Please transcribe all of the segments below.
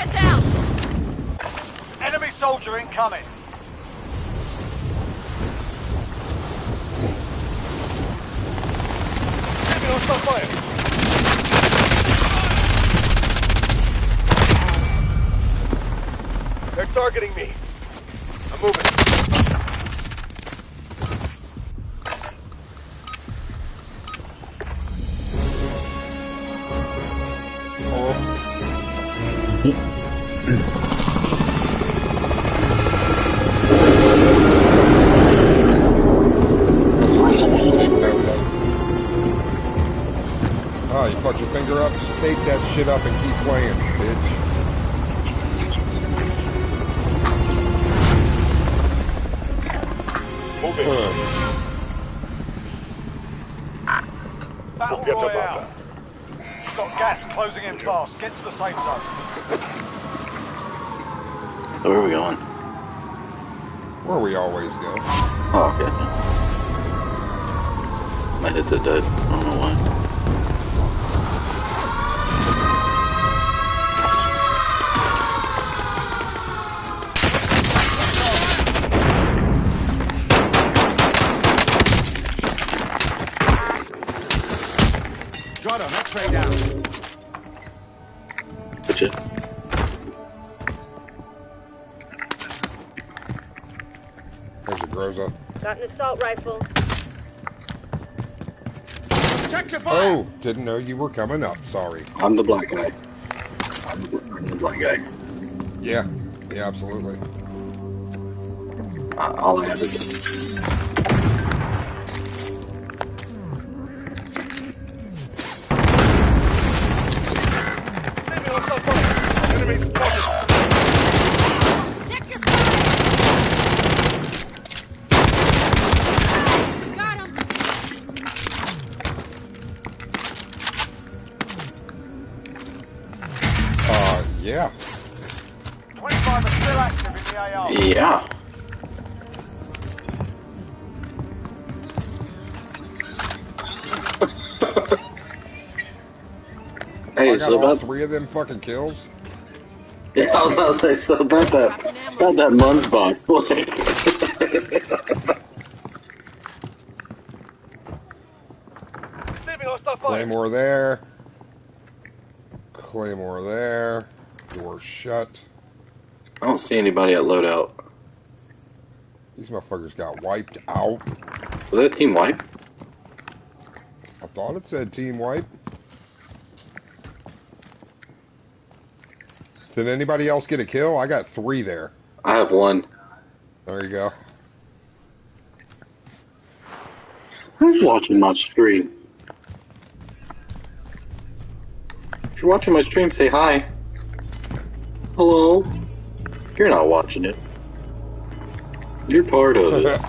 Get down! Enemy soldier incoming. Enemy hostile fire. They're targeting me. I'm moving. Oh, you fucked your finger up? Just tape that shit up and keep playing, bitch. Moving. Battle Royale. You've got gas closing in fast. Get to the safe zone. So where are we going? Where we always go. Oh, okay. My headset died. I don't know why. Got him, X-ray down. Gotcha. There's a Groza. Got an assault rifle. Check your fire. Oh, didn't know you were coming up. Sorry. I'm the black guy. I'm the black guy. Yeah. Yeah, absolutely. All I have is... Check your fire! Got him! Yeah. 25 are still active in the AR. Yeah. Hey, I got so all about 3 of them fucking kills. yeah, I was about to say so about that Mun's box. Claymore there. Claymore there. Door shut. I don't see anybody at loadout. These motherfuckers got wiped out. Was that a team wipe? I thought it said team wipe. Did anybody else get a kill? I got 3 there. I have 1. There you go. Who's watching my stream? If you're watching my stream, say hi. Hello. You're not watching it. You're part of it.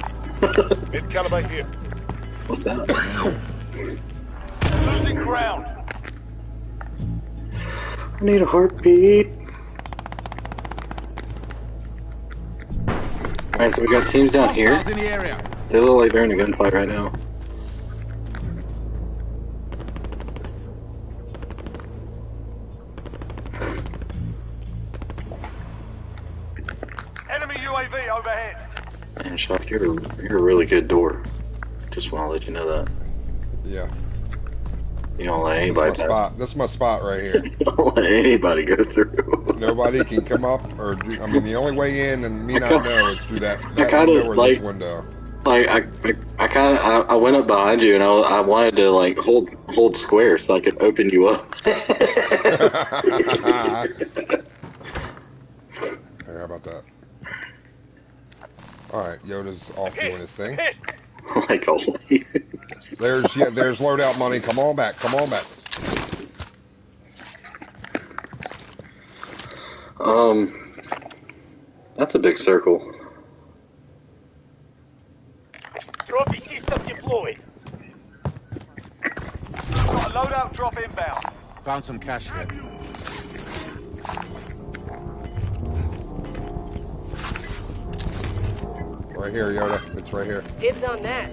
Mid-caliber here. What's that? Losing ground. I need a heartbeat. Alright, so we got teams down here. Hostiles in the area. They look like they're in a gunfight right now. Enemy UAV overhead. Man, Shock, you're a really good door. Just want to let you know that. Yeah. You don't let anybody That's my spot. That's my spot right here. You don't let anybody go through. Nobody can come up or do, I mean, the only way in and me not know is through that kinda, window or like, this window. Like I went up behind you and I wanted to like hold square so I could open you up. Hey, how about that? All right, Yoda's off doing his thing. Like always. There's loadout money. Come on back. Come on back. That's a big circle. Trophy system deployed. Got a loadout drop inbound. Found some cash here. Right here, Yoda. It's right here. Dibs on that.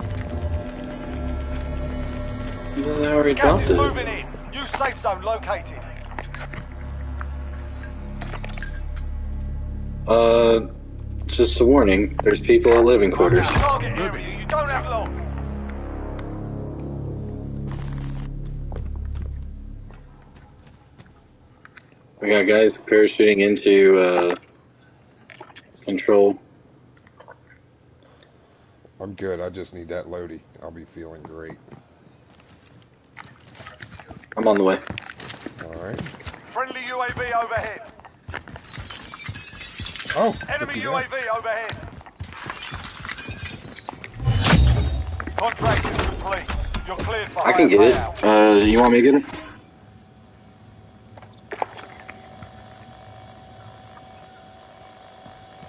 No, they already Gas dropped is it. moving in. New safe zone located. Just a warning. There's people at living quarters. Target area, you don't have long. We got guys parachuting into control. I'm good. I just need that loady. I'll be feeling great. I'm on the way. All right. Friendly UAV overhead. Oh, Enemy looky there. UAV overhead. Contract is complete. You're cleared for I can get it. payout. You want me to get it?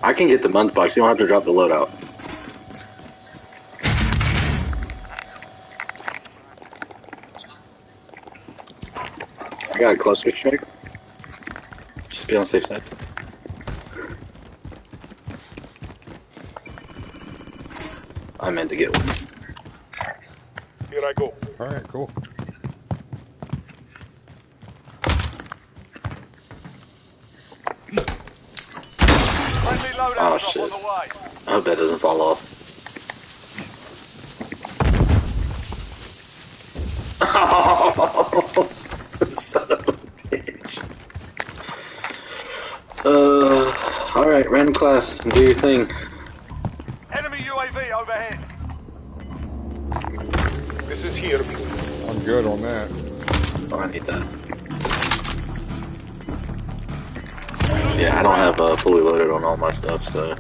I can get the Munz box. You don't have to drop the loadout. I got a cluster strike. Just be on the safe side. I meant to get one. Here I go. All right, cool. Friendly loadout Oh, drop shit. on the way. I hope that doesn't fall off. Son of a bitch. Alright, random class, do your thing. Enemy UAV overhead. This is here. I'm good on that. Oh, I need that. Yeah, I don't have fully loaded on all my stuff, so.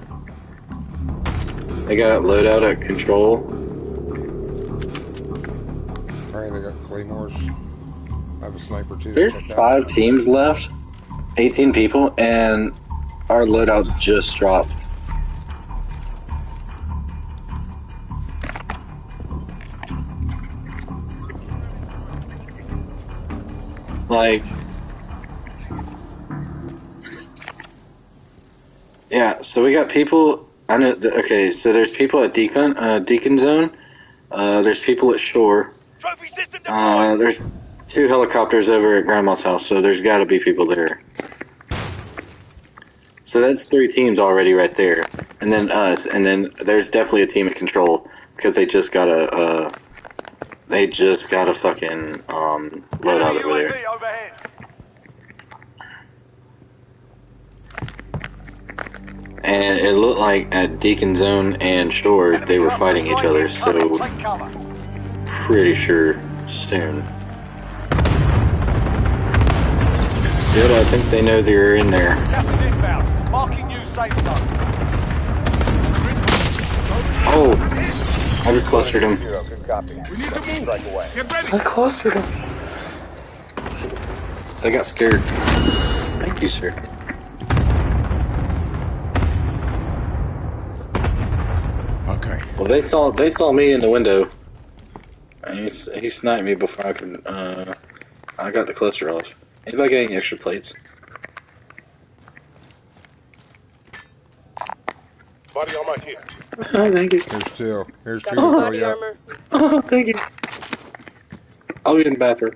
They got loadout at control. All right, they got claymores. I have a sniper too. There's Check that. 5 teams left, 18 people, and our loadout just dropped. Like, yeah, so we got people. I know. Okay, so there's people at Deacon Zone. There's people at Shore. Trophy system deployed. There's 2 helicopters over at Grandma's house, so there's got to be people there. So that's 3 teams already right there, and then us, and then there's definitely a team at control because they just got a fucking loadout Enemy over there. UAV overhead. And it looked like at Deacon Zone and Shore they were fighting each other, so Take cover. pretty sure soon. Good, I think they know they're in there. Gas is inbound. Marking new safe zone. Oh! I just clustered him. Good copy. We need to move. Strike away. Get ready. I clustered him. They got scared. Thank you, sir. Okay. Well, they saw me in the window. And he sniped me before I could. I got the cluster off. Anybody got any extra plates? Body armor here. Oh, thank you. Here's 2. Here's 2 Got some to fill body you up. armor. Oh, thank you. I'll be in the bathroom.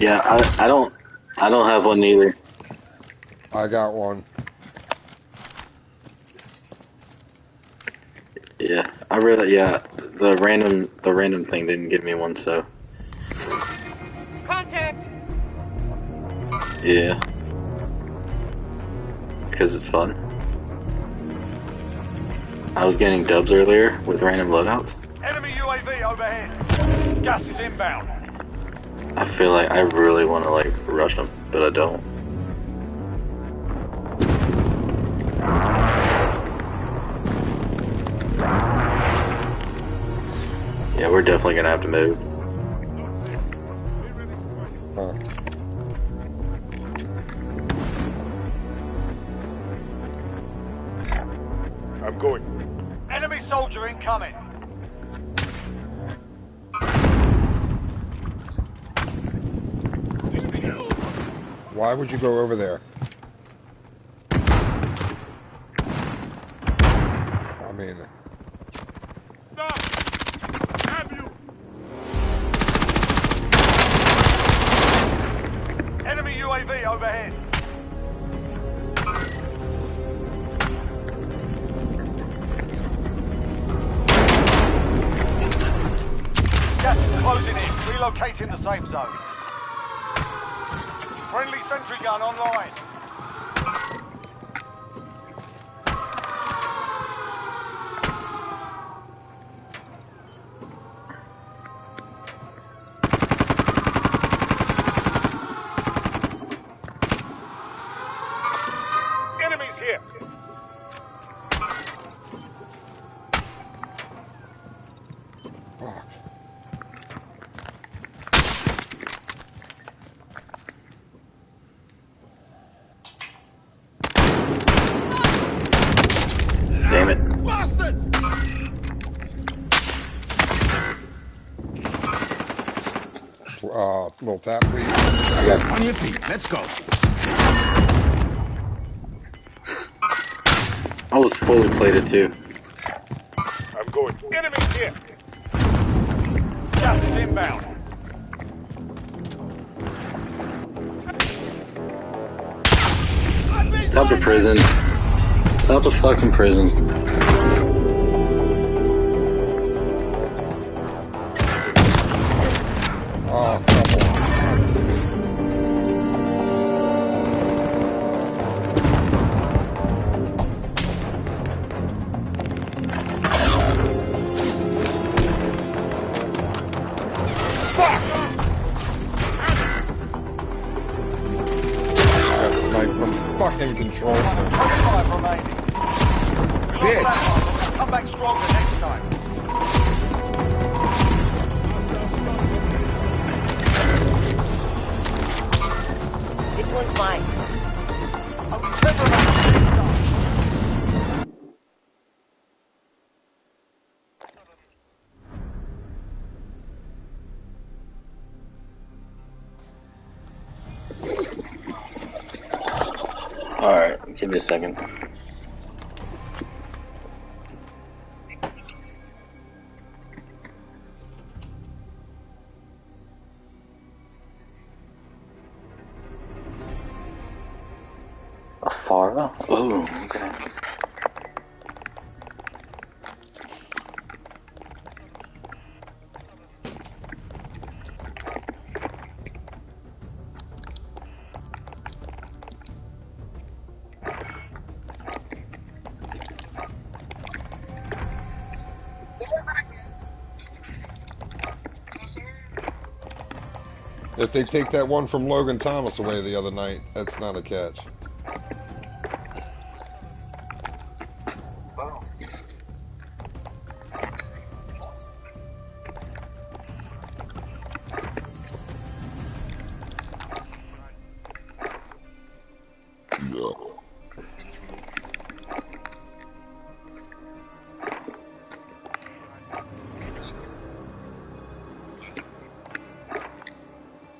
Yeah, I don't have one either. I got one. Yeah, the random thing didn't give me one, so Contact. yeah, because it's fun. I was getting dubs earlier with random loadouts. Enemy UAV overhead. Gas is inbound. I feel like I really want to like rush them, but I don't. Yeah, we're definitely gonna have to move. Huh. I'm going. Enemy soldier incoming. Why would you go over there? I mean, Stop! Have you? overhead. Gas is closing in. Relocating the safe zone. Friendly sentry gun online. Enemies here. Fuck. Damn it. Bastards! Little tap, please. On your feet. Let's go. I was fully plated too. I'm going. Enemies here. Gas is inbound. Top of prison. Top of fucking prison. Oh, come on. Got sniped from fucking control center. 25 remaining. We Bitch. lost that one, but we'll come back stronger next time. This one's mine. Only 10 remaining. Alright, give me a second. A Farva? Oh, okay. If they take that one from Logan Thomas away the other night, that's not a catch.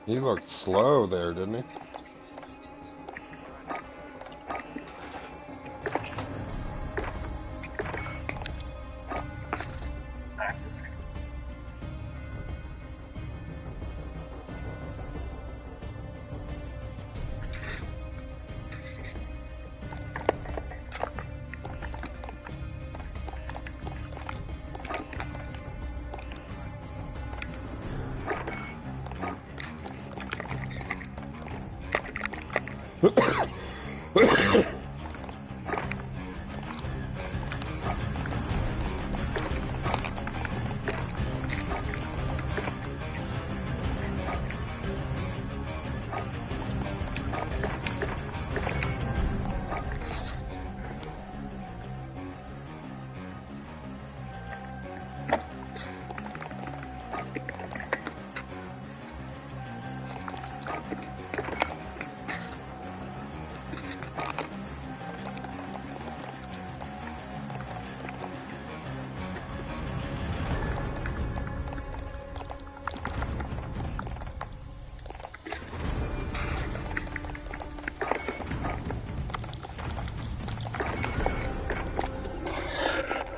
He looked slow there, didn't he?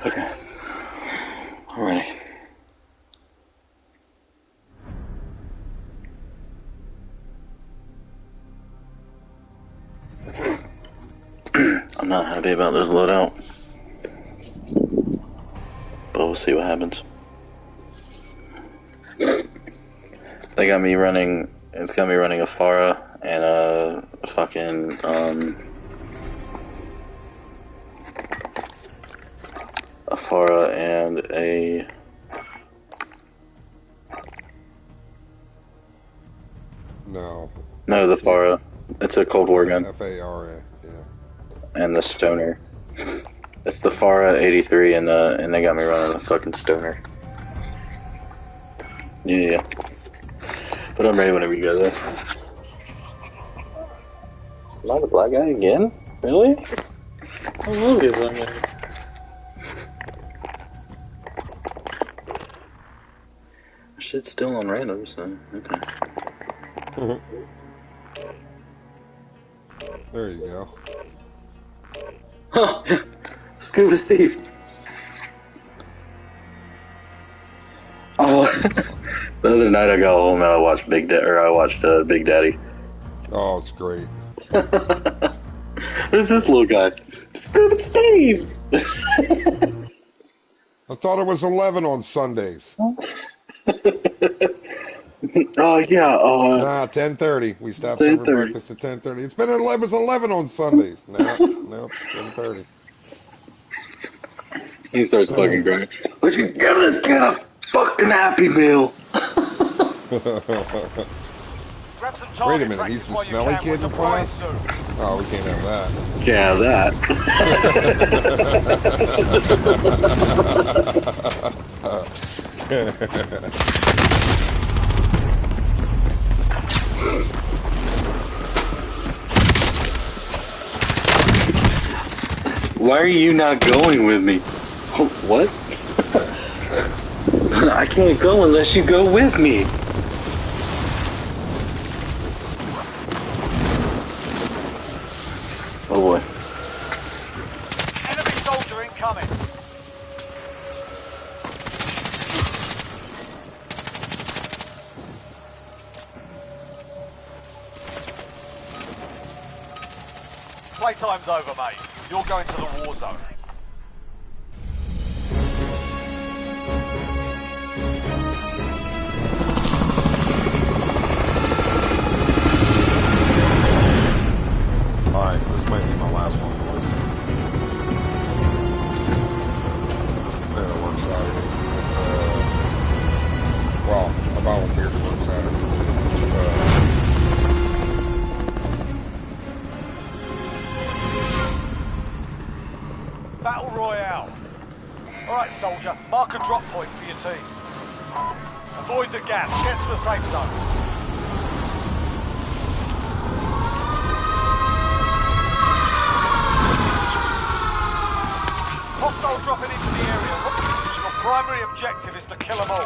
Okay. I'm ready. I'm not happy about this loadout. But we'll see what happens. They got me running. It's got me running a Farah and a fucking a Farah and a no the Farah. It's a Cold War gun. F-A-R-A, yeah. And the Stoner. It's the Farah 83 and they got me running a fucking Stoner. Yeah. But I'm ready whenever you guys are. Am I the black guy again? Really? I love you, black guy. Shit's still on random, so okay. There you go. Huh! Scuba Steve! Oh, the other night I got home and I watched Big Daddy. Oh, it's great. Who's this little guy? Scuba Steve! I thought it was 11 on Sundays. Oh yeah, Nah, 10:30. We stopped 10:30. over breakfast at 10:30. It's been 11. It's 11 on Sundays. No, 10:30. He starts fucking crying. Let's give this kid a fucking Happy Meal. Grab some Wait a target minute, he's practice the while you smelly can. kid We're in deploying class? soon. Oh, we can't have that. Yeah, that. Why are you not going with me? What? I can't go unless you go with me. Oh boy. Enemy soldier incoming. Playtime's over, mate. You're going to the war zone. Alright, this might be my last one, boys. I'm gonna work Saturdays. Well, I volunteered to work Saturdays. Battle Royale. Alright, soldier. Mark a drop point for your team. Avoid the gas. Get to the safe zone. Hostile dropping into the area. Your primary objective is to kill them all.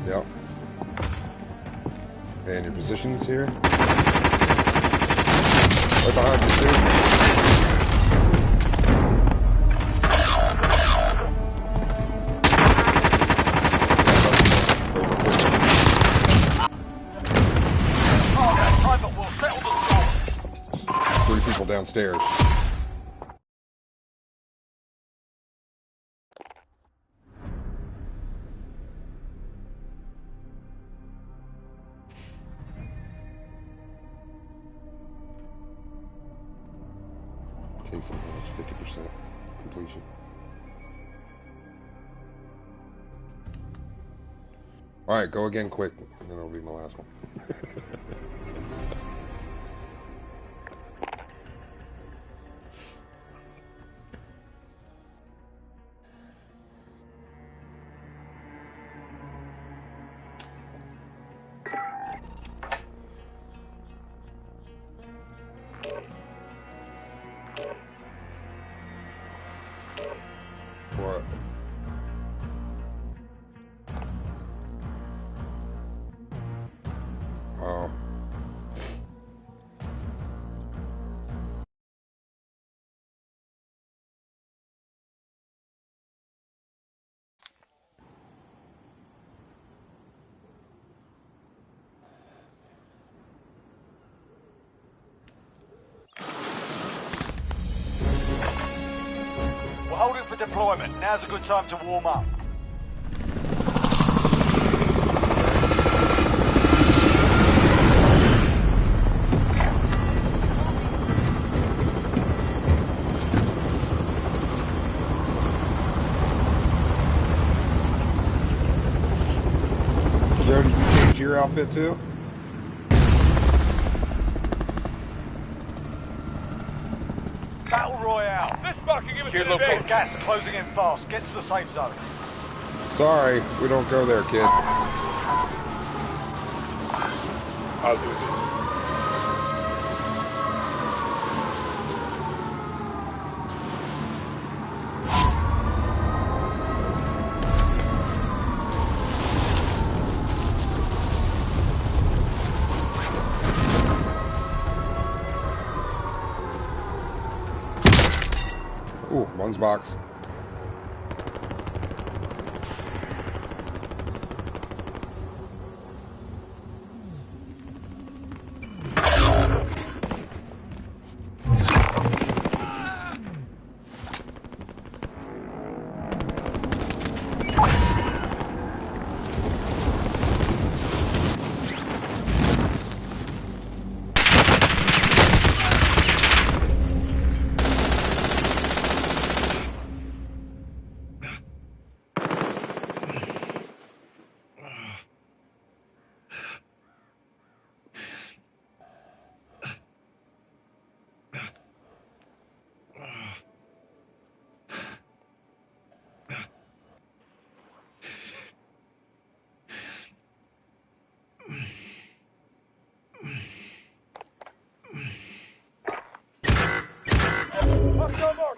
Yep. And your positions here? Right behind you, Steve. Time, but we'll settle the score. 3 people downstairs. Taysom has 50% completion. Alright, go again quick, and then it'll be my last one. deployment. Now's a good time to warm up. Joe, did you change your outfit too? Battle Royale. This fucking give us Get an advantage. gas closing in fast. Get to the safe zone. Sorry, we don't go there, kid. I'll do this. Ooh, one's box.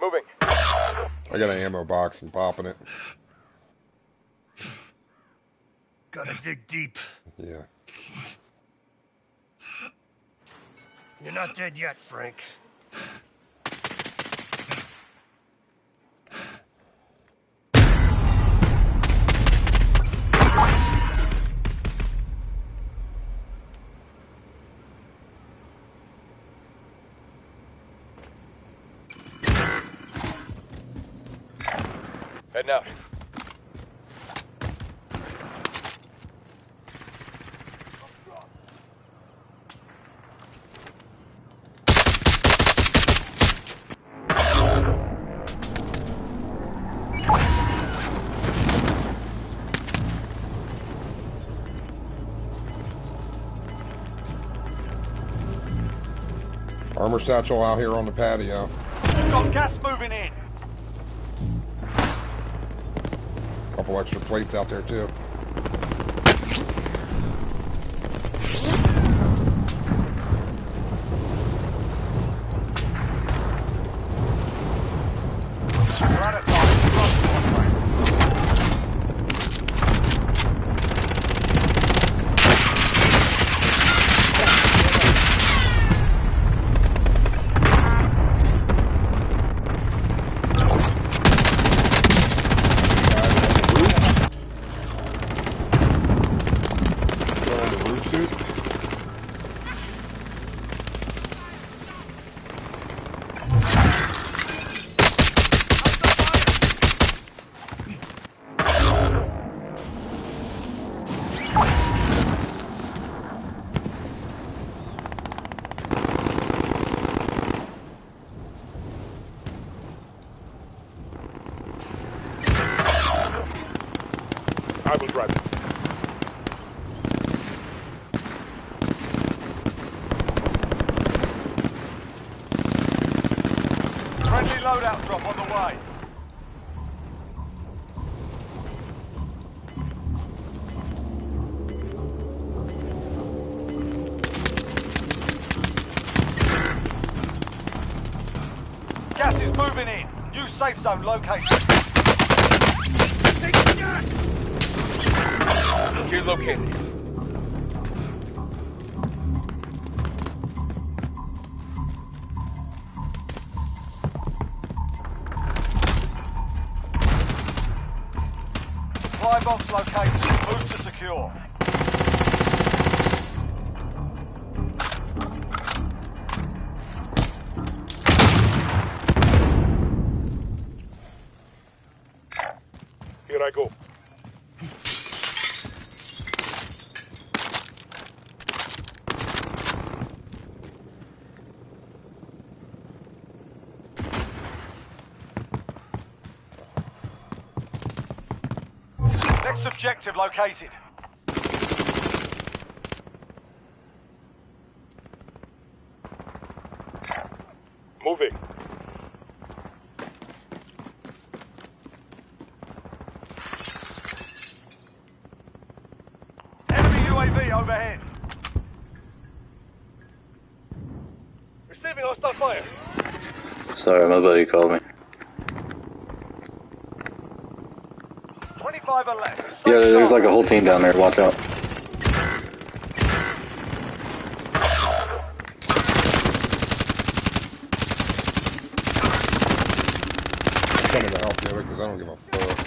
Moving. I got an ammo box. I'm popping it. Gotta dig deep. Yeah. You're not dead yet, Frank. Heading out. Armor satchel out here on the patio. We've got gas moving in. Couple extra plates out there too. We're out of time. I will drive it. Friendly loadout drop on the way. Gas is moving in. New safe zone located. Here located. Supply box located. Move to secure. Here I go. Next objective located. Moving. Enemy UAV overhead. Receiving hostile fire. Sorry, my buddy called me. 25 are left. Yeah, there's like a whole team down there. Watch out. I'm coming to help you because I don't give a fuck.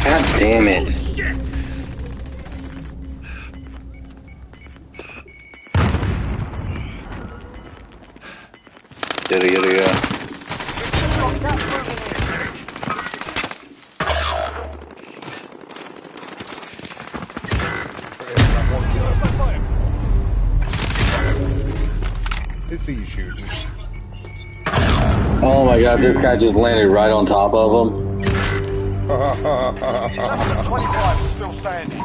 God damn it. Yeah. They see you shooting. Oh my god, this guy just landed right on top of him. 25 is still standing.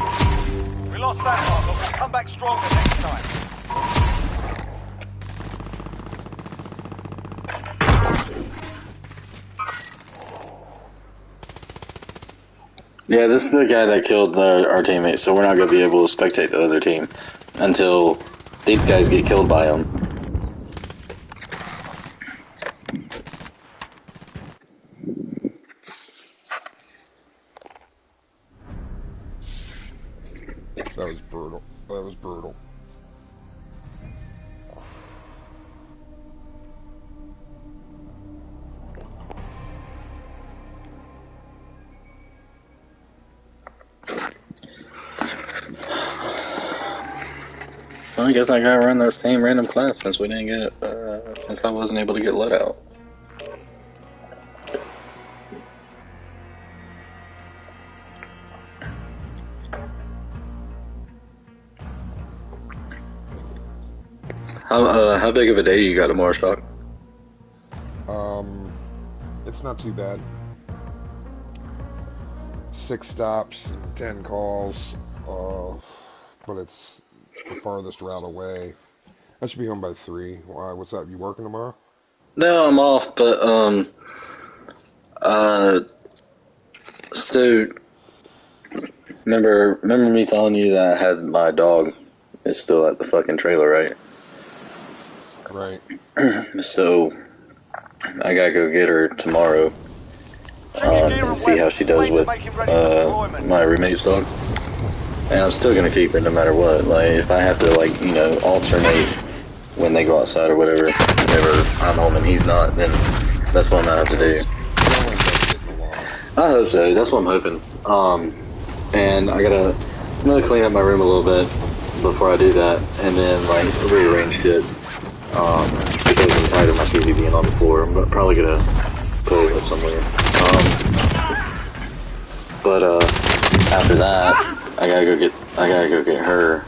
We lost that one, but we'll come back stronger next time. Yeah, this is the guy that killed our teammate, so we're not going to be able to spectate the other team until these guys get killed by him. That was brutal. That was brutal. Well, I guess I gotta run the same random class since we didn't get since I wasn't able to get let out. How big of a day you got tomorrow, Stock? It's not too bad. 6 stops, 10 calls, but it's the farthest route away. I should be home by 3. Why? What's up? You working tomorrow? No, I'm off, but so remember me telling you that I had my dog is still at the fucking trailer, right? Right. So I gotta go get her tomorrow and see how she does with my roommate's dog. And I'm still gonna keep her no matter what. Like if I have to alternate when they go outside or whatever, whenever I'm home and he's not, then that's what I'm gonna have to do. I hope so. That's what I'm hoping. And I'm gonna clean up my room a little bit before I do that, and then rearrange shit. Because I'm tired of my TV being on the floor. I'm probably gonna put it somewhere. But after that, I gotta go get her.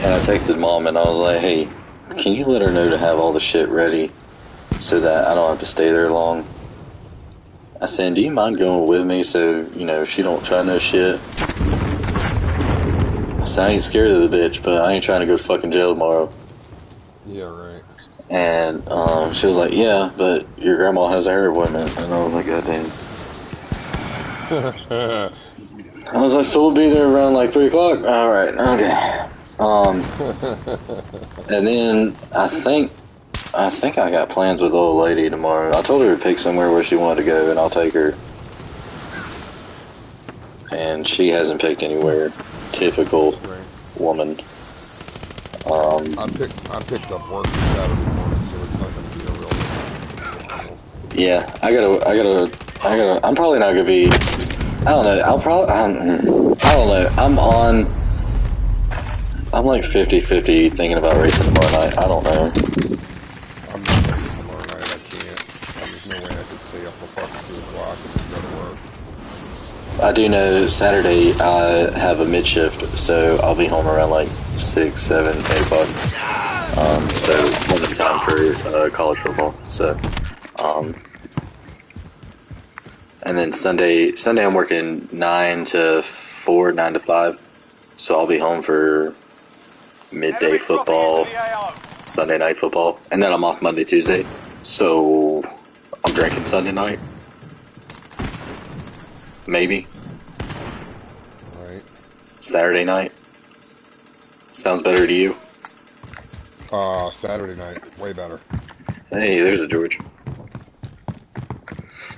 And I texted Mom and I was like, hey, can you let her know to have all the shit ready so that I don't have to stay there long? I said, do you mind going with me so, she don't try no shit? I said, I ain't scared of the bitch, but I ain't trying to go to fucking jail tomorrow. Yeah, right. And she was like, yeah, but your grandma has a hair appointment. And I was like, God damn. I was like, so we'll be there around 3 o'clock? Alright, okay. And then I think I got plans with the old lady tomorrow. I told her to pick somewhere where she wanted to go, and I'll take her. And she hasn't picked anywhere. Typical woman. I picked up work Saturday morning, so it's not going to be a real. Yeah, I gotta. I'm probably not gonna be. I don't know. I don't know. I'm like 50-50 thinking about racing tomorrow night. I don't know. I'm not racing tomorrow night. I can't. There's no way I could stay up till fucking 2 o'clock and go to work. I do know Saturday I have a mid shift, so I'll be home around like 6, 7, 8 o'clock. So plenty of time for college football. So, and then Sunday I'm working 9 to 4, 9 to 5. So I'll be home for midday football, Sunday night football, and then I'm off Monday, Tuesday. So I'm drinking Sunday night. Maybe. Right. Saturday night. Sounds better to you? Saturday night. Way better. Hey, there's a George.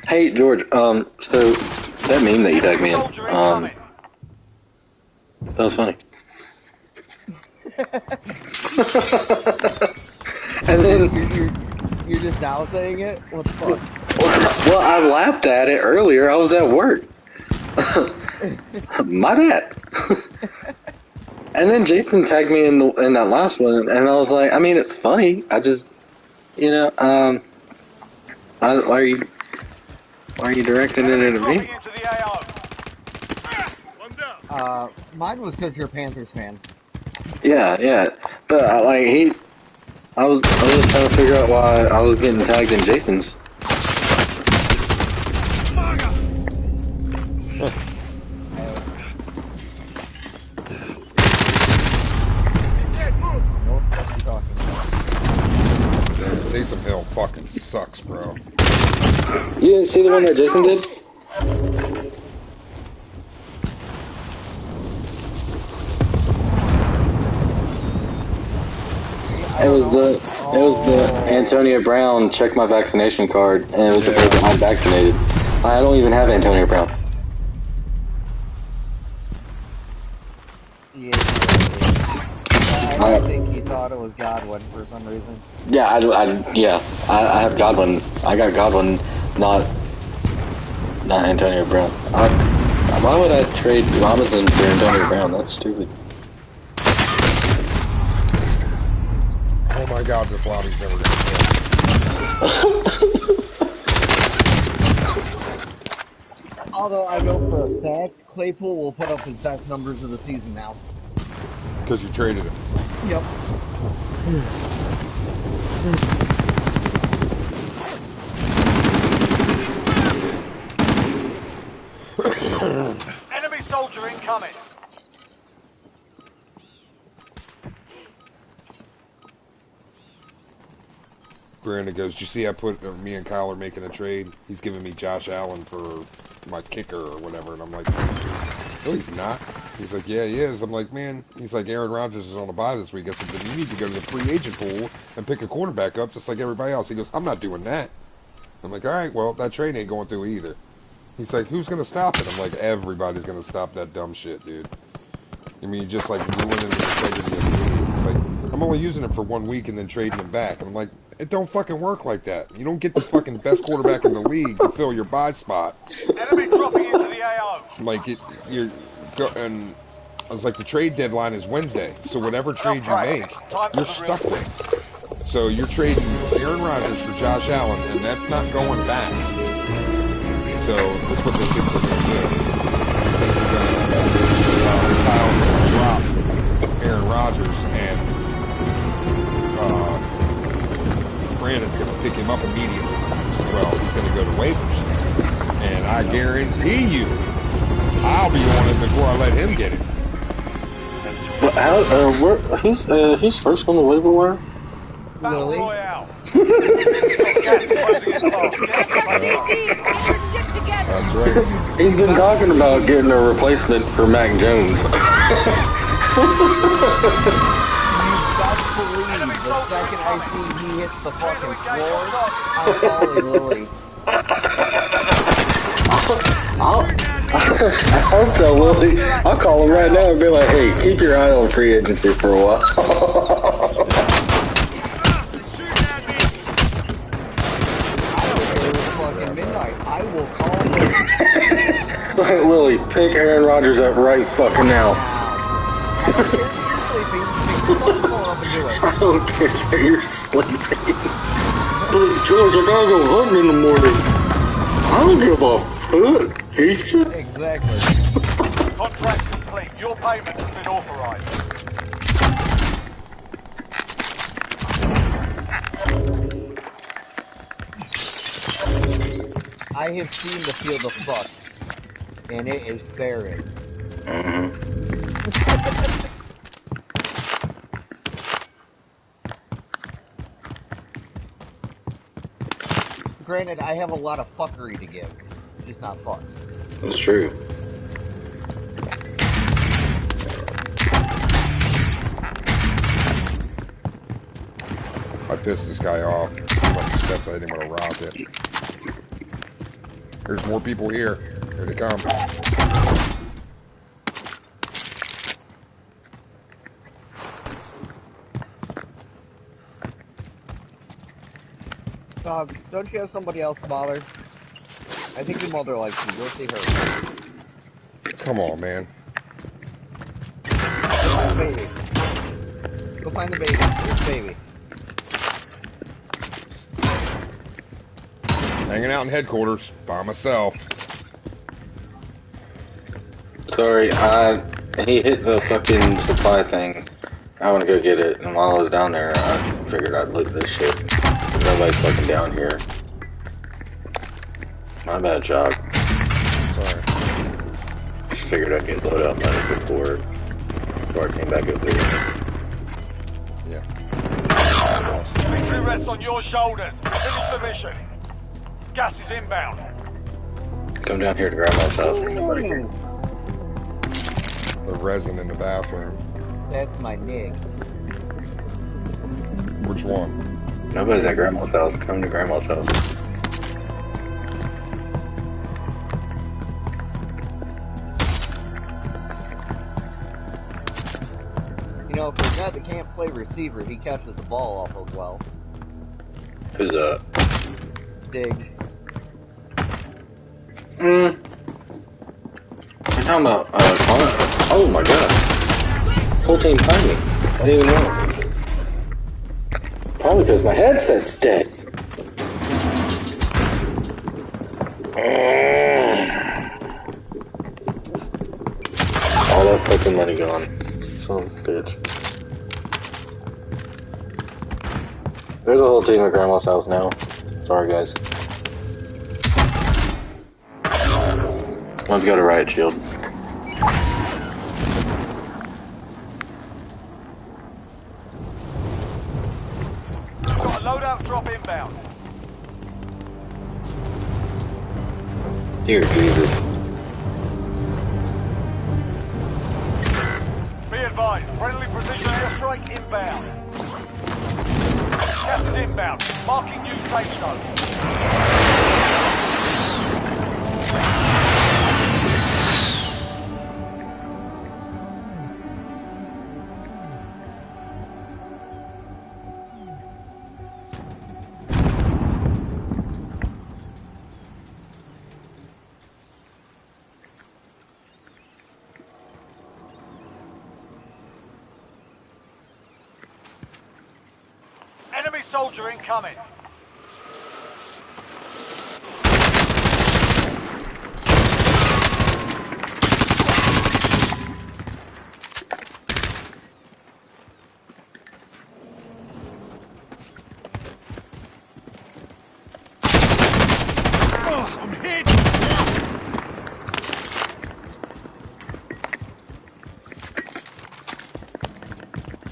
Hey, George, so that meme that you tagged me in, that was funny. And then... You're just now saying it? What the fuck? Well, I laughed at it earlier. I was at work. My bad. And then Jason tagged me in that last one, and I was like, I mean, it's funny. I just, you know, why are you directing it at me? Mine was because you're a Panthers fan. Yeah, but I was just trying to figure out why I was getting tagged in Jason's. Taysom Hill fucking sucks, bro. You didn't see the one that Jason did? It was the Antonio Brown check my vaccination card, and it was the fact that I'm vaccinated. I don't even have Antonio Brown. Yeah. I think he thought it was Godwin for some reason. Yeah, I have Godwin. I got Godwin, not Antonio Brown. Why would I trade Robinson for Antonio Brown? That's stupid. Oh my god, this lobby's never gonna kill. Although I know for a fact, Claypool will put up his best numbers of the season now. Because you traded him. Yep. Enemy soldier incoming. Brandon goes, "Did you see I put me and Kyle are making a trade? He's giving me Josh Allen for my kicker or whatever." And I'm like, "No, he's not." He's like, "Yeah, he is." I'm like, "Man," he's like, "Aaron Rodgers is on a bye this week." I said, "Then you need to go to the free agent pool and pick a quarterback up just like everybody else." He goes, "I'm not doing that." I'm like, "All right, well, that trade ain't going through either." He's like, "Who's going to stop it?" I'm like, "Everybody's going to stop that dumb shit, dude." I mean, you're just like ruining the integrity of the league. It's like, I'm only using him for 1 week and then trading him back. And I'm like, it don't fucking work like that. You don't get the fucking best quarterback in the league to fill your bye spot. Enemy dropping into the AO. Like, and I was like, the trade deadline is Wednesday. So whatever trade you make, you're stuck with. So you're trading Aaron Rodgers for Josh Allen, and that's not going back. So that's what they think they're going to do. Kyle's going to drop Aaron Rodgers, and Brandon's going to pick him up immediately. Well, he's going to go to waivers. And I guarantee you, I'll be on him before I let him get it. But who's first on the waiver wire? Battle Royale. That's right. He's been talking about getting a replacement for Mac Jones. Best believe the second I see he hits the fucking floor, I'm calling Lily. I'll tell Lily. I'll call him right now and be like, "Hey, keep your eye on free agency for a while." Midnight, I will call Lily, pick Aaron Rodgers up right fucking now. I don't care if you're sleeping. up and do it. I don't care that you're sleeping. But George, I gotta go hunting in the morning. I don't give a fuck, he said. Exactly. Contract complete. Your payment has been authorized. I have seen the field of fuck, and it is barren. Granted, I have a lot of fuckery to give, just not fucks. That's true. I pissed this guy off. Came up the steps, I hit him with a rocket. There's more people here. Here they come. Don't you have somebody else to bother? I think your mother likes you. Go see her. Come on, man. Go find the baby. Go find the baby. Where's the baby? Hanging out in headquarters by myself. Sorry, he hit the fucking supply thing. I want to go get it, and while I was down there, I figured I'd loot this shit. Nobody's fucking down here. My bad, job. Sorry. Just figured I'd get loadout money before I came back up here. Yeah. Victory rests on your shoulders. Finish the mission. Gas is inbound. Come down here to Grandma's house, ain't nobody here. The resin in the bathroom. That's my nig. Which one? Nobody's at Grandma's house. Come to Grandma's house. You know, for a guy that can't play receiver, he catches the ball awful well. Who's that? Diggs. You're talking about, oh my god. Whole team behind me. I didn't even know. Probably because my headset's dead. All that fucking money gone. Son of a bitch. There's a whole team at Grandma's house now. Sorry, guys. One's got a riot shield. Got a loadout drop inbound. Dear Jesus. Be advised, friendly precision airstrike inbound. Gas is inbound. Marking new safe zone. Enemy soldier incoming. Oh, I'm hit!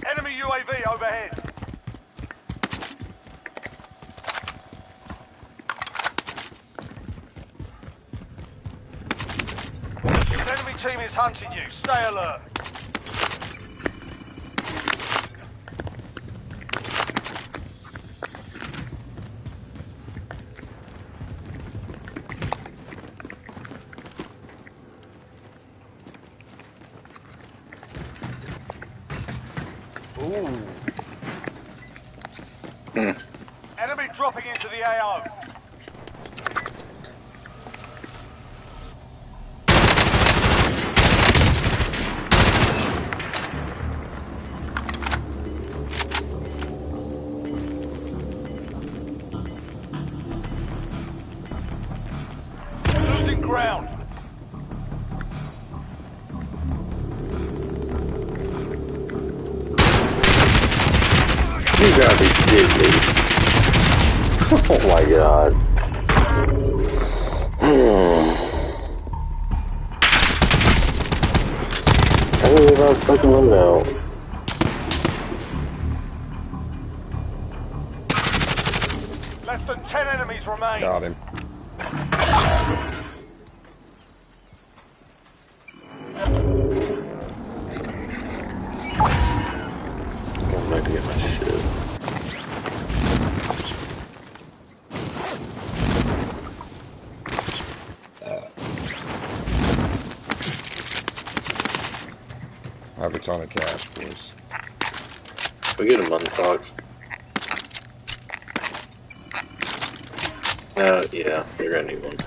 Enemy UAV overhead. The enemy team is hunting you. Stay alert. Ooh. Enemy dropping into the AO. ground. You gotta be kidding me. Oh my god. How did we not fucking run out? Less than 10 enemies remain. Got him. I'm going to get my shit. I have a ton of cash, boys. We get a money box. Yeah, you're gonna need one.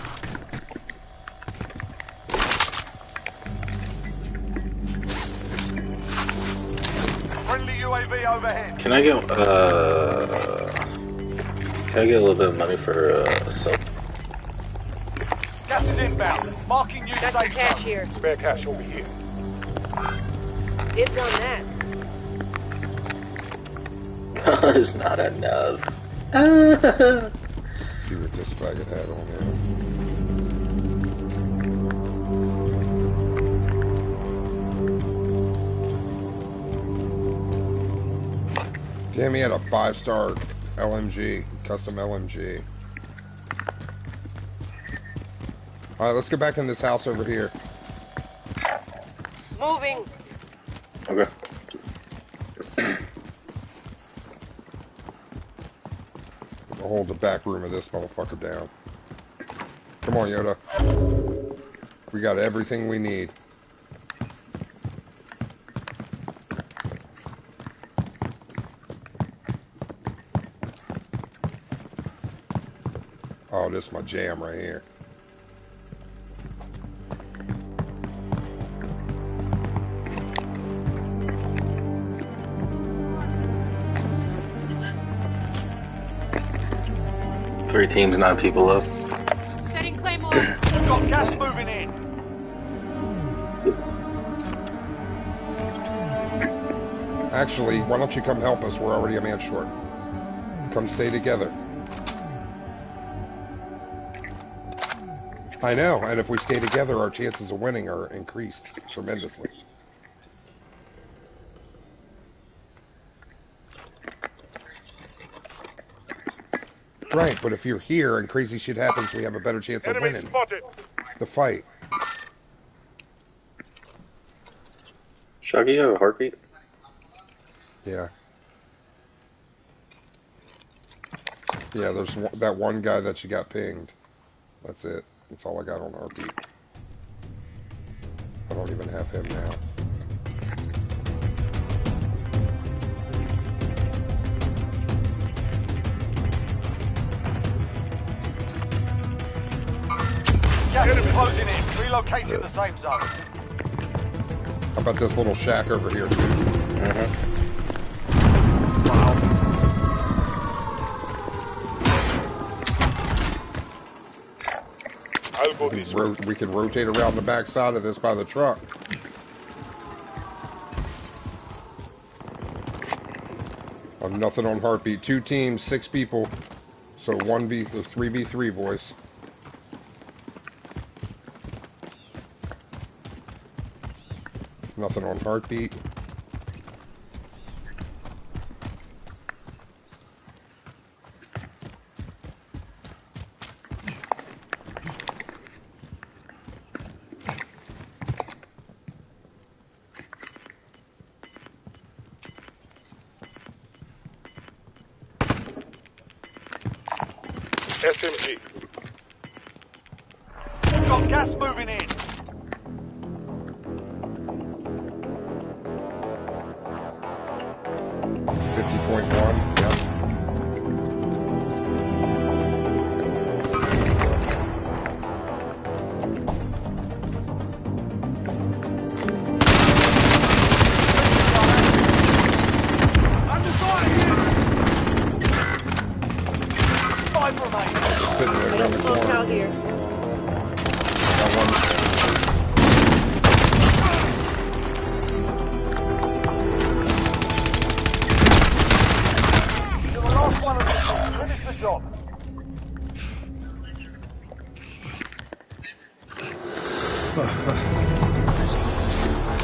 Friendly UAV overhead. Can I get a little bit of money for a cell? Gas is inbound. Marking new Got your safe cash zone. here. Spare cash over here. Dibs on that. It's not enough. See what this faggot had on him. Damn, he had a 5-star LMG, custom LMG. Alright, let's go back in this house over here. Moving. Okay. I'll hold the back room of this motherfucker down. Come on, Yoda. We got everything we need. Oh, this is my jam right here. Three teams, 9 people left. Setting Claymore. We've got gas moving in. Actually, why don't you come help us? We're already a man short. Come stay together. I know, and if we stay together, our chances of winning are increased tremendously. Right, but if you're here and crazy shit happens, we have a better chance of Enemy winning spotted. the fight. Shaggy, you have a heartbeat? Yeah. Yeah, there's that one guy that you got pinged. That's it. That's all I got on heartbeat. I don't even have him now. Gas is closing in. Relocating the safe zone. How about this little shack over here, too? I'll go this way. We can rotate around the back side of this by the truck. I'm nothing on heartbeat. 2 teams, 6 people. So 3v3, boys. Nothing on heartbeat. SMG. We've got gas moving in. Got one. You're the last one of the team. Finish the job.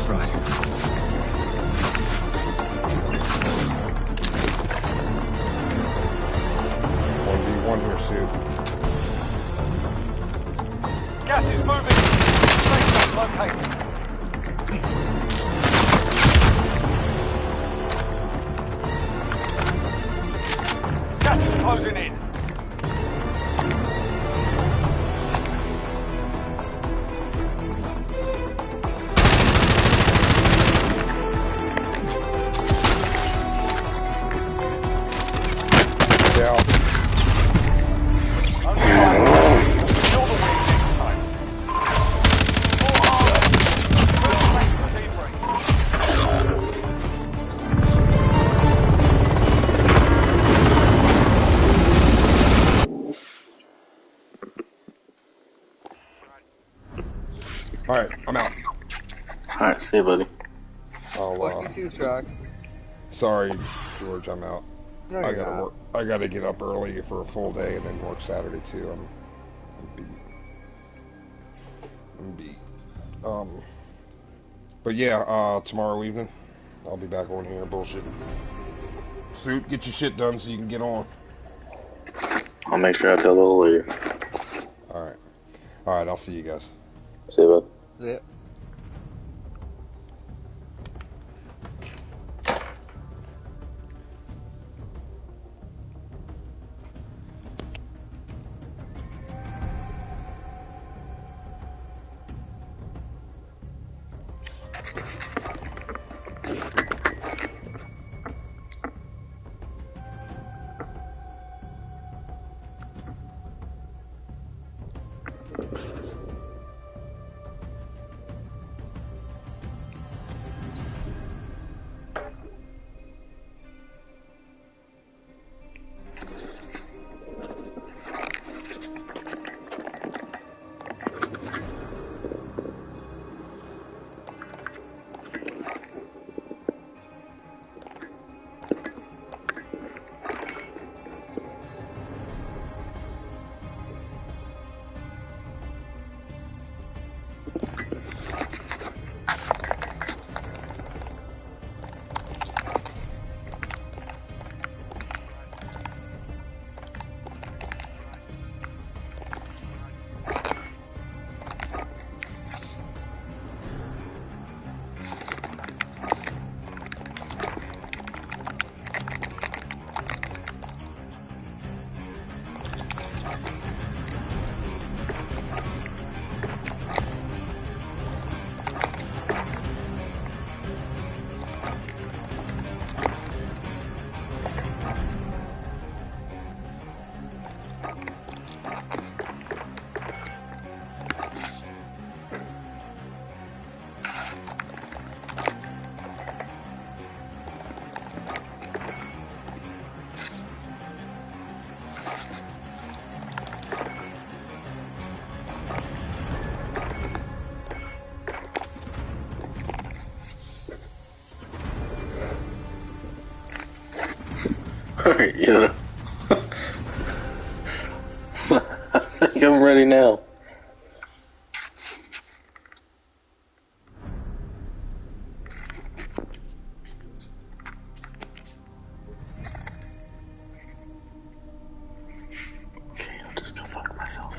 Right. 1v1 here, Sue. Gas is moving. Safe zone located. Gas is closing in. Down. Kill the weak next time. Thanks for debrief. Alright, I'm out. Alright, see you, buddy. I'll, Fuck you too, Chuck. sorry, George, I'm out. No, I you're gotta not. work. I gotta get up early for a full day and then work Saturday too. I'm beat. I'm beat. But yeah, tomorrow evening, I'll be back on here bullshitting. Suit, get your shit done so you can get on. I'll make sure I tell the old lady. Alright. Alright, I'll see you guys. See you, bud. Yep. Alright, Yoda. I think I'm ready now. Okay, I'll just go fuck myself.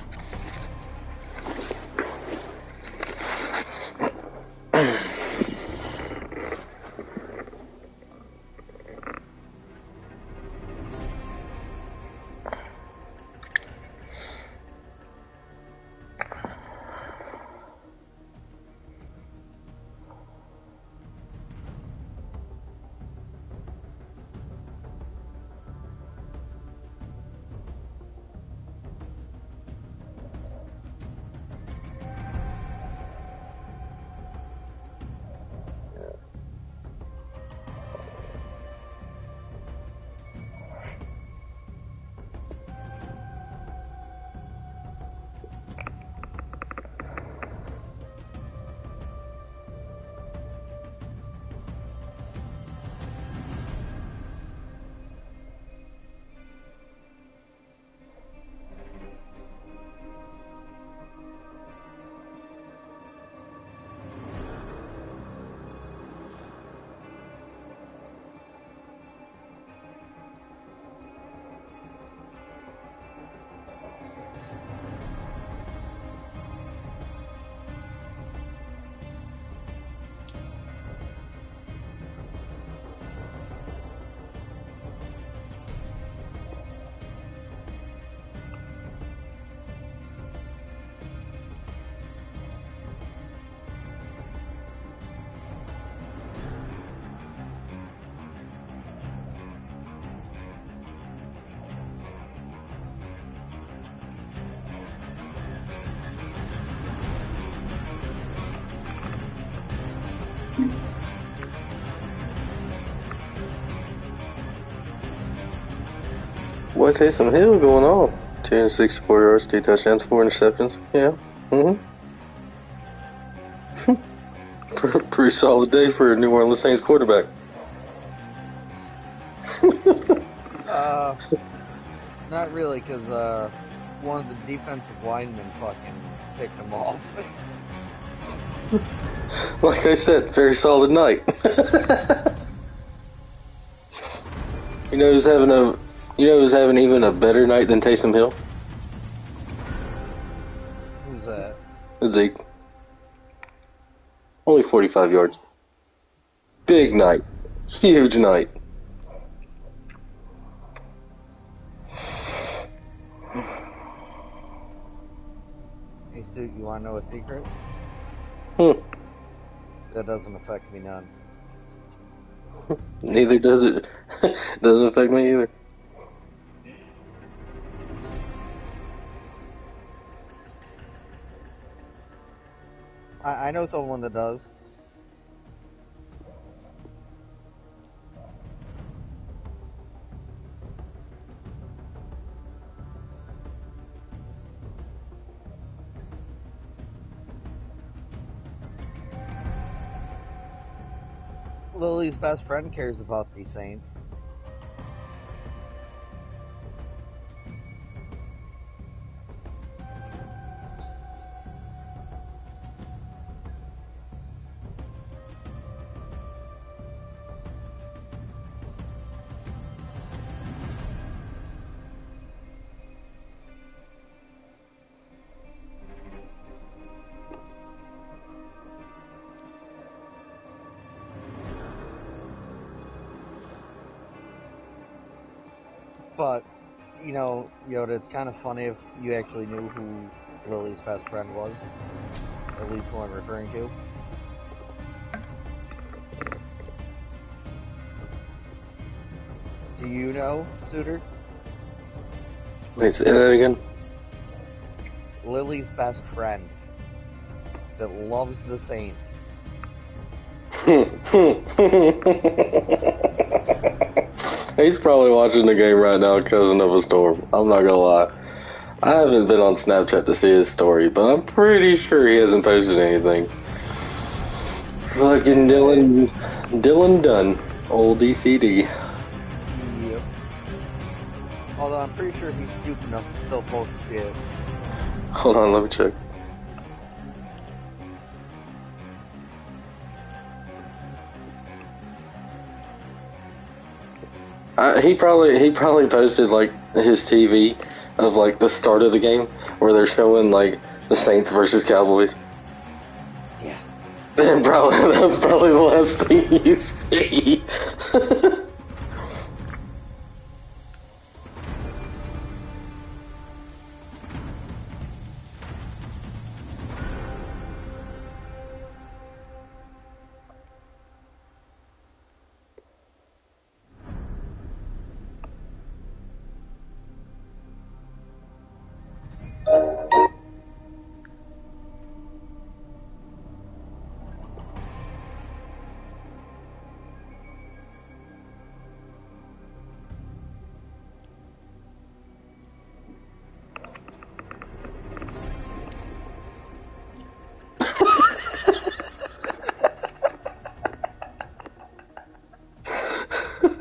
Boy, Taysom Hill going on. 264 yards, 2 touchdowns, 4 interceptions. Yeah. Pretty solid day for a New Orleans Saints quarterback. Not really, because one of the defensive linemen fucking picked him off. Like I said, very solid night. You know who's having even a better night than Taysom Hill? Who's that? Zeke. Only 45 yards. Big night. Huge night. Hey, Sue, you want to know a secret? That doesn't affect me none. Neither does it. Doesn't affect me either. I know someone that does. Lily's best friend cares about these Saints. But, you know, Yoda, it's kind of funny if you actually knew who Lily's best friend was. Or at least who I'm referring to. Do you know, Suitor? Wait, say that again? Lily's best friend. That loves the Saints. He's probably watching the game right now, cousin of a storm. I'm not gonna lie. I haven't been on Snapchat to see his story, but I'm pretty sure he hasn't posted anything. Fucking Dylan Dunn, old DCD. Yep. Although I'm pretty sure he's stupid enough to still post shit. Hold on, let me check. He probably posted like his TV of like the start of the game where they're showing like the Saints versus Cowboys. Yeah. And that's probably the last thing you see.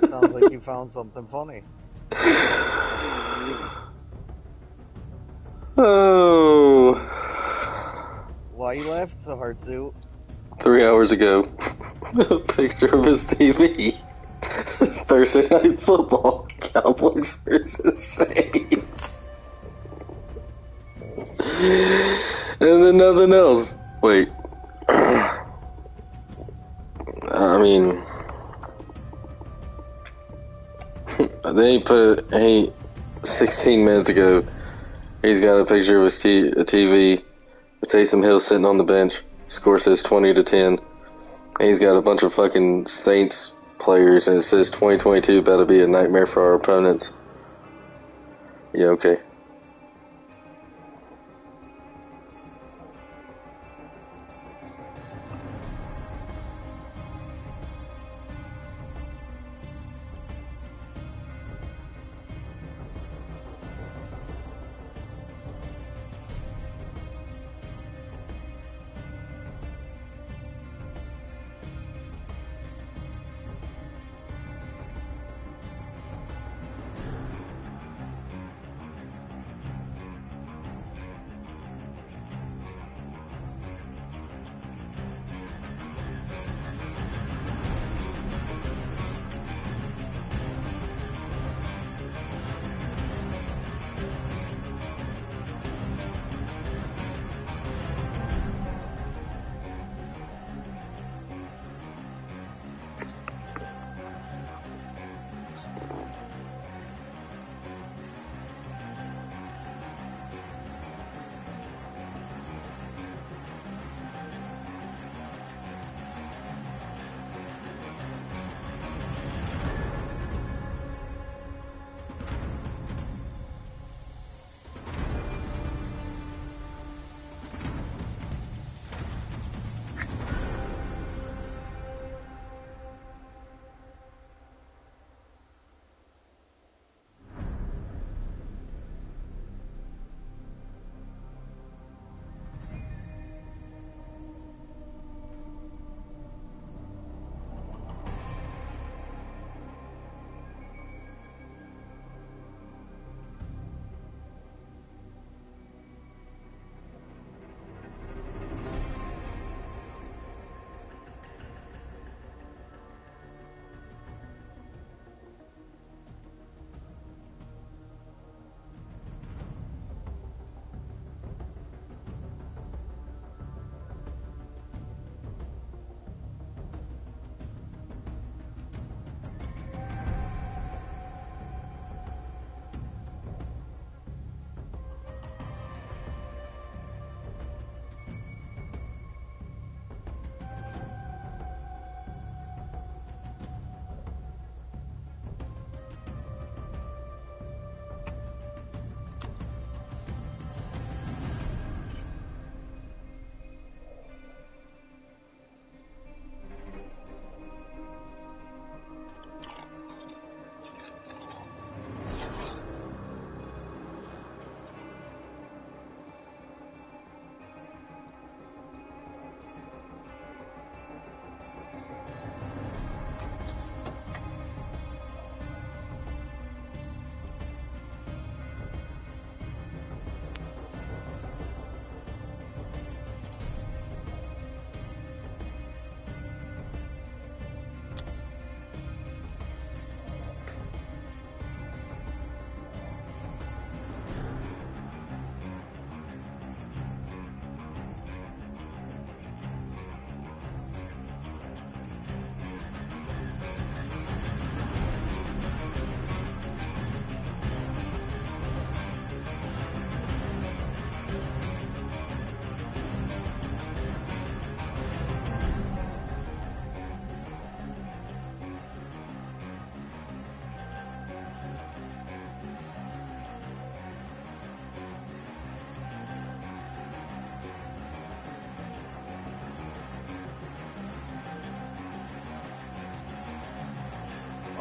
Sounds like you found something funny. Oh. Why you laughing so hard, Sue? 3 hours ago, a picture of his TV. Thursday Night Football, Cowboys versus Saints. And then nothing else. Wait. I mean, then 16 minutes ago, he's got a picture of his a TV with Taysom Hill sitting on the bench. Score says 20-10. And he's got a bunch of fucking Saints players, and it says 2022 about to be a nightmare for our opponents. Yeah, okay.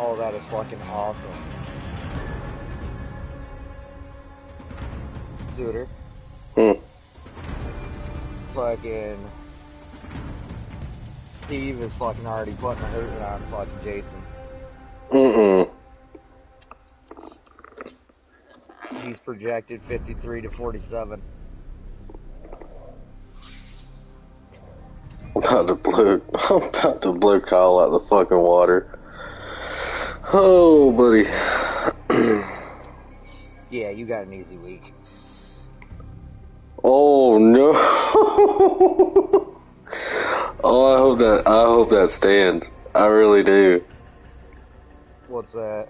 Oh, that is fucking awesome. Suitor. Fucking Steve is fucking already putting a hurting on fucking Jason. He's projected 53 to 47. I'm about to blow Kyle out the fucking water. Oh, buddy. Yeah, you got an easy week. Oh no. Oh, I hope that stands. I really do. What's that?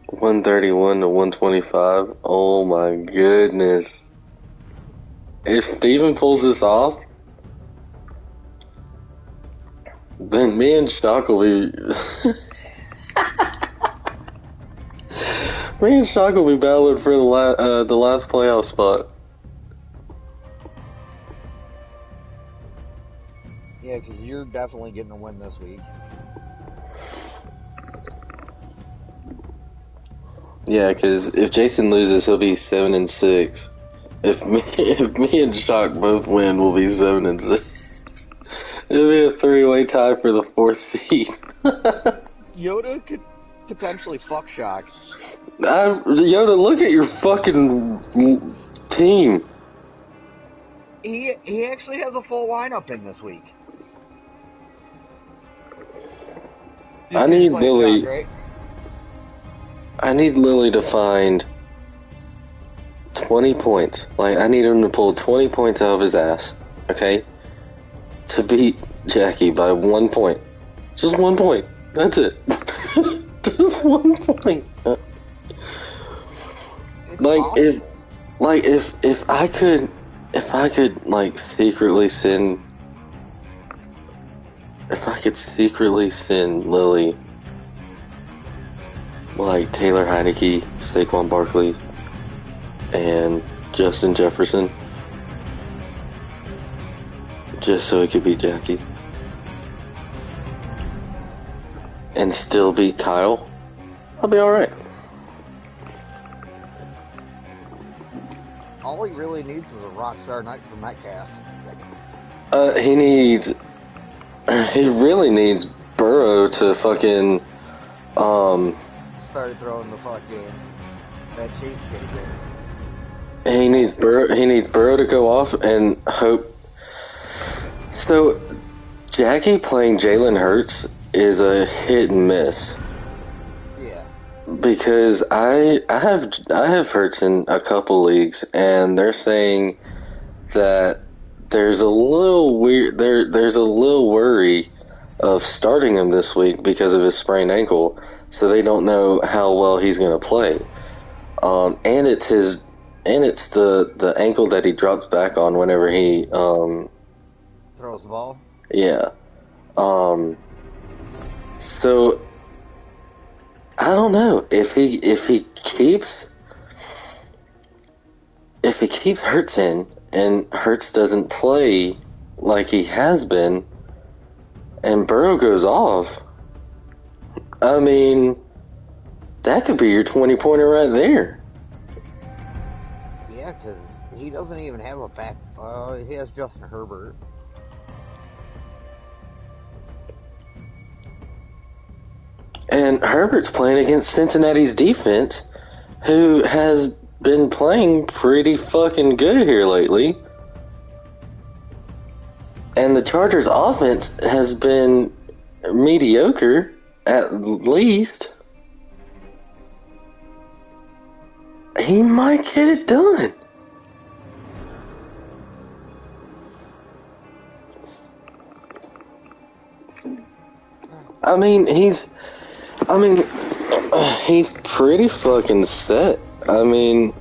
131 to 125. Oh my goodness. If Steven pulls this off, then me and Shock will be me and Shock will be battling for the last playoff spot. Yeah, because you're definitely getting a win this week. Yeah, because if Jason loses, he'll be 7-6. If me and Shock both win, we'll be 7-6. It'll be a 3-way tie for the 4th seed. Yoda could potentially fuck Shock. Yoda, look at your fucking team. He actually has a full lineup in this week. I need Lily. Shock, right? I need Lily to find 20 points. Like, I need him to pull 20 points out of his ass, okay? To beat Jackie by 1 point. Just 1 point. That's it. Just 1 point. If I could like secretly send, if I could secretly send Lily like Taylor Heineke, Saquon Barkley, and Justin Jefferson, just so he could beat Jackie and still beat Kyle, I'll be alright. All he really needs is a rockstar night from Metcalf. He really needs Burrow to fucking, started throwing the fucking that chase kid again. He needs Burrow to go off and hope. So, Jackie playing Jalen Hurts is a hit and miss. Yeah. Because I have Hurts in a couple leagues, and they're saying that there's a little worry of starting him this week because of his sprained ankle. So they don't know how well he's going to play. And it's the ankle that he drops back on whenever he throws the ball. Yeah. So I don't know if he keeps Hurts in and Hurts doesn't play like he has been, and Burrow goes off. I mean, that could be your 20-pointer right there. Yeah, because he doesn't even have a back. He has Justin Herbert. And Herbert's playing against Cincinnati's defense, who has been playing pretty fucking good here lately. And the Chargers' offense has been mediocre, at least. He might get it done. I mean, he's pretty fucking set. I mean,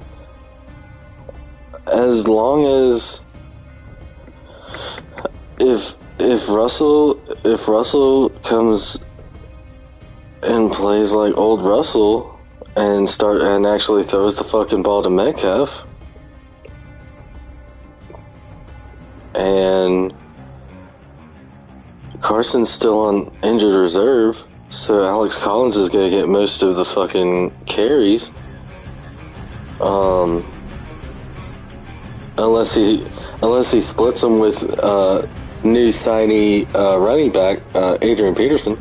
as long as if Russell comes and plays like old Russell and actually throws the fucking ball to Metcalf, and Carson's still on injured reserve, So Alex Collins is gonna get most of the fucking carries. Unless he splits them with new signee running back Adrian Peterson.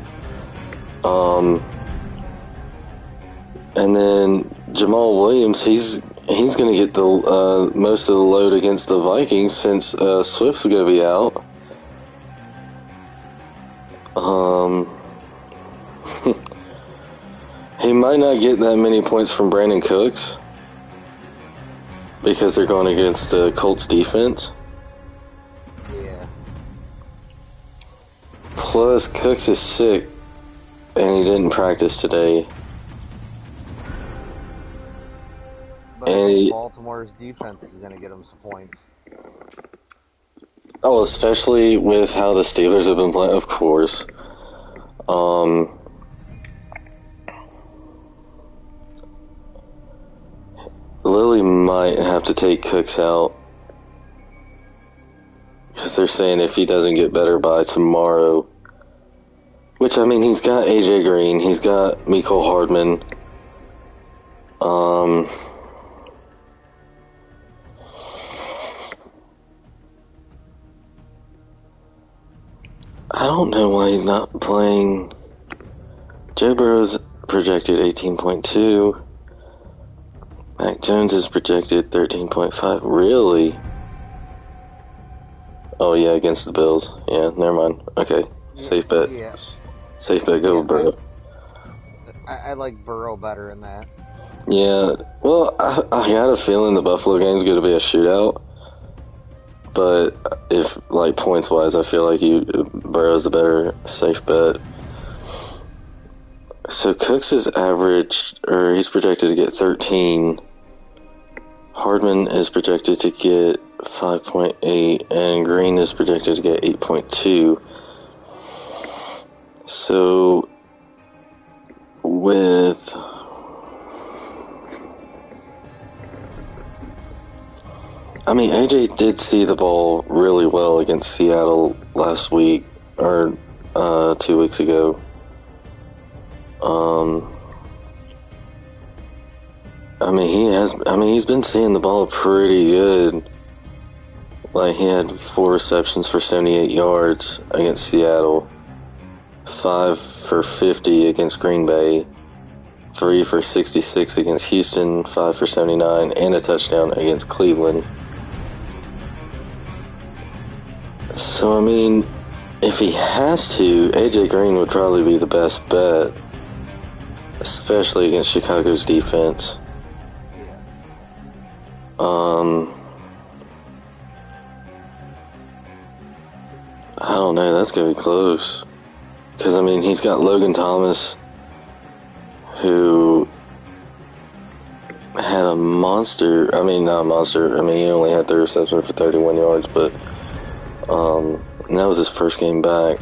And then Jamal Williams, he's gonna get the most of the load against the Vikings since Swift's gonna be out. He might not get that many points from Brandon Cooks because they're going against the Colts defense. Yeah. Plus, Cooks is sick and he didn't practice today. But And Baltimore's defense is going to get him some points. Oh, especially with how the Steelers have been playing, of course. Lilly might have to take Cooks out because they're saying if he doesn't get better by tomorrow, which I mean, he's got AJ Green, he's got Mecole Hardman. I don't know why he's not playing. Joe Burrow's projected 18.2. Mac Jones is projected 13.5. Really? Oh yeah, against the Bills. Yeah, never mind. Okay, safe bet. Yeah. Safe bet. Go with Burrow. I like Burrow better in that. Yeah. Well, I got a feeling the Buffalo game's going to be a shootout. But if like points wise, I feel like Burrow's the better safe bet. So Cooks is averaged, or he's projected to get 13. Hardman is projected to get 5.8, and Green is projected to get 8.2. So with AJ did see the ball really well against Seattle last week, or 2 weeks ago. He's been seeing the ball pretty good. Like, he had 4 receptions for 78 yards against Seattle, 5 for 50 against Green Bay, 3 for 66 against Houston, 5 for 79, and a touchdown against Cleveland. So, if he has to, AJ Green would probably be the best bet, especially against Chicago's defense. I don't know, that's gonna be close. Because, he's got Logan Thomas, who had a monster, not a monster, he only had 3 receptions for 31 yards, but, and that was his first game back.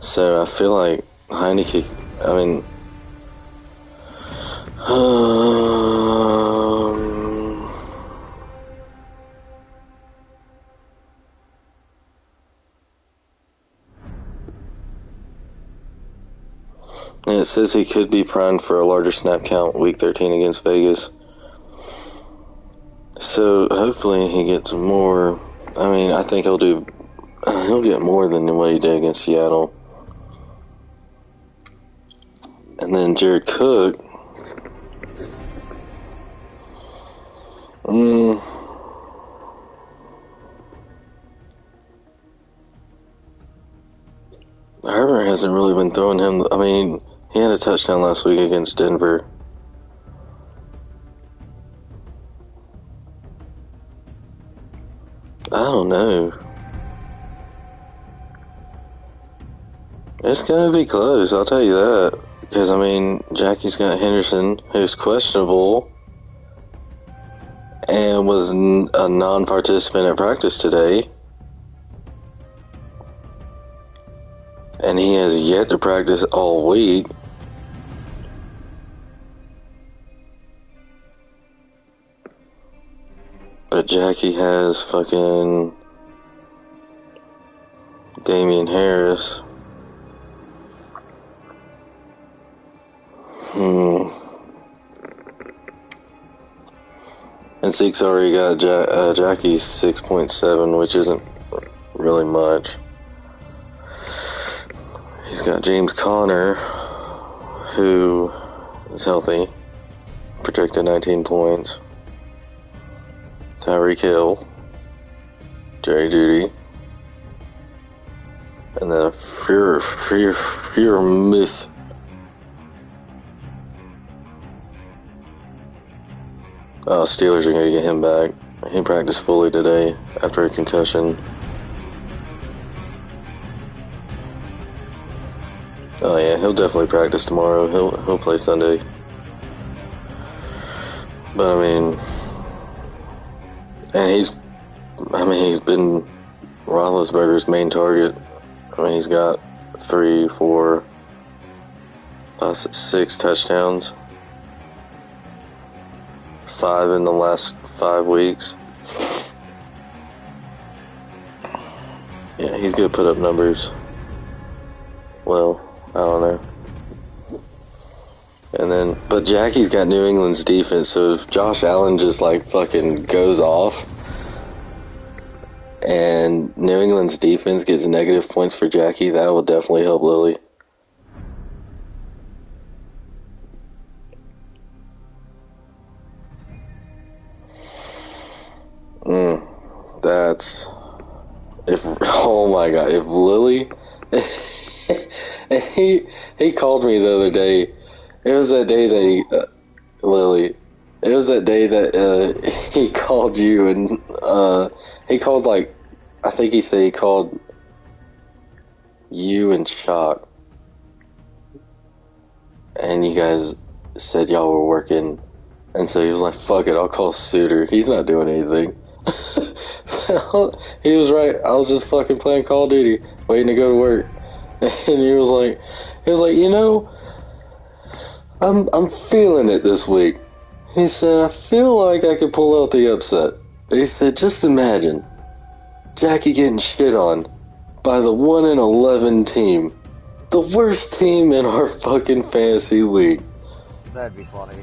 So, I feel like Heineke, and it says he could be primed for a larger snap count week 13 against Vegas. So hopefully he gets more. I think he'll get more than what he did against Seattle. And then Jared Cook. Herbert hasn't really been throwing him. He had a touchdown last week against Denver. I don't know. It's gonna be close, I'll tell you that. Because, Jackie's got Henderson, who's questionable, and was a non-participant at practice today. And he has yet to practice all week. But Jackie has fucking Damian Harris. And Zeke's already got Jackie's 6.7, which isn't really much. He's got James Conner, who is healthy, projected 19 points. Tyreek Hill, Jerry Jeudy, and then a Fear Myth. Oh, Steelers are going to get him back. He practiced fully today after a concussion. Oh yeah, he'll definitely practice tomorrow. He'll play Sunday. But I mean, and he's been Roethlisberger's main target. I mean, he's got 3, 4, 6 touchdowns. 5 in the last 5 weeks. Yeah, he's gonna put up numbers. Well, I don't know. And then, but Jackie's got New England's defense, so if Josh Allen just like fucking goes off and New England's defense gets negative points for Jackie, that will definitely help Lily. That's oh my god, if Lily he called me the other day. It was that day that Lily, it was that day that he called you, and he called, like, I think he said he called you and Shock, and you guys said y'all were working, and so he was like, fuck it, I'll call Suter, he's not doing anything. He was right. I was just fucking playing Call of Duty, waiting to go to work. And he was like, you know, I'm feeling it this week. He said, I feel like I could pull out the upset. He said, just imagine Jackie getting shit on by the 1-11 team, the worst team in our fucking fantasy league. That'd be funny.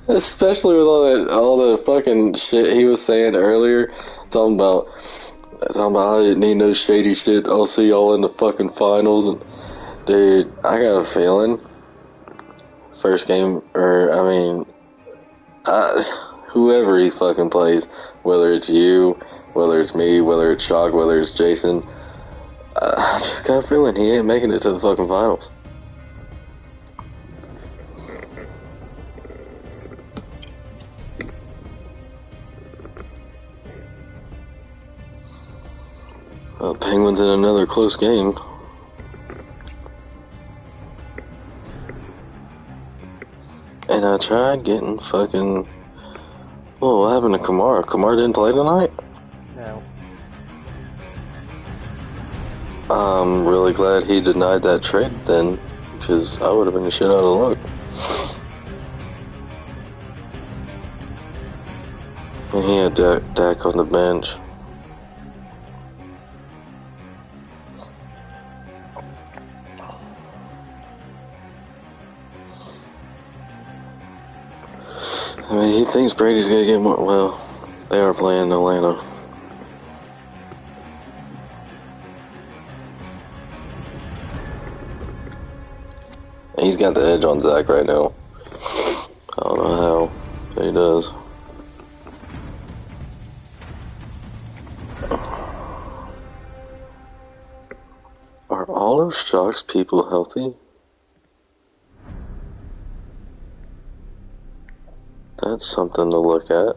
Especially with all the fucking shit he was saying earlier, talking about I didn't need no shady shit. I'll see y'all in the fucking finals. And dude, I got a feeling first game, or I mean, whoever he fucking plays, whether it's you, whether it's me, whether it's Shock, whether it's Jason, I just got a feeling he ain't making it to the fucking finals. Penguins in another close game. And I tried getting fucking... Whoa, what happened to Kamara? Kamara didn't play tonight? No. I'm really glad he denied that trade then, because I would have been the shit out of luck. And he had Dak on the bench. I mean, he thinks Brady's gonna get more. Well, they are playing Atlanta. He's got the edge on Zach right now. I don't know how, but he does. Are all of Shock's people healthy? That's something to look at.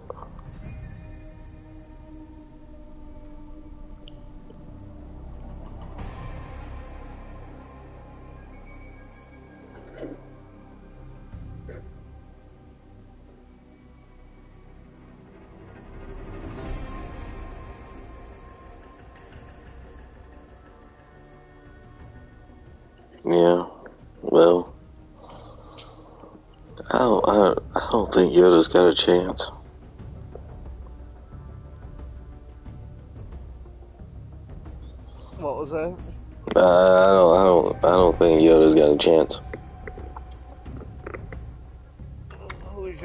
Yeah, well, I don't think Yoda's got a chance. What was that? I don't think Yoda's got a chance.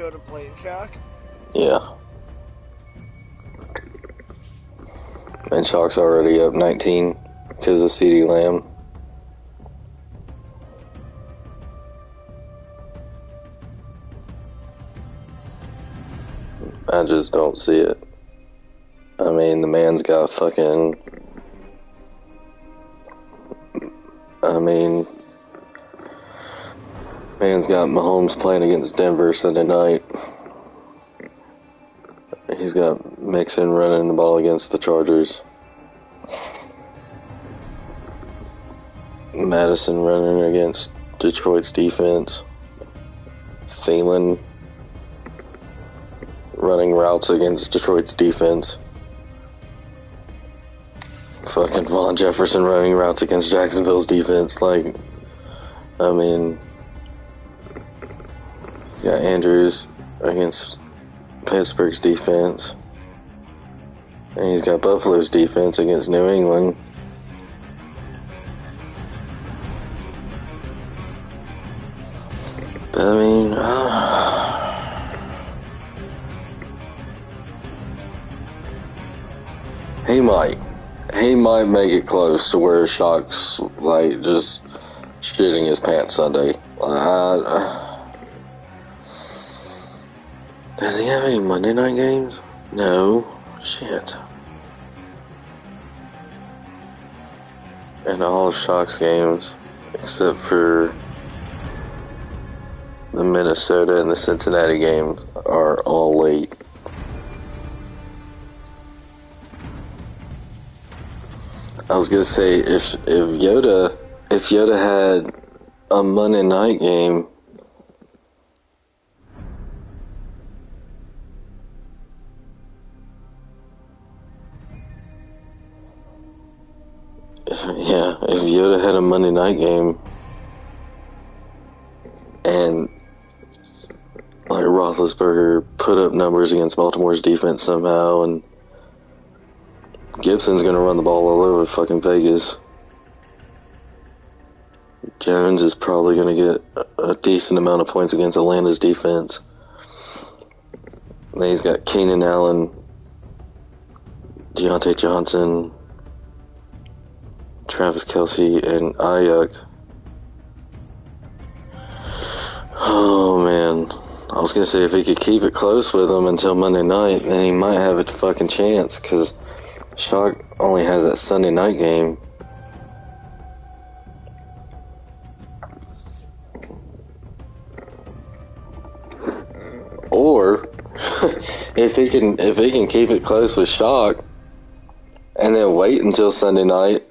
Yoda playing Shock. Yeah. And Shock's already up 19 because of CeeDee Lamb. I just don't see it. I mean, the man's got fucking... man's got Mahomes playing against Denver Sunday night. He's got Mixon running the ball against the Chargers. Madison running against Detroit's defense. Thielen running routes against Detroit's defense. Fucking Von Jefferson running routes against Jacksonville's defense. Like, I mean, he's got Andrews against Pittsburgh's defense. And he's got Buffalo's defense against New England. I mean, he might make it close to where Shock's like just shitting his pants Sunday. Does he have any Monday night games? No. Shit. And all of Shock's games, except for the Minnesota and the Cincinnati games, are all late. I was gonna say, if Yoda had a Monday night game, if Yoda had a Monday night game, and like Roethlisberger put up numbers against Baltimore's defense somehow, and Gibson's gonna run the ball all over fucking Vegas. Jones is probably gonna get a decent amount of points against Atlanta's defense. Then he's got Keenan Allen, Deontay Johnson, Travis Kelce, and Ayuk. Oh man, I was gonna say if he could keep it close with him until Monday night, then he might have a fucking chance, because Shock only has that Sunday night game. Or if he can keep it close with Shock and then wait until Sunday night,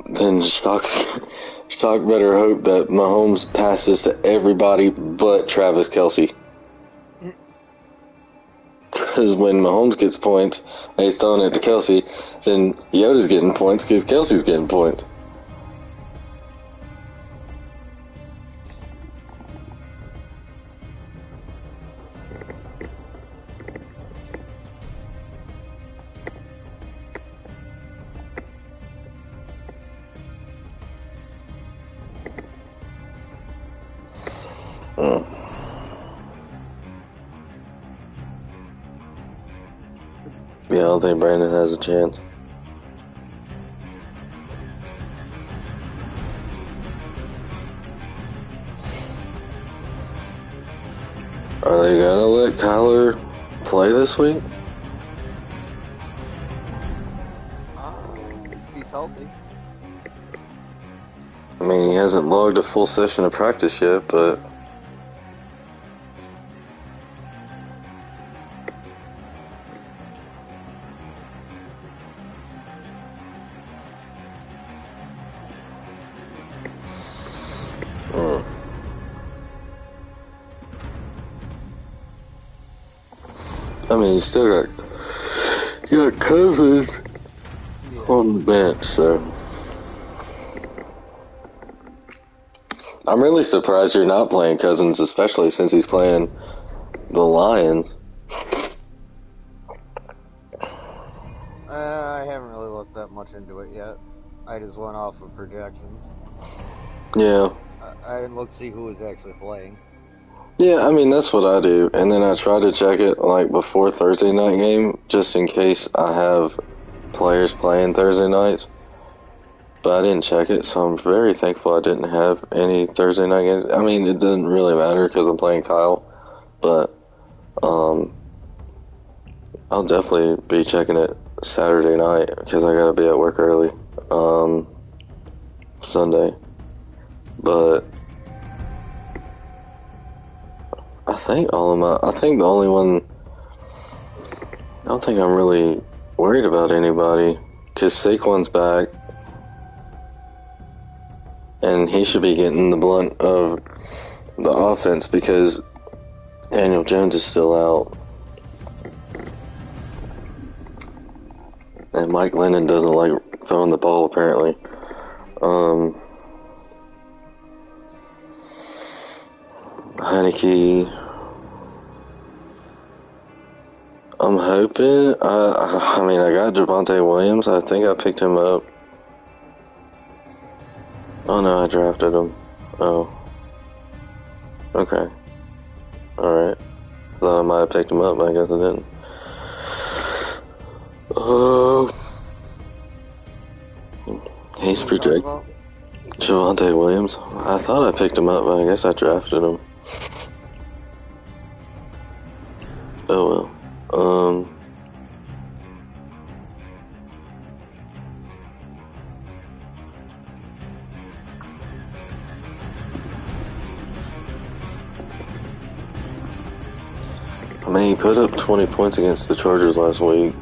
then Shock better hope that Mahomes passes to everybody but Travis Kelce. Because when Mahomes gets points and he's throwing it to Kelce, then Yoda's getting points because Kelce's getting points. Yeah, I don't think Brandon has a chance. Are they gonna let Kyler play this week? He's healthy. I mean, he hasn't logged a full session of practice yet, but... I mean, you still got Cousins on the bench, so I'm really surprised you're not playing Cousins, especially since he's playing the Lions. I haven't really looked that much into it yet. I just went off of projections. Yeah. I didn't look to see who was actually playing. Yeah, I mean, that's what I do. And then I try to check it, like, before Thursday night game, just in case I have players playing Thursday nights. But I didn't check it, so I'm very thankful I didn't have any Thursday night games. I mean, it doesn't really matter because I'm playing Kyle. But, I'll definitely be checking it Saturday night because I gotta be at work early. Sunday. But I think the only one, I don't think I'm really worried about anybody because Saquon's back and he should be getting the blunt of the offense because Daniel Jones is still out. And Mike Lennon doesn't like throwing the ball, apparently. Heineke. I'm hoping. I mean, I got Javonte Williams. I think I picked him up. Oh no, I drafted him. Oh. Okay. Alright. Thought I might have picked him up, but I guess I didn't. He's projected. Javonte Williams. I thought I picked him up, but I guess I drafted him. Oh well. I mean, he put up 20 points against the Chargers last week.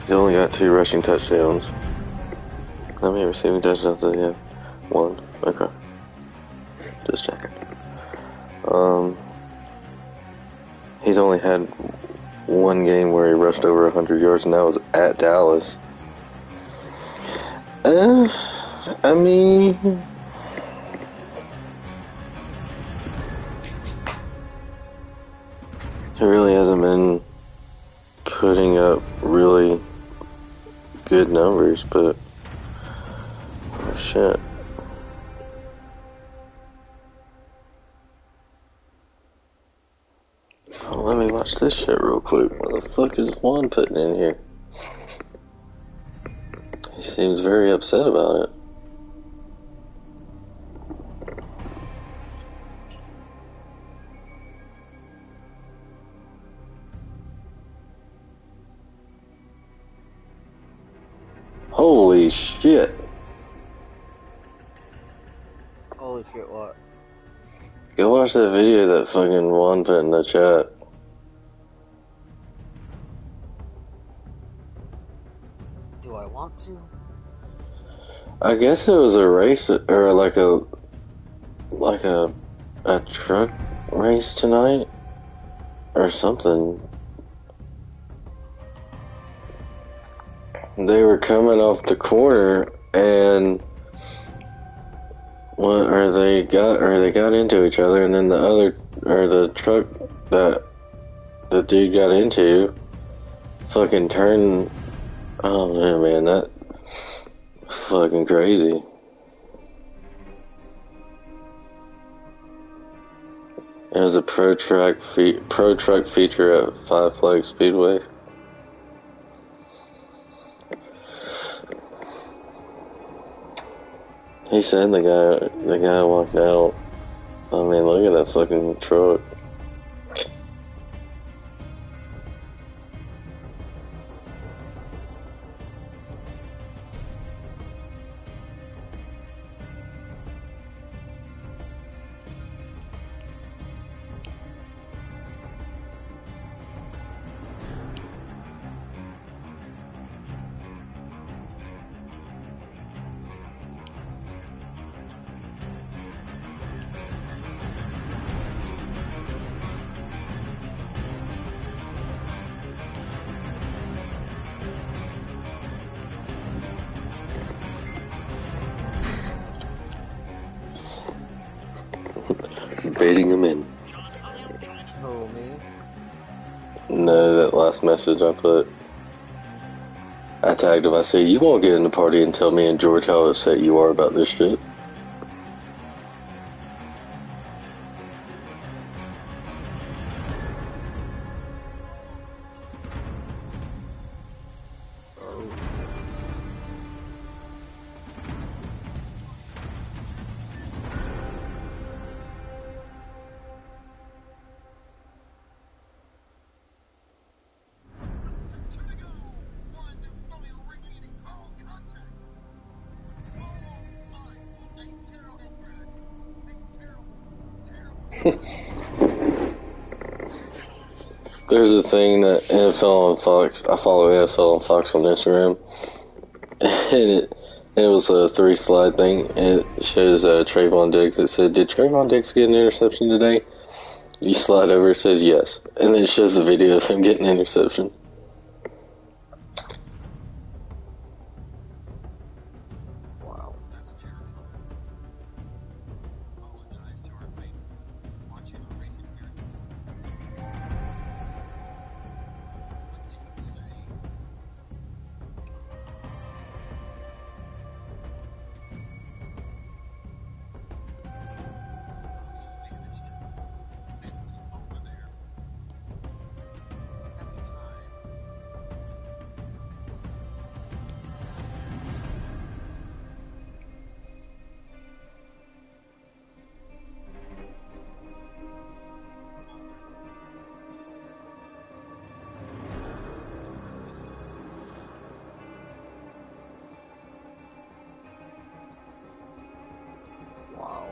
He's only got 2 rushing touchdowns. How many receiving touchdowns did he have? 1. Okay. Just checking. He's only had 1 game where he rushed over 100 yards, and that was at Dallas. I mean, he really hasn't been putting up really good numbers, but oh shit. Oh, let me watch this shit real quick. What the fuck is Juan putting in here? He seems very upset about it. Holy shit. Holy shit, what? Go watch that video that fucking Juan put in the chat. Do I want to? I guess it was a race, or like a truck race tonight, or something. They were coming off the corner, and they got into each other, and then the truck that the dude got into fucking turned. Oh man, that fucking crazy. It was a pro truck feature at Five Flags Speedway. He said the guy walked out. I mean, look at that fucking truck. Baiting him in. Oh, me? No, that last message I put. I tagged him. I said, "You won't get in the party and tell me and George how upset you are about this shit." There's a thing that NFL on Fox. I follow NFL on Fox on Instagram, and it was a 3-slide thing. And it shows Trayvon Diggs. It said, "Did Trayvon Diggs get an interception today?" You slide over, it says yes, and then it shows the video of him getting an interception. Wow.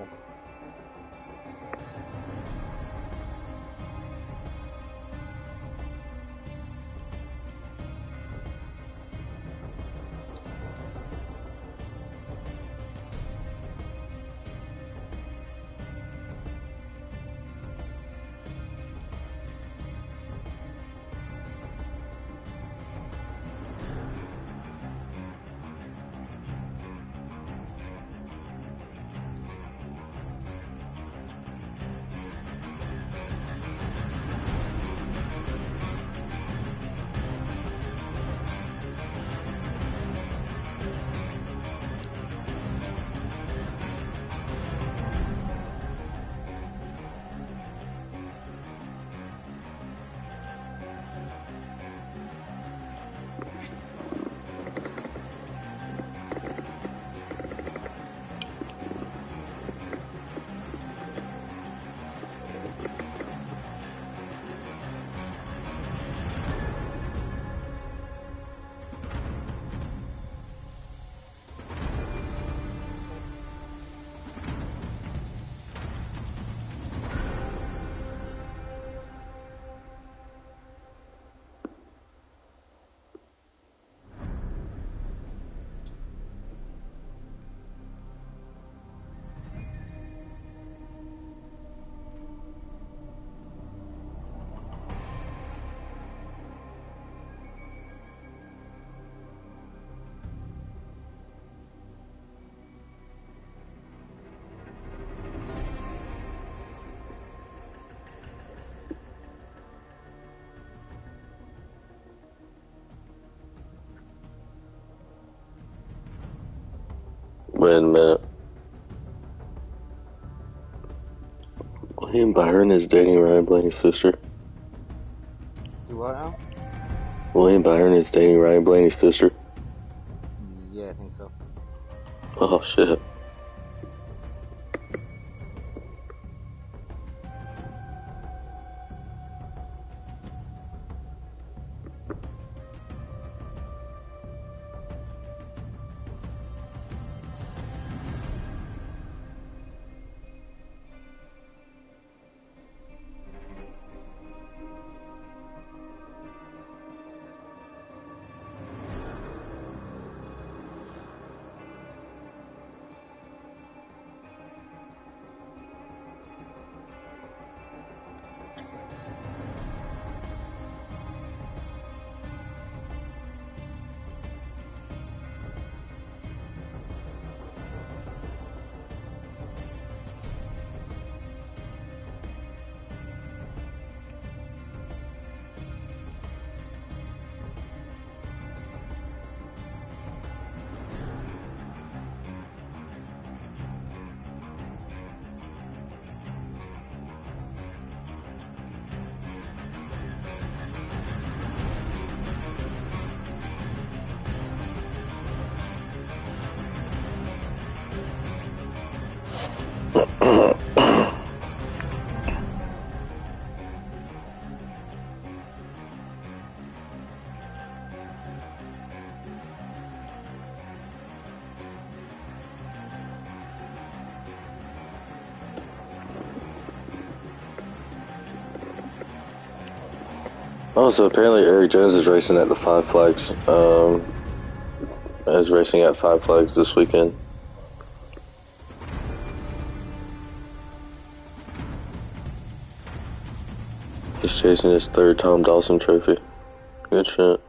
Wait a minute. William Byron is dating Ryan Blaney's sister. Do what now? William Byron is dating Ryan Blaney's sister. Yeah, I think so. Oh shit. Oh, so apparently Eric Jones is racing at the Five Flags. Is racing at Five Flags this weekend. He's chasing his third Tom Dawson trophy. Good shit.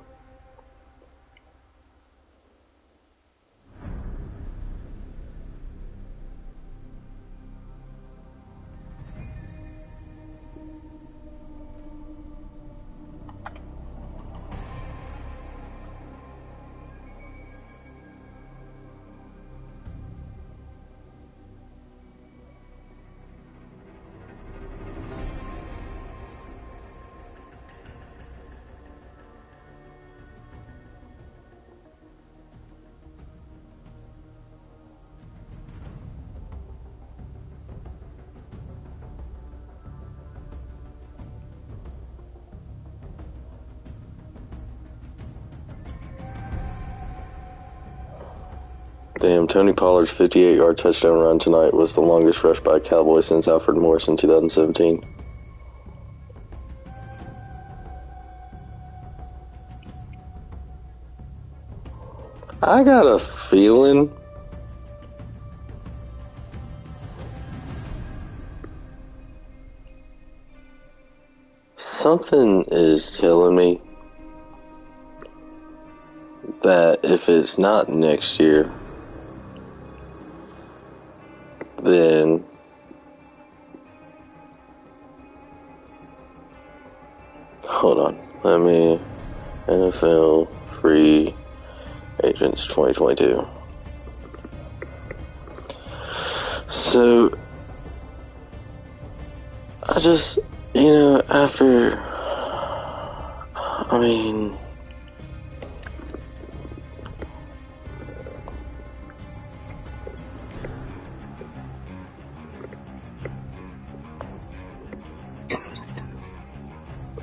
Damn, Tony Pollard's 58-yard touchdown run tonight was the longest rush by a Cowboy since Alfred Morris in 2017. I got a feeling something is telling me that if it's not next year, then hold on, let me NFL free agents 2022. So I just, after, I mean,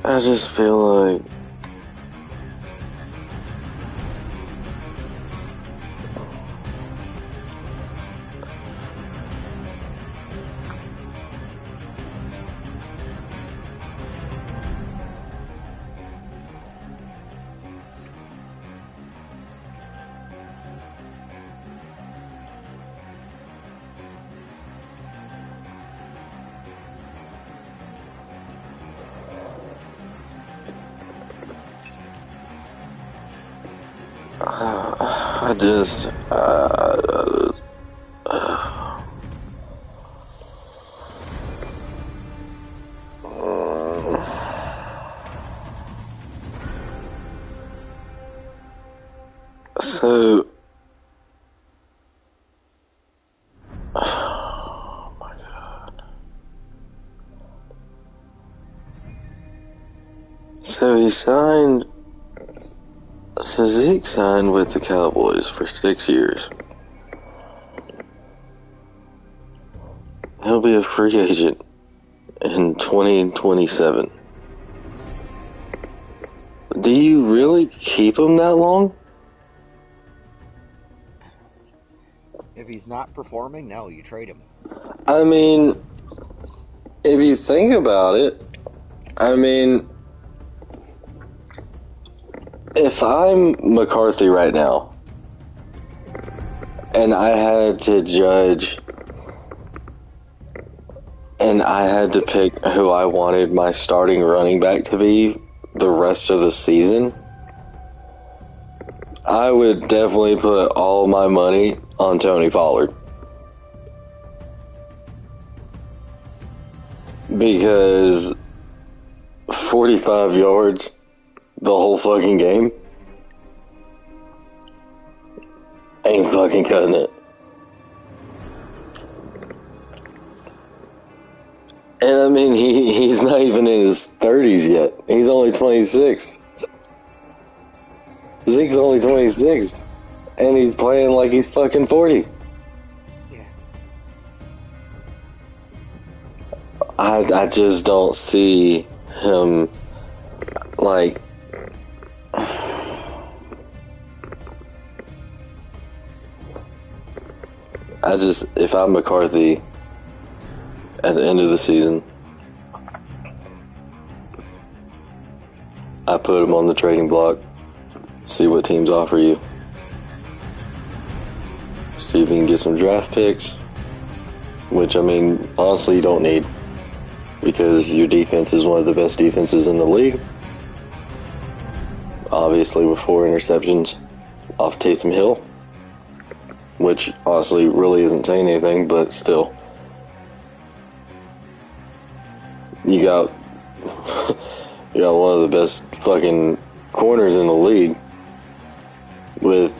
I just feel like I just, so, oh my God. So Zeke signed with the Cowboys for 6 years. He'll be a free agent in 2027. Do you really keep him that long? If he's not performing, no, you trade him. I mean, if you think about it, if I'm McCarthy right now, and I had to judge, and I had to pick who I wanted my starting running back to be the rest of the season, I would definitely put all my money on Tony Pollard. Because 45 yards the whole fucking game ain't fucking cutting it. And I mean, he's not even in his 30s yet. He's only 26. Zeke's only 26. And he's playing like he's fucking 40. Yeah. I just don't see him, like, if I'm McCarthy at the end of the season, I put them on the trading block. See what teams offer you. See if you can get some draft picks. Which, I mean, honestly, you don't need. Because your defense is one of the best defenses in the league. Obviously, with 4 interceptions off Taysom Hill. Which, honestly, really isn't saying anything, but still. You got one of the best fucking corners in the league with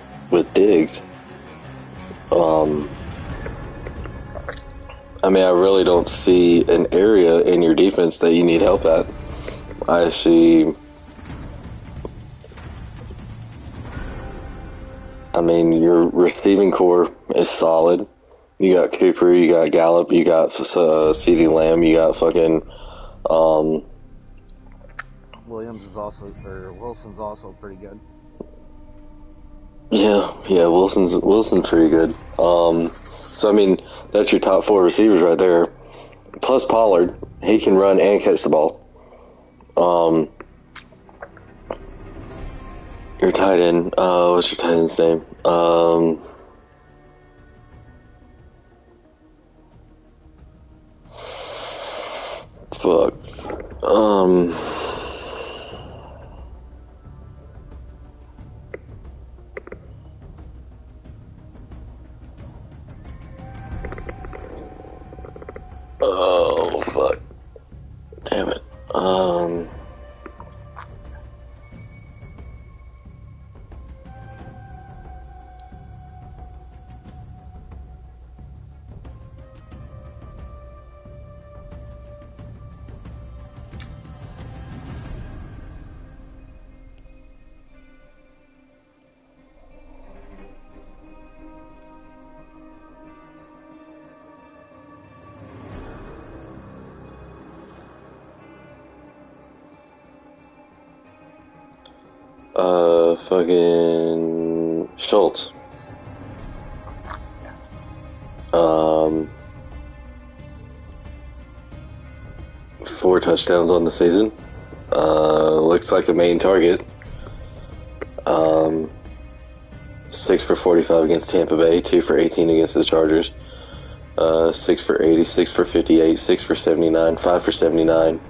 Diggs. I mean, I really don't see an area in your defense that you need help at. I see. I mean, your receiving core is solid. You got Cooper, you got Gallup, you got CeeDee Lamb, you got fucking. Wilson's also pretty good. Yeah, Wilson's pretty good. So I mean, that's your top 4 receivers right there. Plus Pollard, he can run and catch the ball. Your tight end, what's your tight end's name? Fuck. Oh, fuck. Damn it. Fucking Schultz. 4 touchdowns on the season. Looks like a main target. 6 for 45 against Tampa Bay, 2 for 18 against the Chargers. 6 for 80, 6 for 58, 6 for 79, 5 for 79.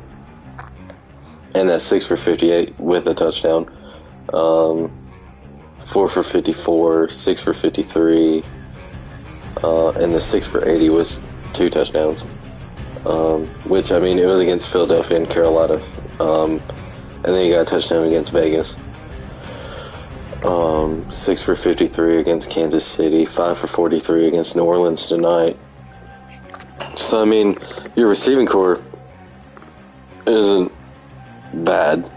And that's 6 for 58 with a touchdown. 4 for 54, 6 for 53, and the 6 for 80 was 2 touchdowns. Which, I mean, it was against Philadelphia and Carolina. And then you got a touchdown against Vegas. 6 for 53 against Kansas City, 5 for 43 against New Orleans tonight. So, I mean, your receiving core isn't bad.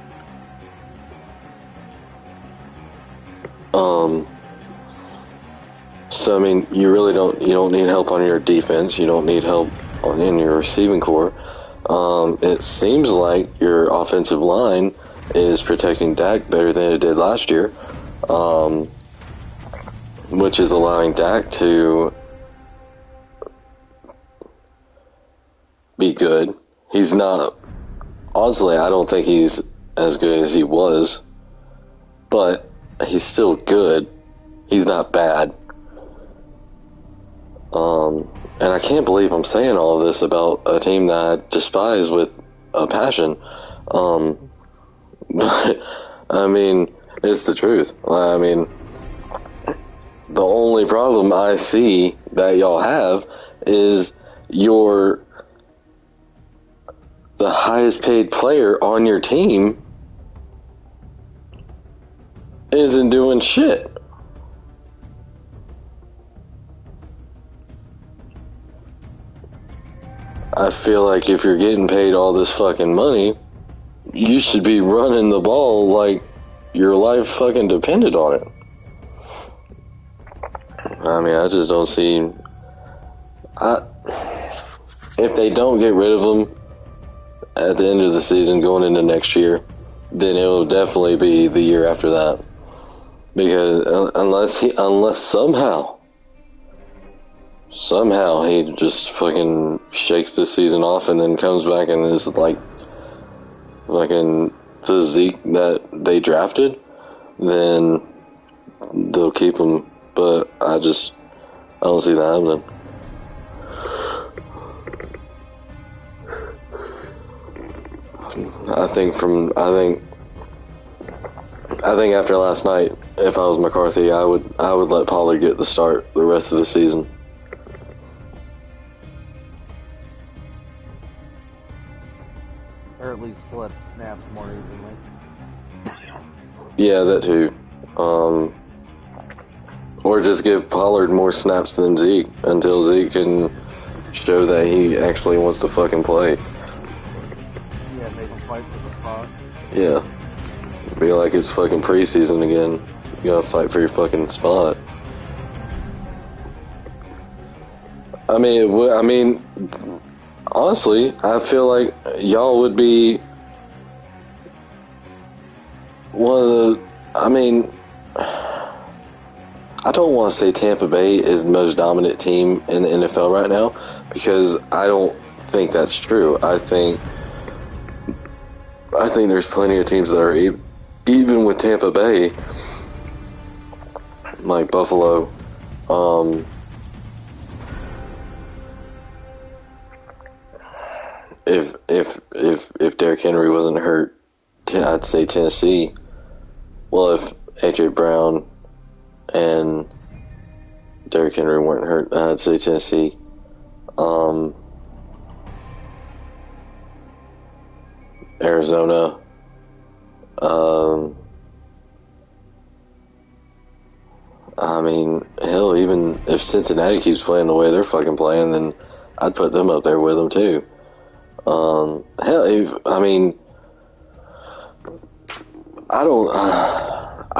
So I mean, you don't need help on your defense. You don't need help in your receiving core. It seems like your offensive line is protecting Dak better than it did last year, which is allowing Dak to be good. He's not. Honestly, I don't think he's as good as he was, but he's still good. He's not bad. And I can't believe I'm saying all of this about a team that I despise with a passion. But, I mean, it's the truth. I mean, the only problem I see that y'all have is the highest paid player on your team isn't doing shit. I feel like if you're getting paid all this fucking money, you should be running the ball like your life fucking depended on it. I mean, I just don't see. If they don't get rid of him at the end of the season going into next year, then it will definitely be the year after that. Because unless somehow he just fucking shakes this season off and then comes back and is like fucking the Zeke that they drafted, then they'll keep him. But I don't see that happening. I think after last night, if I was McCarthy, I would let Pollard get the start the rest of the season. Or at least split snaps more evenly. Yeah, that too. Or just give Pollard more snaps than Zeke until Zeke can show that he actually wants to fucking play. Yeah, make him fight for the spot. Yeah. Be like it's fucking preseason again. You gotta fight for your fucking spot. I mean, honestly, I feel like y'all would be one of the. I mean, I don't want to say Tampa Bay is the most dominant team in the NFL right now because I don't think that's true. I think there's plenty of teams that are even with Tampa Bay, like Buffalo. If Derrick Henry wasn't hurt, I'd say Tennessee. Well, if AJ Brown and Derrick Henry weren't hurt, I'd say Tennessee. Arizona. I mean, hell, even if Cincinnati keeps playing the way they're fucking playing, then I'd put them up there with them too. Hell, I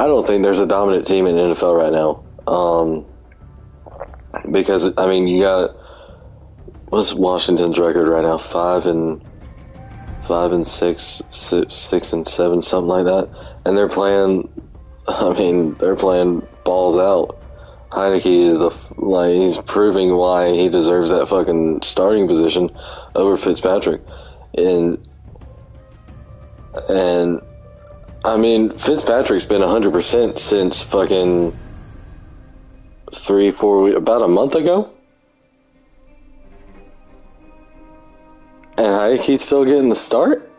don't think there's a dominant team in the NFL right now. Because I mean, you got what's Washington's record right now? 5-6, 6-7, something like that. And they're playing. I mean, they're playing balls out. Heineke is he's proving why he deserves that fucking starting position over Fitzpatrick, and I mean Fitzpatrick's been 100% since fucking 3-4 weeks, about a month ago, and Heineke's still getting the start.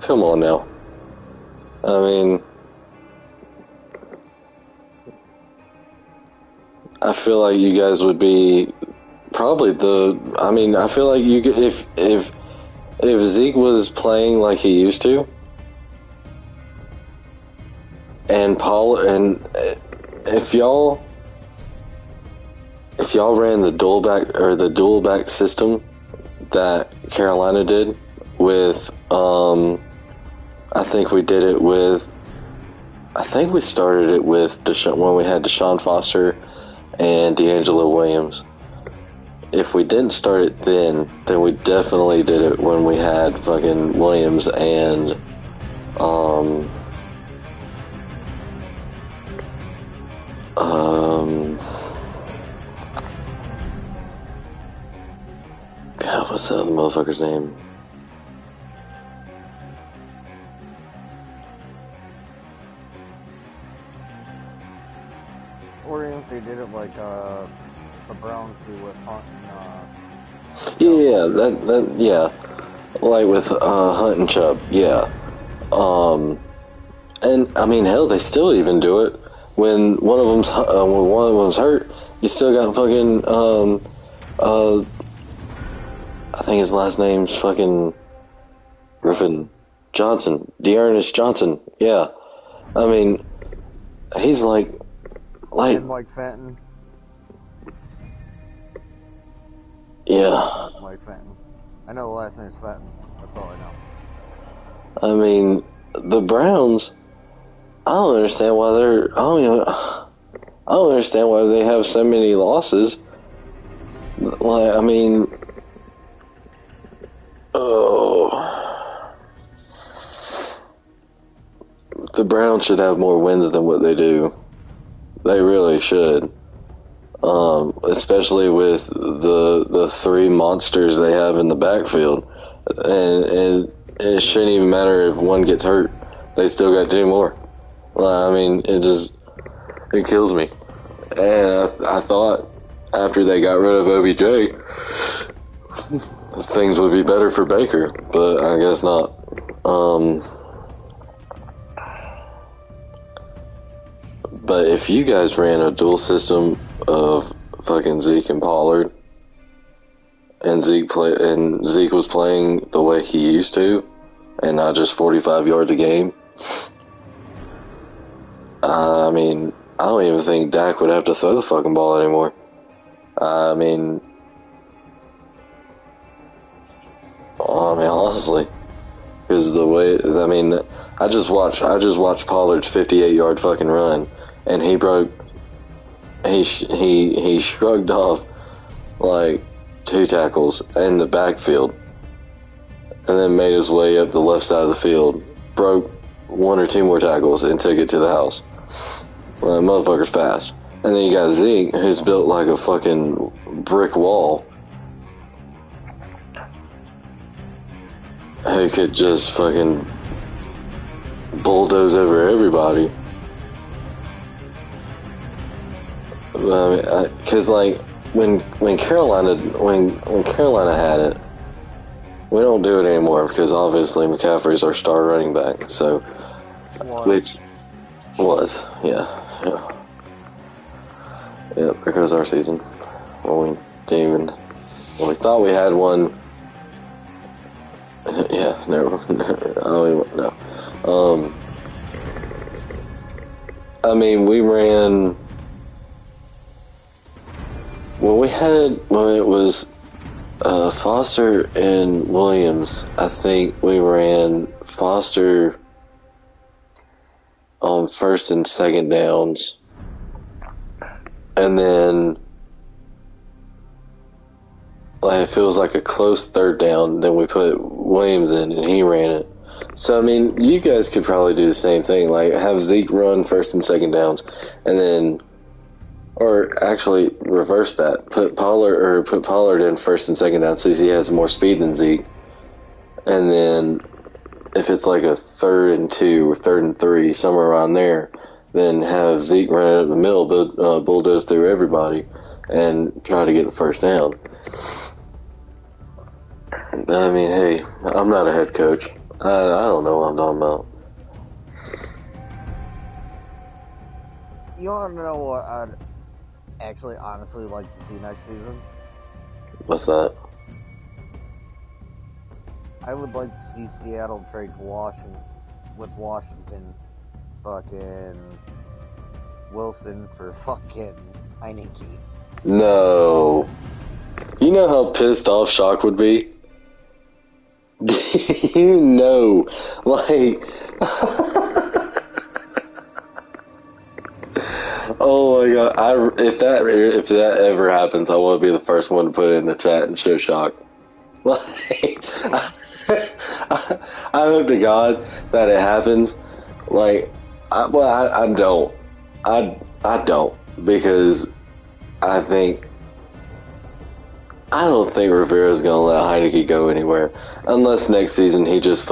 Come on now, I mean. I feel like you guys would be probably I feel like you could, if Zeke was playing like he used to, and if y'all ran the dual back system that Carolina did with, I think we started it with when we had Deshaun Foster and D'Angelo Williams. If we didn't start it then we definitely did it when we had fucking Williams and God, what's that other motherfucker's name? Or if they did it like the Browns do with Hunt and Yeah, like with Hunt and Chubb, yeah. And I mean, hell, they still even do it when one of them's hurt. You still got fucking I think his last name's fucking Griffin Johnson, Dearness Johnson. Yeah, I mean, he's like. and Mike Fenton. Yeah. Mike Fenton. I know the last name's Fenton. That's all I know. I mean, the Browns. I don't understand why I don't understand why they have so many losses. Like, I mean, the Browns should have more wins than what they do. They really should. Especially with the three monsters they have in the backfield. And it shouldn't even matter if one gets hurt. They still got 2 more. I mean, it kills me. And I thought after they got rid of OBJ, things would be better for Baker, but I guess not. But if you guys ran a dual system of fucking Zeke and Pollard, and Zeke was playing the way he used to, and not just 45 yards a game, I mean, I don't even think Dak would have to throw the fucking ball anymore. I mean, honestly, because the way, I mean, I just watched Pollard's 58-yard fucking run, and he shrugged off like 2 tackles in the backfield, and then made his way up the left side of the field, broke 1 or 2 more tackles, and took it to the house. Well, that motherfucker's fast. And then you got Zeke, who's built like a fucking brick wall, who could just fucking bulldoze over everybody. Because like when Carolina had it, we don't do it anymore because obviously McCaffrey's our star running back. So, which was yeah, there goes our season. Well, we didn't even. Well, we thought we had one. Yeah, no, I don't even know. I mean, we ran. When it was Foster and Williams, I think we ran Foster on 1st and 2nd downs, and then like if it was like a close 3rd down, then we put Williams in and he ran it. So I mean, you guys could probably do the same thing, like have Zeke run 1st and 2nd downs, and then, or actually reverse that, put Pollard in 1st and 2nd down since he has more speed than Zeke, and then if it's like a 3rd and 2 or 3rd and 3, somewhere around there, then have Zeke run it up the middle, bulldoze through everybody, and try to get the 1st down. I mean, hey, I'm not a head coach. I don't know what I'm talking about. You want to know what I'd actually honestly like to see next season? What's that? I would like to see Seattle trade with Washington, fucking Wilson for fucking Heineke. No. You know how pissed off Shock would be? You know, like, oh my god! If that ever happens, I want to be the first one to put it in the chat and show Shock. Like, I hope to God that it happens. Like, I don't, because I don't think Rivera's gonna let Heineke go anywhere, unless next season he just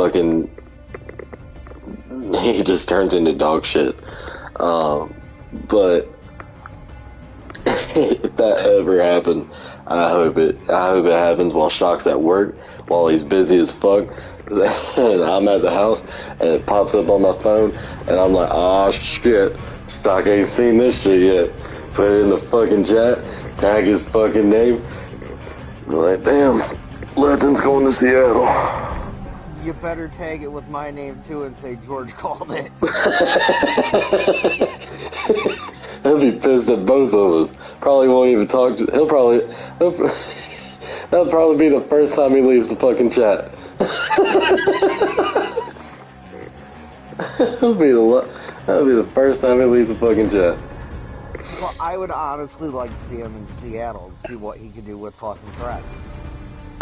turns into dog shit. But if that ever happened, I hope it happens while Shock's at work, while he's busy as fuck, and I'm at the house, and it pops up on my phone, and I'm like, oh shit, Shock ain't seen this shit yet. Put it in the fucking chat, tag his fucking name. Like, damn, Legend's going to Seattle. You better tag it with my name too and say George called it. He'll be pissed at both of us. Probably won't even talk to. That'll probably be the first time he leaves the fucking chat. That'll be the first time he leaves the fucking chat. Well, I would honestly like to see him in Seattle and see what he could do with fucking Threats.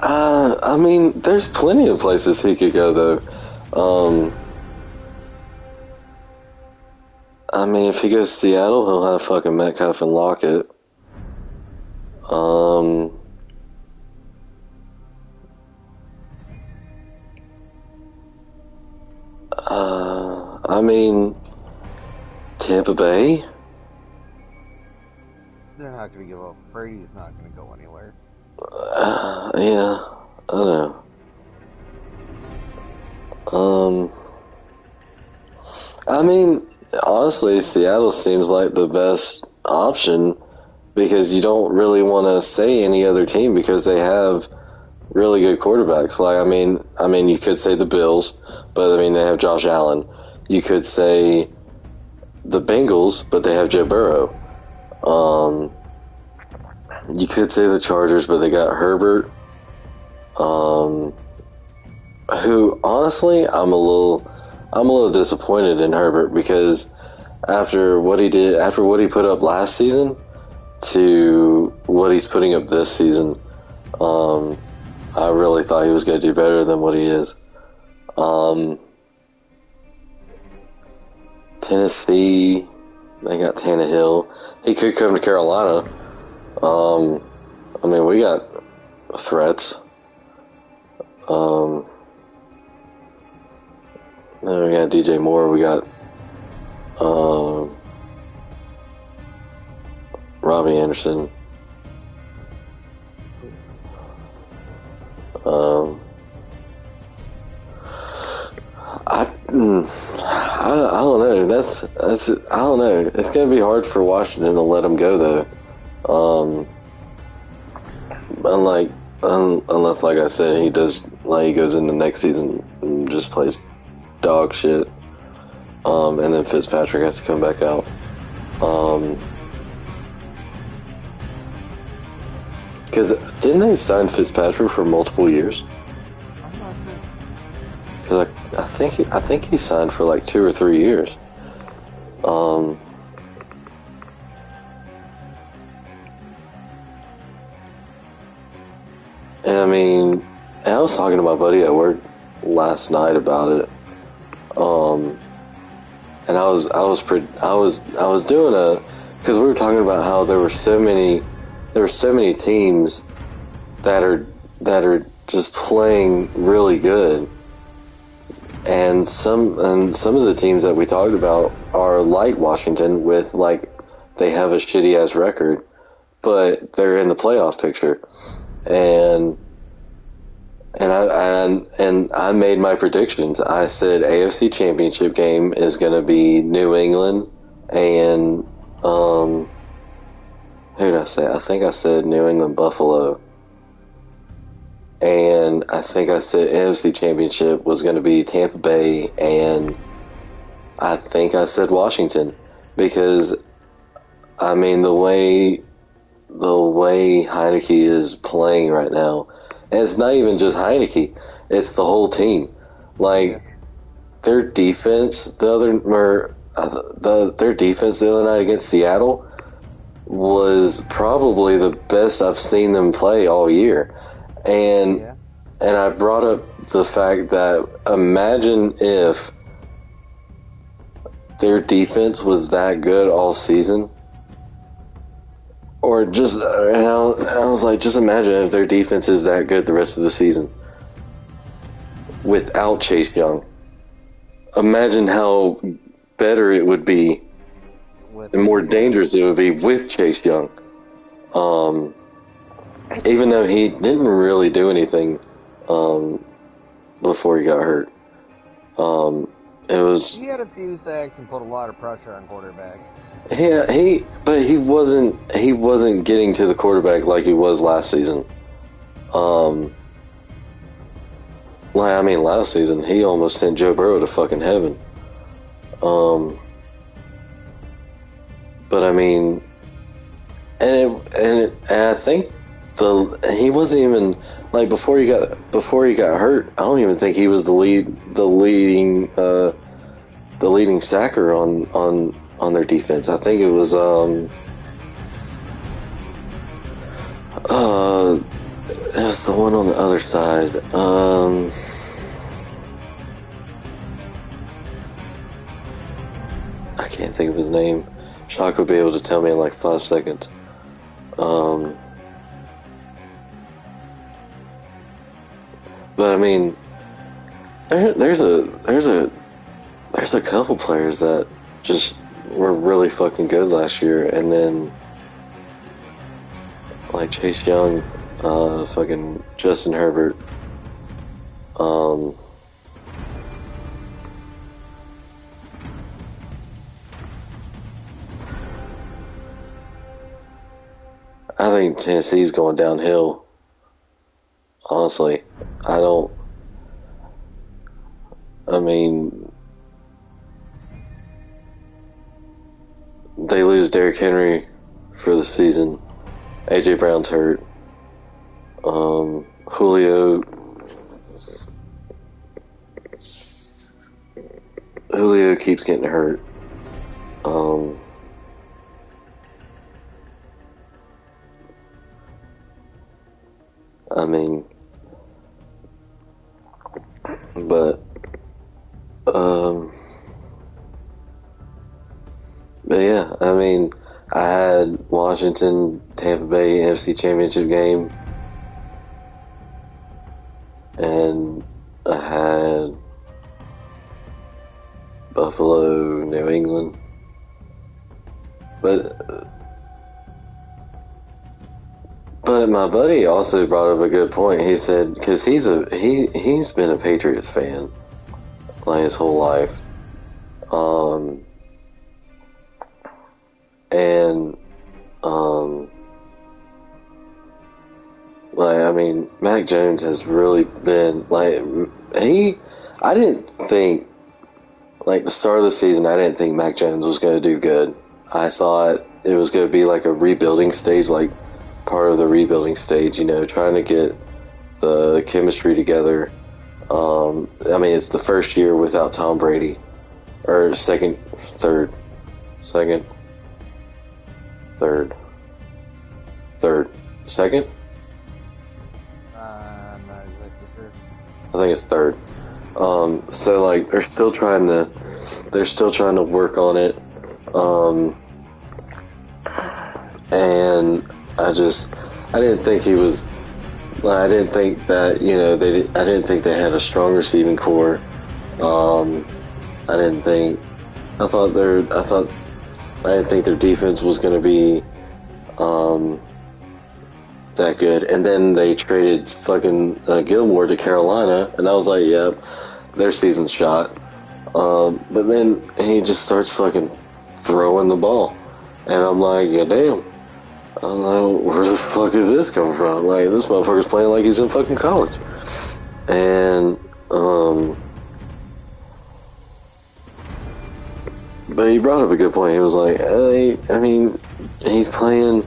I mean, there's plenty of places he could go, though. I mean, if he goes to Seattle, he'll have fucking Metcalf and Lockett. I mean, Tampa Bay. They're not going to give up. Brady's not going to go anywhere. Yeah, I know. I mean, honestly, Seattle seems like the best option because you don't really want to say any other team because they have really good quarterbacks. Like, I mean, you could say the Bills, but I mean, they have Josh Allen. You could say the Bengals, but they have Joe Burrow. You could say the Chargers, but they got Herbert. Who honestly, I'm a little disappointed in Herbert because after what he put up last season to what he's putting up this season, I really thought he was going to do better than what he is. Tennessee, they got Tannehill. He could come to Carolina. I mean, we got threats. Then we got DJ Moore. We got Robbie Anderson. I don't know. That's I don't know. It's gonna be hard for Washington to let him go though. Unless, like I said, he goes into next season and just plays dog shit. And then Fitzpatrick has to come back out. Because didn't they sign Fitzpatrick for multiple years? I'm not sure. Because I think he signed for like 2 or 3 years. And I mean, I was talking to my buddy at work last night about it. And I was doing because we were talking about how there were so many teams that are just playing really good. And some of the teams that we talked about are like Washington with like they have a shitty ass record, but they're in the playoff picture. And I made my predictions. I said AFC Championship game is going to be New England and who did I say? I think I said New England Buffalo. And I think I said NFC Championship was going to be Tampa Bay, and I think I said Washington because I mean the way Heineke is playing right now, and it's not even just Heineke, it's the whole team. Like their defense the other night against Seattle was probably the best I've seen them play all year. And I brought up the fact that imagine if their defense was that good all season. Or just, I was like, just imagine if their defense is that good the rest of the season. Without Chase Young. Imagine how better it would be and more dangerous it would be with Chase Young. Even though he didn't really do anything before he got hurt. He had a few sacks and put a lot of pressure on quarterbacks. Yeah, but he wasn't getting to the quarterback like he was last season. Last season he almost sent Joe Burrow to fucking heaven. But I mean, and I think he wasn't even like before he got hurt. I don't even think he was the leading sacker on their defense. I think it was there's the one on the other side. I can't think of his name. Shock would be able to tell me in like 5 seconds. But I mean, there's a there's a couple players that just were really fucking good last year, and then like Chase Young, fucking Justin Herbert, I think Tennessee's going downhill. Honestly, I mean, they lose Derrick Henry for the season. AJ Brown's hurt. Julio keeps getting hurt. I mean, but yeah, I mean, I had Washington, Tampa Bay NFC Championship game, and I had Buffalo, New England, but my buddy also brought up a good point. He said, because he's been a Patriots fan like his whole life, and like, I mean, Mac Jones has really been like I didn't think, like, the start of the season, I didn't think Mac Jones was going to do good. I thought it was going to be like a rebuilding stage, like part of the rebuilding stage, you know, trying to get the chemistry together. I mean, it's the first year without Tom Brady, or second, third, second. I'm not exactly sure. I think it's third. So like they're still trying to work on it. And I didn't think he was. I didn't think that, you know, I didn't think they had a strong receiving core. I didn't think their defense was going to be that good. And then they traded fucking Gilmore to Carolina, and I was like, yep, their season's shot. But then he just starts fucking throwing the ball, and I'm like, yeah, damn. I don't know, where the fuck is this coming from? Like, this motherfucker's playing like he's in fucking college. And, but he brought up a good point. He was like, I mean, he's playing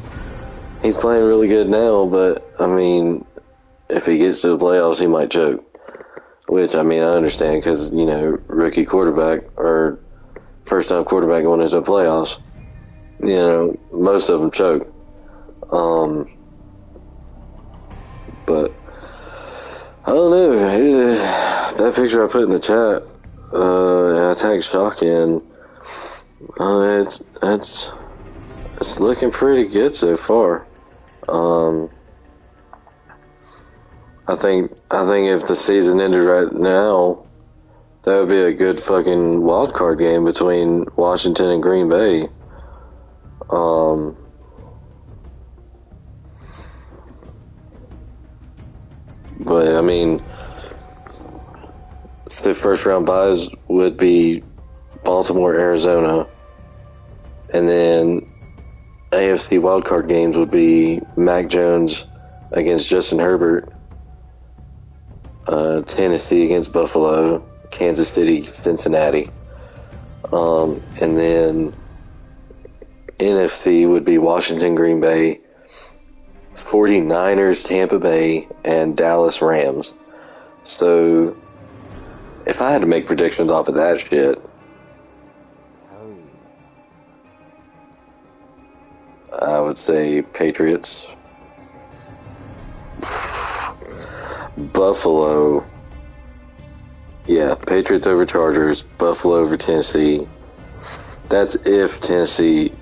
really good now, but, I mean, if he gets to the playoffs, he might choke. Which, I mean, I understand, because, you know, rookie quarterback, or first-time quarterback going into the playoffs, you know, most of them choke. But I don't know. That picture I put in the chat, I tagged Shock in. It's looking pretty good so far. I think if the season ended right now, that would be a good fucking wild card game between Washington and Green Bay. But I mean, the first round buys would be Baltimore, Arizona, and then AFC wildcard games would be Mac Jones against Justin Herbert, Tennessee against Buffalo, Kansas City, Cincinnati, and then NFC would be Washington, Green Bay, 49ers, Tampa Bay, and Dallas Rams. So, if I had to make predictions off of that shit, I would say Patriots, Buffalo, yeah, Patriots over Chargers, Buffalo over Tennessee. That's if Tennessee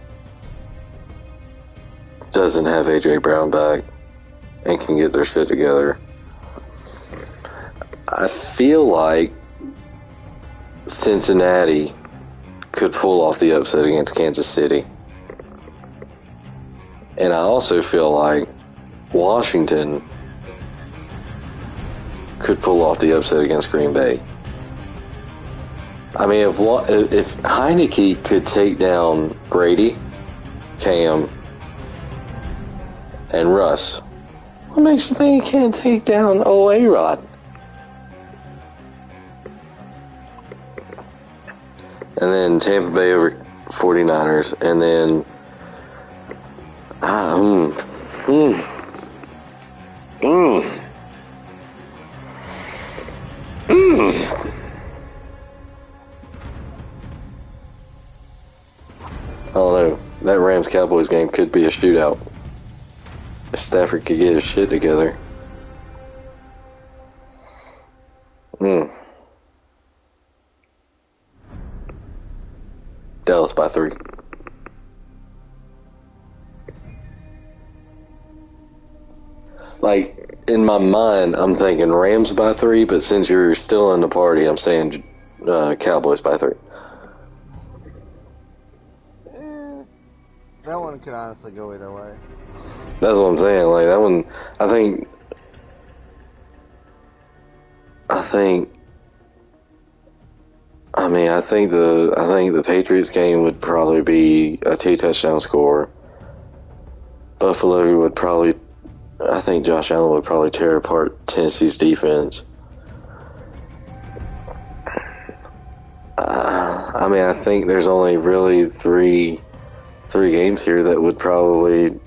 doesn't have AJ Brown back and can get their shit together. I feel like Cincinnati could pull off the upset against Kansas City. And I also feel like Washington could pull off the upset against Green Bay. I mean, if Heineke could take down Brady, Cam, and Russ, what makes you think he can't take down A-Rod? And then Tampa Bay over 49ers, and then I don't know. That Rams-Cowboys game could be a shootout. If Stafford could get his shit together. Dallas by 3. Like, in my mind, I'm thinking Rams by 3, but since you're still in the party, I'm saying Cowboys by 3. That one could honestly go either way. That's what I'm saying. Like, that one, I think the Patriots game would probably be a 2-touchdown score. Buffalo would probably, I think Josh Allen would probably tear apart Tennessee's defense. I mean, I think there's only really three games here that would probably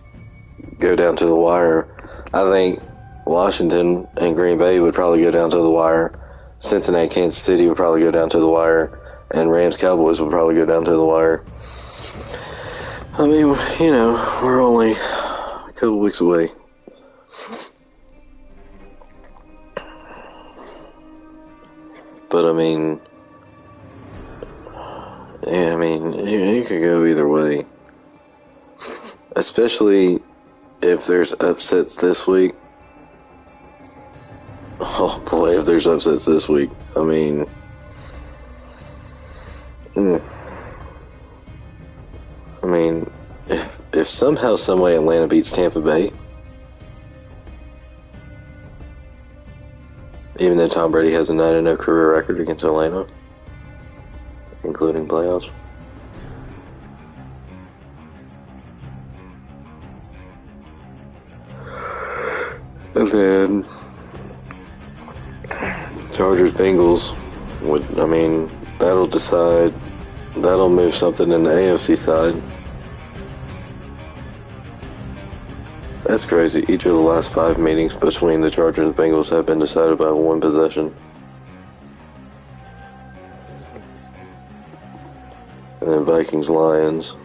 go down to the wire. I think Washington and Green Bay would probably go down to the wire. Cincinnati, Kansas City would probably go down to the wire. And Rams, Cowboys would probably go down to the wire. I mean, you know, we're only a couple weeks away. But, I mean, yeah, I mean, it could go either way. Especially if there's upsets this week. Oh boy, if there's upsets this week. I mean, if somehow, someway Atlanta beats Tampa Bay, even though Tom Brady has a 9-0 career record against Atlanta, including playoffs. And then Chargers Bengals that'll move something in the AFC side. That's crazy. Each of the last 5 meetings between the Chargers and Bengals have been decided by 1 possession. And then Vikings Lions.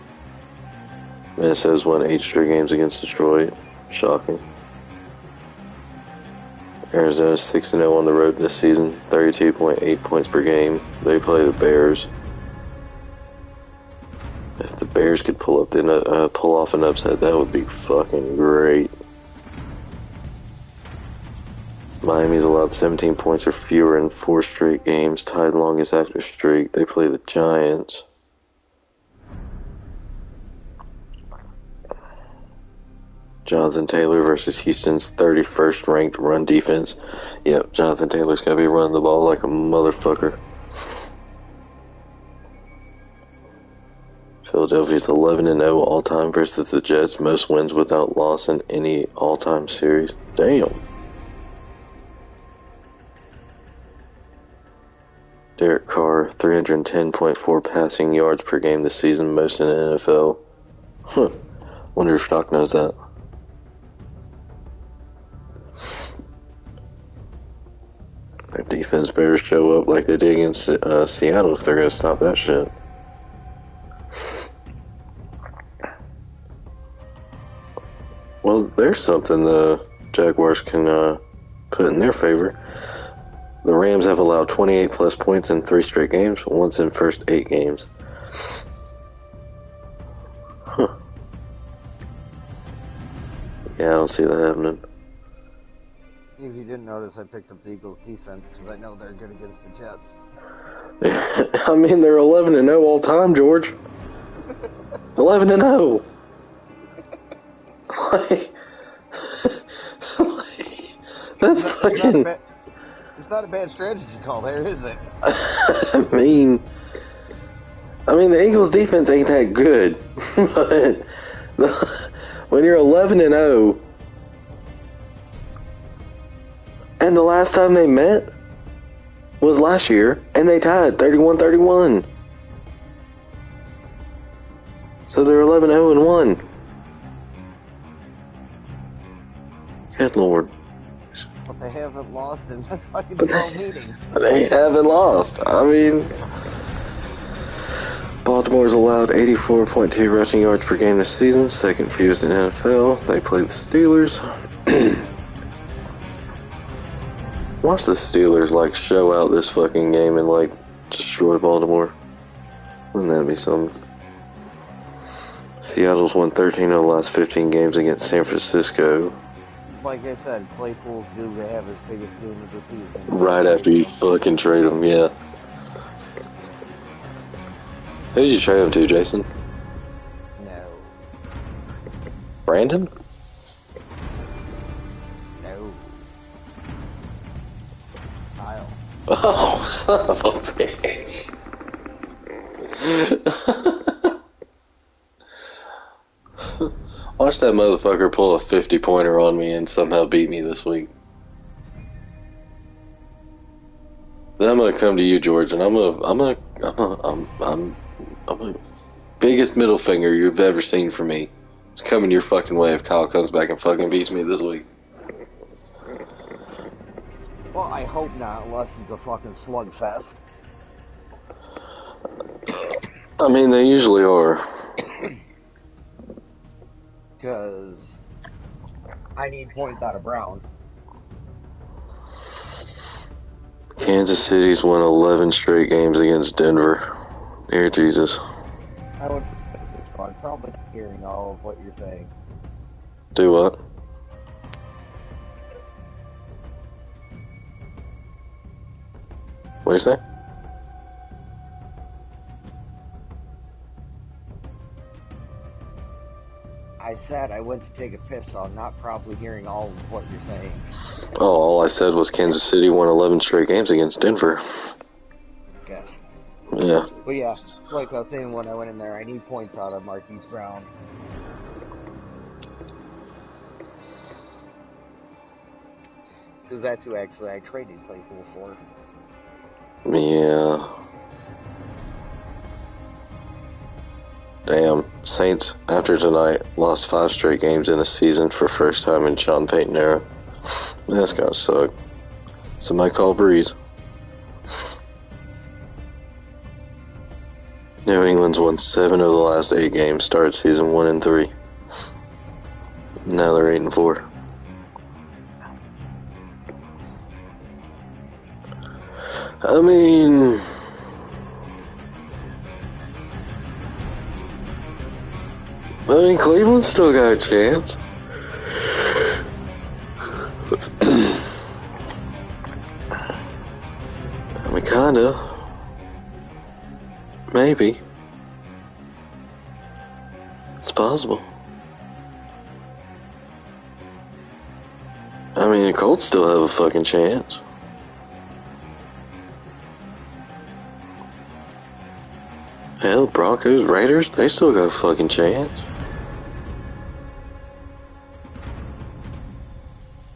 Minnesota's won 8 straight games against Detroit. Shocking. Arizona's 6-0 on the road this season, 32.8 points per game. They play the Bears. If the Bears could pull off an upset, that would be fucking great. Miami's allowed 17 points or fewer in 4 straight games, tied longest active streak. They play the Giants. Jonathan Taylor versus Houston's 31st ranked run defense. Yep, Jonathan Taylor's gonna be running the ball like a motherfucker. Philadelphia's 11-0 all-time versus the Jets, most wins without loss in any all-time series. Damn. Derek Carr, 310.4 passing yards per game this season, most in the NFL. Huh. Wonder if Doc knows that. Their defense better show up like they did against Seattle if they're going to stop that shit. Well, there's something the Jaguars can put in their favor. The Rams have allowed 28 plus points in 3 straight games, once in first 8 games. Huh. Yeah, I don't see that happening. If you didn't notice, I picked up the Eagles defense because I know they're good against the Jets. I mean, they're 11-0 all time, George. 11-0. Like, that's fucking. It's not a bad strategy call there, is it? I mean, the Eagles' defense ain't that good, but when you're 11-0, and the last time they met was last year, and they tied 31-31. So they're 11-0-1. Good Lord. But they haven't lost in fucking 12 meetings. They haven't lost. I mean, Baltimore's allowed 84.2 rushing yards per game this season, second fewest in NFL. They played the Steelers. Watch the Steelers, like, show out this fucking game and, like, destroy Baltimore. Wouldn't that be something? Seattle's won 13 of the last 15 games against San Francisco. Like I said, Claypool's due to have his biggest game of the season. Right after you fucking trade him, yeah. Who did you trade him to, Jason? No. Brandon? No. Kyle. Oh, son of a bitch. Watch that motherfucker pull a 50-pointer on me and somehow beat me this week. Then I'm gonna come to you, George, and I'm a biggest middle finger you've ever seen from me. It's coming your fucking way if Kyle comes back and fucking beats me this week. Well, I hope not, unless it's a fucking slugfest. I mean, they usually are. Because I need points out of Brown. Kansas City's won 11 straight games against Denver. Dear Jesus. I'm probably not hearing all of what you're saying. Do what? What do you say? I said I went to take a piss, so I'm not probably hearing all of what you're saying. Oh, all I said was Kansas City won 11 straight games against Denver. Okay. Yeah. But yeah, like I was saying when I went in there, I need points out of Marquise Brown. Because that's who actually I traded Claypool for. Yeah. Damn. Saints, after tonight, lost 5 straight games in a season for first time in Sean Payton era. That's gotta suck. Somebody call Breeze. New England's won 7 of the last 8 games, started season 1-3. Now they're 8-4. I mean, Cleveland's still got a chance. I mean, kinda. Maybe. It's possible. I mean, the Colts still have a fucking chance. Hell, Broncos, Raiders, they still got a fucking chance.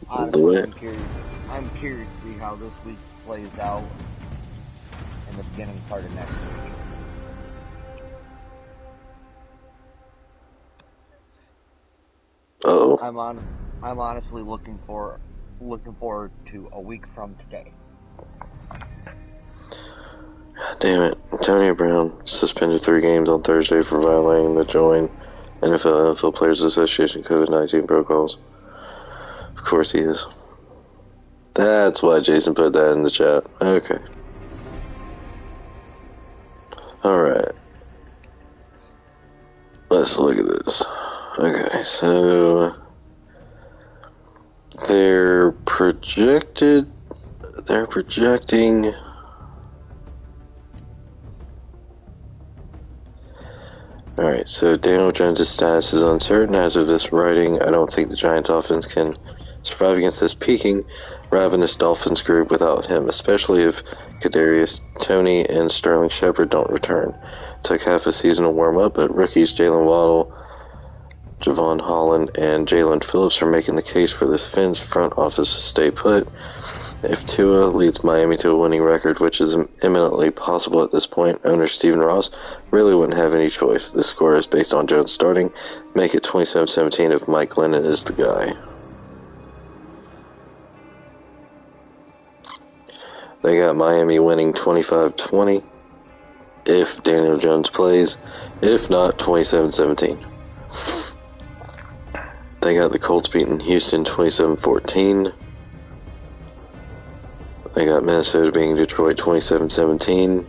Honestly, I'm curious to see how this week plays out in the beginning part of next week. Uh-oh. I'm honestly looking forward to a week from today. God damn it. Antonio Brown suspended 3 games on Thursday for violating the joint NFL Players Association COVID-19 protocols. Of course he is. That's why Jason put that in the chat. Okay. Alright. Let's look at this. Okay, so they're projecting Alright, so Daniel Jones' status is uncertain as of this writing. I don't think the Giants offense can survive against this peaking, ravenous Dolphins group without him, especially if Kadarius Toney and Sterling Shepard don't return. Took half a season to warm up, but rookies Jalen Waddle, Javon Holland, and Jalen Phillips are making the case for this Fins front office to stay put. If Tua leads Miami to a winning record, which is imminently possible at this point, owner Stephen Ross really wouldn't have any choice. This score is based on Jones starting. Make it 27-17 if Mike Lennon is the guy. They got Miami winning 25-20 if Daniel Jones plays. If not, 27-17. They got the Colts beating Houston 27-14. They got Minnesota beating Detroit 27-17.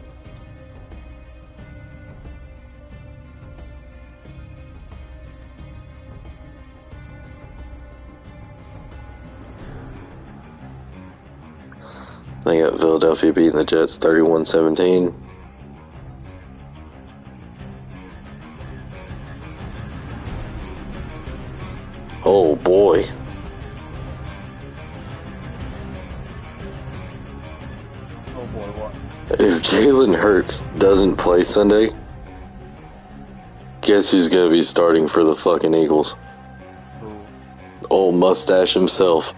They got Philadelphia beating the Jets 31-17. Oh boy. Oh boy, what? If Jalen Hurts doesn't play Sunday, guess who's gonna be starting for the fucking Eagles? Who? Old mustache himself.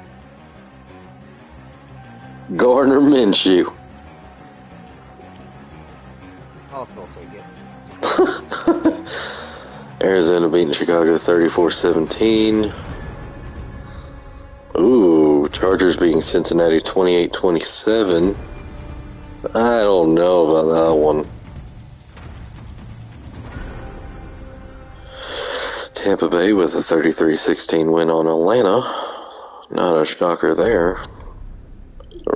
Gardner Minshew. I'll still take it. Arizona beating Chicago 34-17. Ooh, Chargers beating Cincinnati 28-27. I don't know about that one. Tampa Bay with a 33-16 win on Atlanta. Not a shocker there.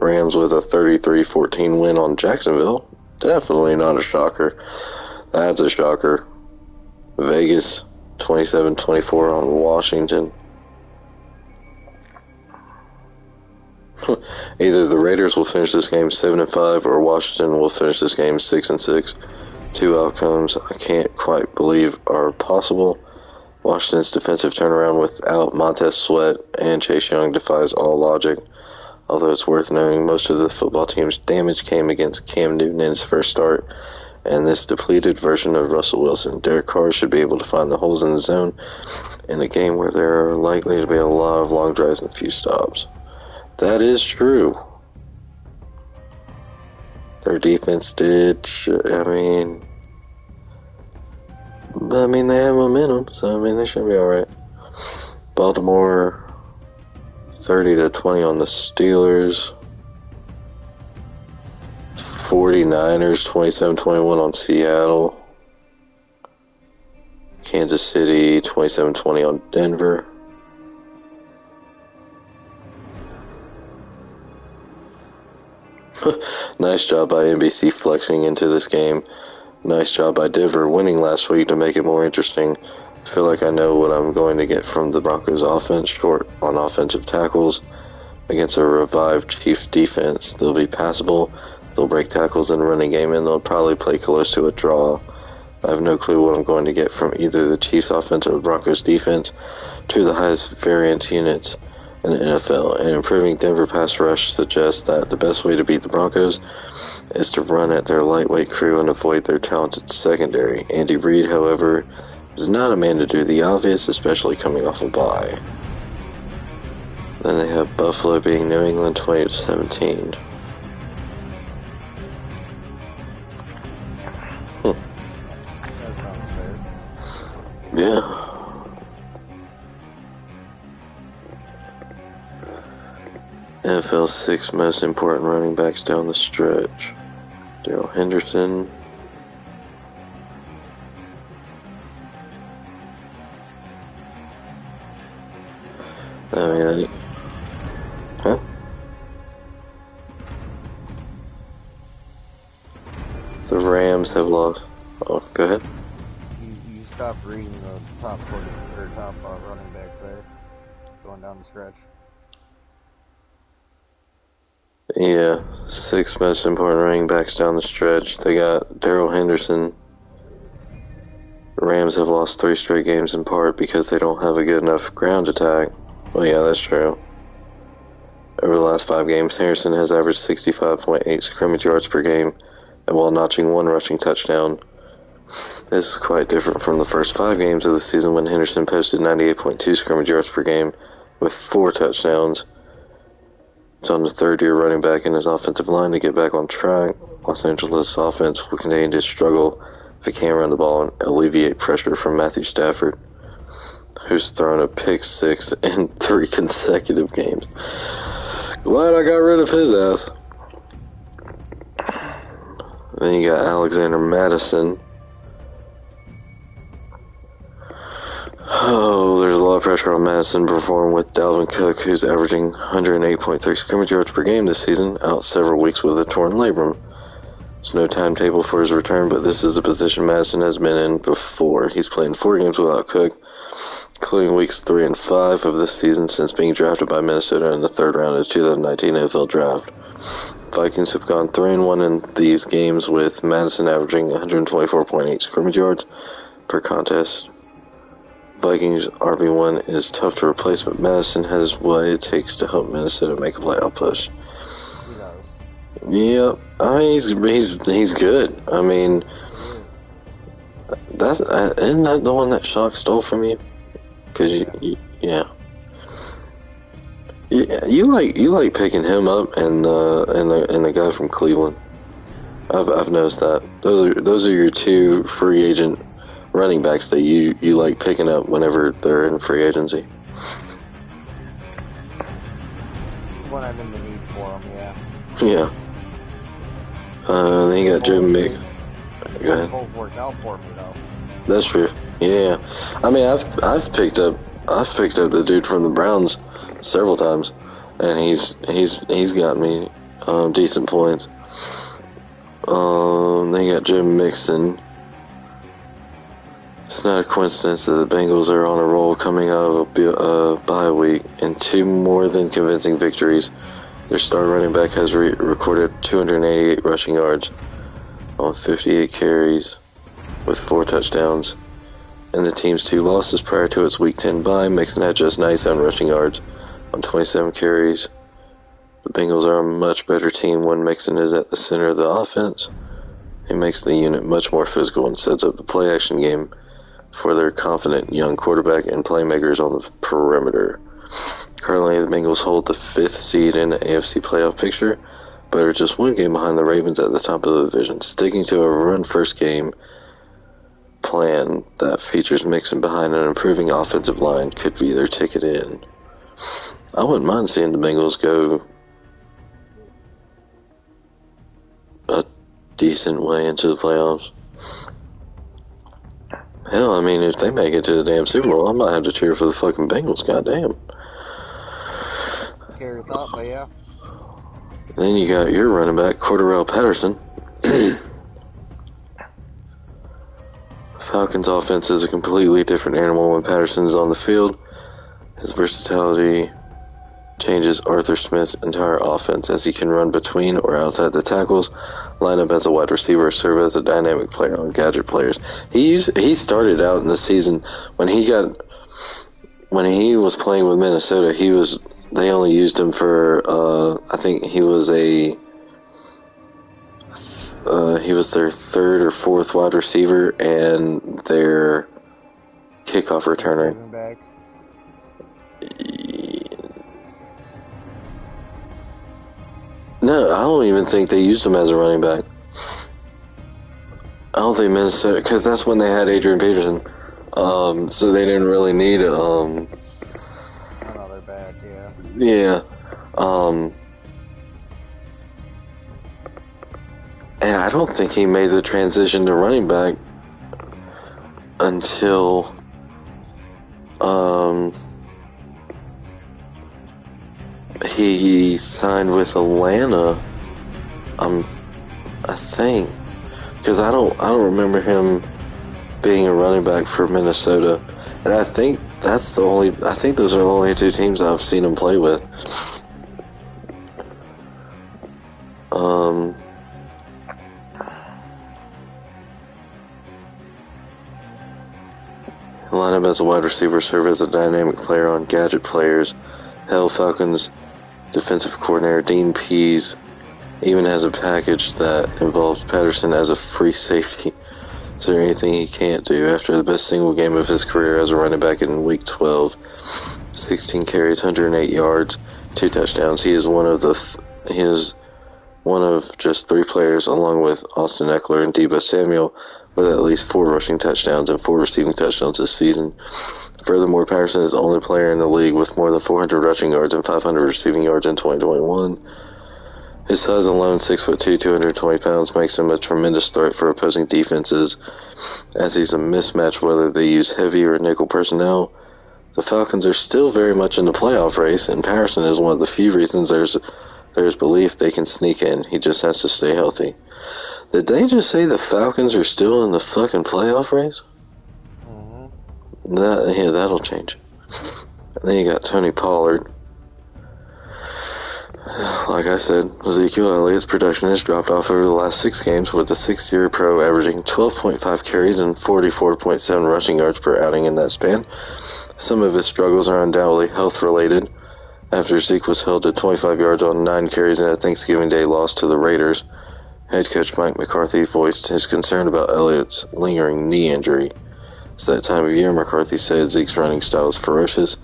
Rams with a 33-14 win on Jacksonville. Definitely not a shocker. That's a shocker. Vegas 27-24 on Washington. Either the Raiders will finish this game 7-5 or Washington will finish this game 6-6. Two outcomes I can't quite believe are possible. Washington's defensive turnaround without Montez Sweat and Chase Young defies all logic. Although it's worth noting most of the football team's damage came against Cam Newton in his first start, and this depleted version of Russell Wilson. Derek Carr should be able to find the holes in the zone in a game where there are likely to be a lot of long drives and few stops. That is true. Their defense did, they have momentum, so they should be alright. Baltimore 30-20 on the Steelers. 49ers 27-21 on Seattle. Kansas City 27-20 on Denver. Nice job by NBC flexing into this game. Nice job by Denver winning last week to make it more interesting. I feel like I know what I'm going to get from the Broncos offense, short on offensive tackles against a revived Chiefs defense. They'll be passable, they'll break tackles in the running game, and they'll probably play close to a draw. I have no clue what I'm going to get from either the Chiefs offense or the Broncos defense, two of the highest variance units in the NFL, and improving Denver pass rush suggests that the best way to beat the Broncos is to run at their lightweight crew and avoid their talented secondary. Andy Reid, however, is not a man to do the obvious, especially coming off a bye. Then they have Buffalo beating New England 20-17. That sounds fair. Yeah. NFL's 6 most important running backs down the stretch. Darrell Henderson. Huh? The Rams have lost. Oh, go ahead. You stopped reading the top 40 or top running backs there, going down the stretch. Yeah, 6 most important running backs down the stretch. They got Darrell Henderson, Rams have lost 3 straight games in part because they don't have a good enough ground attack. Well, yeah, that's true. Over the last 5 games, Henderson has averaged 65.8 scrimmage yards per game, and while notching 1 rushing touchdown. This is quite different from the first 5 games of the season when Henderson posted 98.2 scrimmage yards per game with 4 touchdowns. It's on the 3rd-year running back in his offensive line to get back on track. Los Angeles offense will continue to struggle if it can't run the ball and alleviate pressure from Matthew Stafford, who's thrown a pick 6 in 3 consecutive games. Glad I got rid of his ass. Then you got Alexander Madison. Oh, there's a lot of pressure on Madison to perform with Dalvin Cook, who's averaging 108.3 scrimmage yards per game this season, out several weeks with a torn labrum. There's no timetable for his return, but this is a position Madison has been in before. He's played in 4 games without Cook, including weeks 3 and 5 of this season since being drafted by Minnesota in the 3rd round of the 2019 NFL Draft. Vikings have gone 3-1 in these games, with Madison averaging 124.8 scrimmage yards per contest. Vikings RB1 is tough to replace, but Madison has what it takes to help Minnesota make a playoff push. He does. Yeah, I mean he's good. I mean, isn't that the one that Shock stole from you? Cause you like picking him up and the guy from Cleveland. I've noticed that. Those are your 2 free agent running backs that you like picking up whenever they're in free agency. When I'm in the need for them, yeah. Yeah. Then you got Joe Mick. Go ahead. Both worked out for me though. That's true. Yeah. I mean, I've picked up the dude from the Browns several times, and he's got me decent points. Then you got Joe Mixon. It's not a coincidence that the Bengals are on a roll coming out of a bye week and 2 more than convincing victories. Their star running back has recorded 288 rushing yards on 58 carries with 4 touchdowns. In the team's 2 losses prior to its Week 10 bye, Mixon had just 97 rushing yards on 27 carries. The Bengals are a much better team when Mixon is at the center of the offense. He makes the unit much more physical and sets up the play-action game for their confident young quarterback and playmakers on the perimeter. Currently, the Bengals hold the 5th seed in the AFC playoff picture, but are just 1 game behind the Ravens at the top of the division. Sticking to a run-first game plan that features Mixon behind an improving offensive line could be their ticket in. I wouldn't mind seeing the Bengals go a decent way into the playoffs. Hell, I mean, if they make it to the damn Super Bowl, I might have to cheer for the fucking Bengals, goddamn. Scary thought, but yeah. Then you got your running back, Cordarrelle Patterson. Falcons' offense is a completely different animal when Patterson is on the field. His versatility changes Arthur Smith's entire offense, as he can run between or outside the tackles, line up as a wide receiver, or serve as a dynamic player on gadget players. He started out in the season when he was playing with Minnesota. They only used him for I think he was their 3rd or 4th wide receiver and their kickoff returner. No, I don't even think they used him as a running back. I don't think Minnesota, because that's when they had Adrian Peterson. So they didn't really need another back, yeah. Yeah. And I don't think he made the transition to running back until he signed with Atlanta. I think, because I don't remember him being a running back for Minnesota, and I think those are the only 2 teams I've seen him play with. Line up as a wide receiver, serve as a dynamic player on gadget players. Hell, Falcons defensive coordinator Dean Pease even has a package that involves Patterson as a free safety. Is there anything he can't do? After the best single game of his career as a running back in Week 12, 16 carries, 108 yards, 2 touchdowns. He is one of just 3 players, along with Austin Eckler and Deebo Samuel, with at least 4 rushing touchdowns and 4 receiving touchdowns this season. Furthermore, Patterson is the only player in the league with more than 400 rushing yards and 500 receiving yards in 2021. His size alone, 6'2", 220 pounds, makes him a tremendous threat for opposing defenses, as he's a mismatch whether they use heavy or nickel personnel. The Falcons are still very much in the playoff race, and Patterson is one of the few reasons there's belief they can sneak in. He just has to stay healthy. Did they just say the Falcons are still in the fucking playoff race? Mm-hmm. That'll change. And then you got Tony Pollard. Like I said, Ezekiel Elliott's production has dropped off over the last 6 games, with the 6-year pro averaging 12.5 carries and 44.7 rushing yards per outing in that span. Some of his struggles are undoubtedly health-related, after Zeke was held to 25 yards on 9 carries in a Thanksgiving Day loss to the Raiders. Head coach Mike McCarthy voiced his concern about Elliott's lingering knee injury. It's that time of year, McCarthy said. Zeke's running style is ferocious.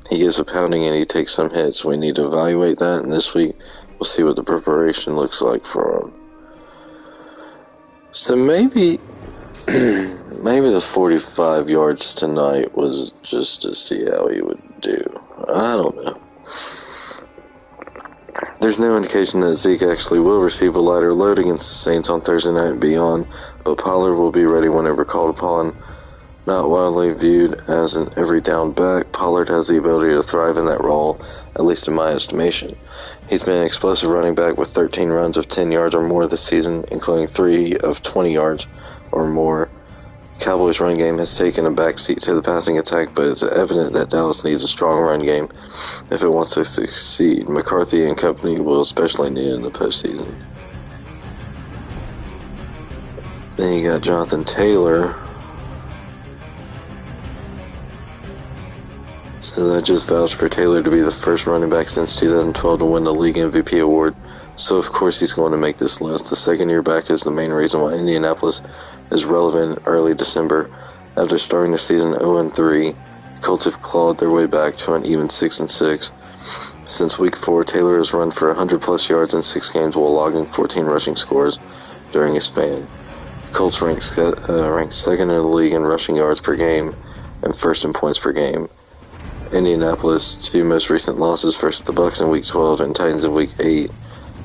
He gives a pounding and he takes some hits. We need to evaluate that, and this week we'll see what the preparation looks like for him. So maybe the 45 yards tonight was just to see how he would do. I don't know. There's no indication that Zeke actually will receive a lighter load against the Saints on Thursday night and beyond, but Pollard will be ready whenever called upon. Not widely viewed as an every down back, Pollard has the ability to thrive in that role, at least in my estimation. He's been an explosive running back with 13 runs of 10 yards or more this season, including 3 of 20 yards or more. The Cowboys' run game has taken a backseat to the passing attack, but it's evident that Dallas needs a strong run game if it wants to succeed. McCarthy and company will especially need it in the postseason. Then you got Jonathan Taylor. So that just vouched for Taylor to be the first running back since 2012 to win the league MVP award. So of course he's going to make this list. The second year back is the main reason why Indianapolis is relevant in early December. After starting the season 0-3, the Colts have clawed their way back to an even 6-6. Since week 4, Taylor has run for 100+ yards in 6 games while logging 14 rushing scores during a span. The Colts rank second in the league in rushing yards per game and first in points per game. Indianapolis' 2 most recent losses versus the Bucs in Week 12 and Titans in Week 8.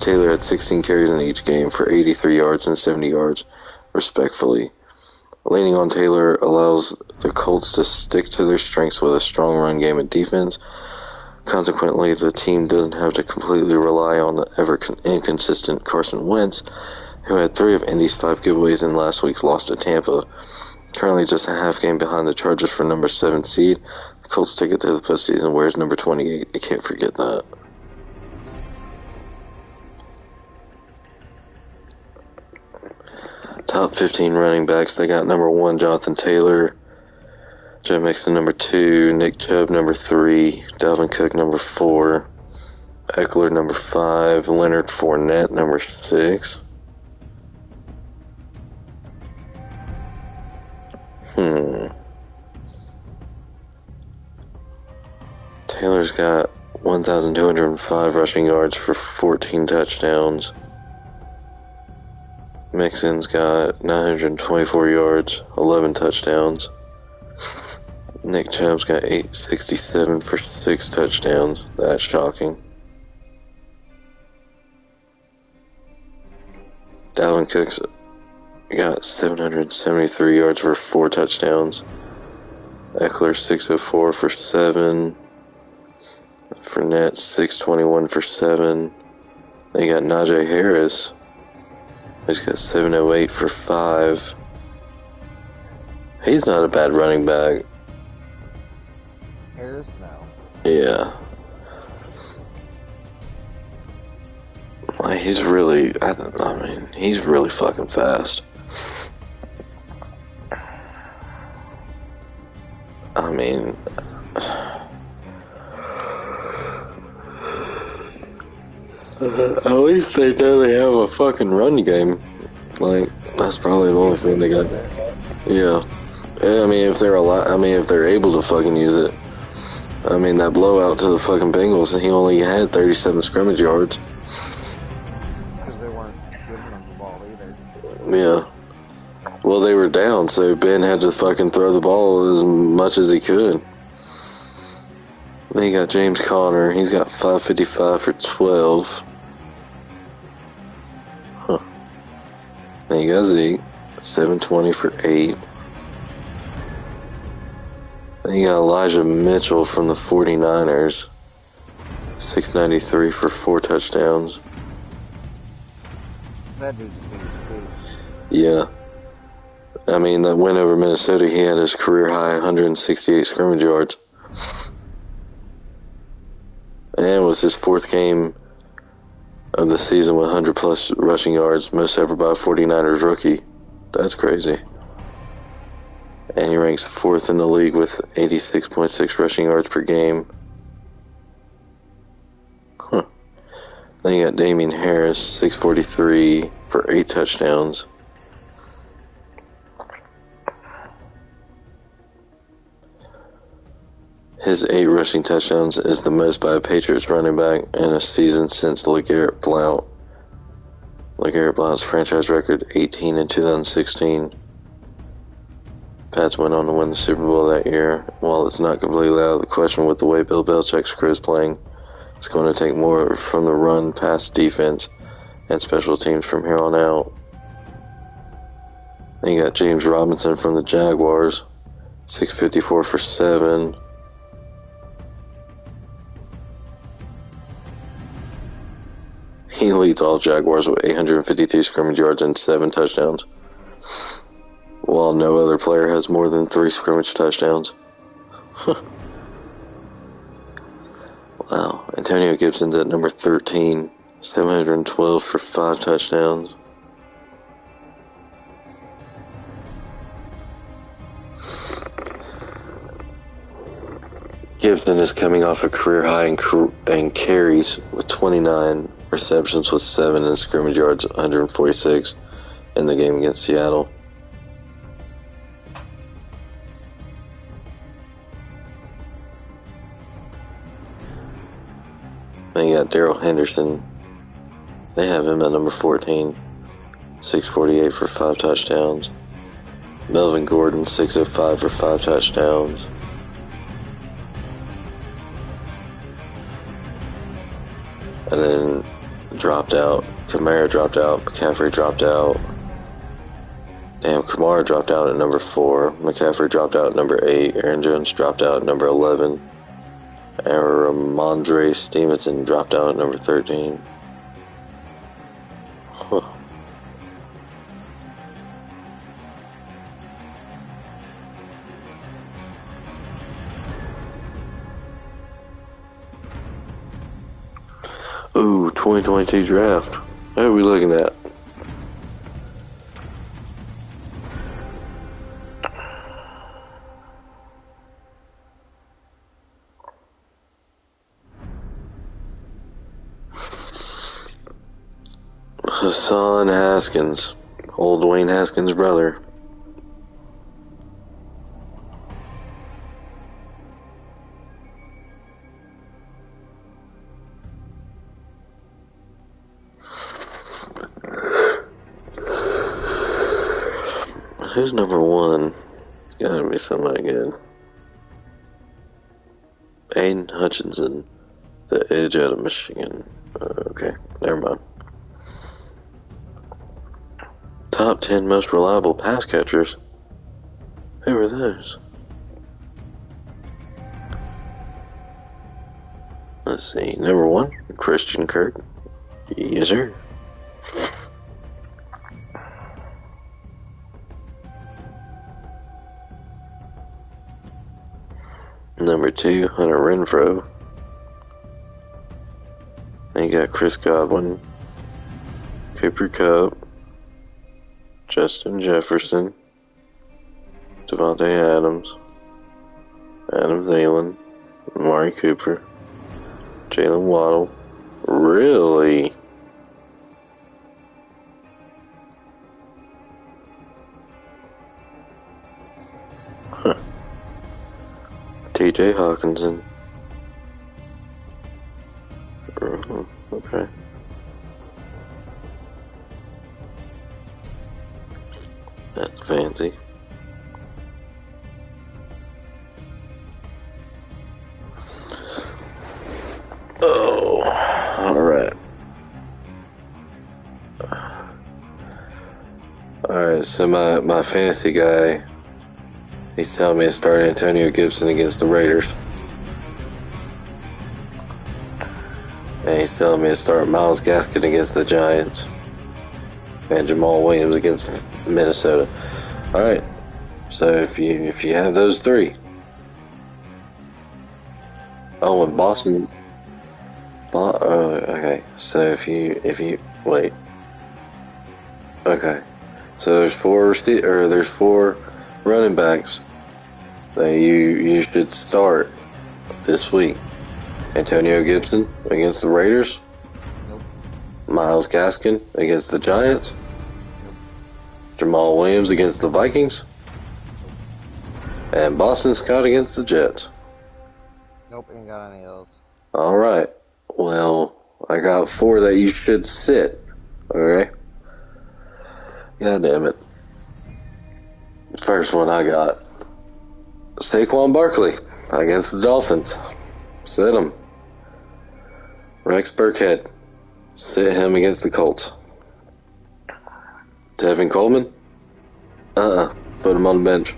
Taylor had 16 carries in each game for 83 yards and 70 yards, respectively. Leaning on Taylor allows the Colts to stick to their strengths with a strong run game and defense. Consequently, the team doesn't have to completely rely on the ever-inconsistent Carson Wentz, who had 3 of Indy's 5 giveaways in last week's loss to Tampa. Currently just a half game behind the Chargers for number 7 seed. The Colts take it to the postseason, whereas number 28, you can't forget that. Top 15 running backs, they got number 1, Jonathan Taylor, Joe Mixon number 2, Nick Chubb number 3, Dalvin Cook number 4, Eckler number 5, Leonard Fournette number 6. Taylor's got 1,205 rushing yards for 14 touchdowns. Mixon's got 924 yards, 11 touchdowns. Nick Chubb's got 867 for 6 touchdowns. That's shocking. Dalvin Cook's got 773 yards for 4 touchdowns. Eckler 604 for 7. Fournette 621 for 7. They got Najee Harris. He's got 708 for 5. He's not a bad running back. Harris now. Yeah. Like, he's really, he's really fucking fast. I mean, at least they know they have a fucking run game. Like, that's probably the only thing they got. Yeah. I mean, if they're able to fucking use it. I mean, that blowout to the fucking Bengals, he only had 37 scrimmage yards. Because they weren't giving them the ball either. Yeah. Well, they were down, so Ben had to fucking throw the ball as much as he could. Then you got James Conner. He's got 555 for 12. Huh. Then you got Zeke. 720 for 8. Then you got Elijah Mitchell from the 49ers. 693 for 4 touchdowns. That dude's beast too. Yeah. I mean, that win over Minnesota, he had his career high 168 scrimmage yards. And it was his 4th game of the season with 100 plus rushing yards, most ever by a 49ers rookie. That's crazy. And he ranks 4th in the league with 86.6 rushing yards per game. Huh. Then you got Damian Harris, 643 for 8 touchdowns. His 8 rushing touchdowns is the most by a Patriots running back in a season since LeGarrette Blount. LeGarrette Blount's franchise record, 18 in 2016. Pats went on to win the Super Bowl that year. While it's not completely out of the question with the way Bill Belichick's crew is playing, it's going to take more from the run-pass defense and special teams from here on out. Then you got James Robinson from the Jaguars, 654 for 7. He leads all Jaguars with 852 scrimmage yards and 7 touchdowns, while no other player has more than 3 scrimmage touchdowns. Wow. Antonio Gibson's at number 13, 712 for 5 touchdowns. Gibson is coming off a career high in carries with 29, receptions with 7, and scrimmage yards 146 in the game against Seattle. Then you got Darrell Henderson. They have him at number 14, 648 for 5 touchdowns. Melvin Gordon, 605 for 5 touchdowns. And then dropped out. Kamara dropped out. McCaffrey dropped out. Damn, Kamara dropped out at number 4. McCaffrey dropped out at number 8. Aaron Jones dropped out at number 11. And Ramondre Stevenson dropped out at number 13. Huh. Ooh, 2022 draft. What are we looking at? Hassan Haskins, old Dwayne Haskins' brother. Who's number 1? It's gotta be somebody good. Aiden Hutchinson, the edge out of Michigan. Okay, never mind. Top 10 most reliable pass catchers. Who are those? Let's see. Number 1, Christian Kirk. Yes, sir. Number 2, Hunter Renfrow. Then you got Chris Godwin, Cooper Kupp, Justin Jefferson, Devontae Adams, Adam Thielen, Amari Cooper, Jalen Waddle. Really? Huh. TJ Hawkinson. Okay. That's fancy. Oh, alright. Alright, so my fantasy guy, he's telling me to start Antonio Gibson against the Raiders. And he's telling me to start Myles Gaskin against the Giants. And Jamal Williams against Minnesota. Alright, so if you have those three. Oh, and Boston. Okay, so if you wait. Okay, so there's four running backs that you should start this week. Antonio Gibson against the Raiders. Nope. Myles Gaskin against the Giants. Nope. Jamal Williams against the Vikings. And Boston Scott against the Jets. Nope, ain't got any of those. Alright. Well, I got 4 that you should sit. Okay? God damn it. First one I got. Saquon Barkley against the Dolphins. Sit him. Rex Burkhead. Sit him against the Colts. Tevin Coleman. Put him on the bench.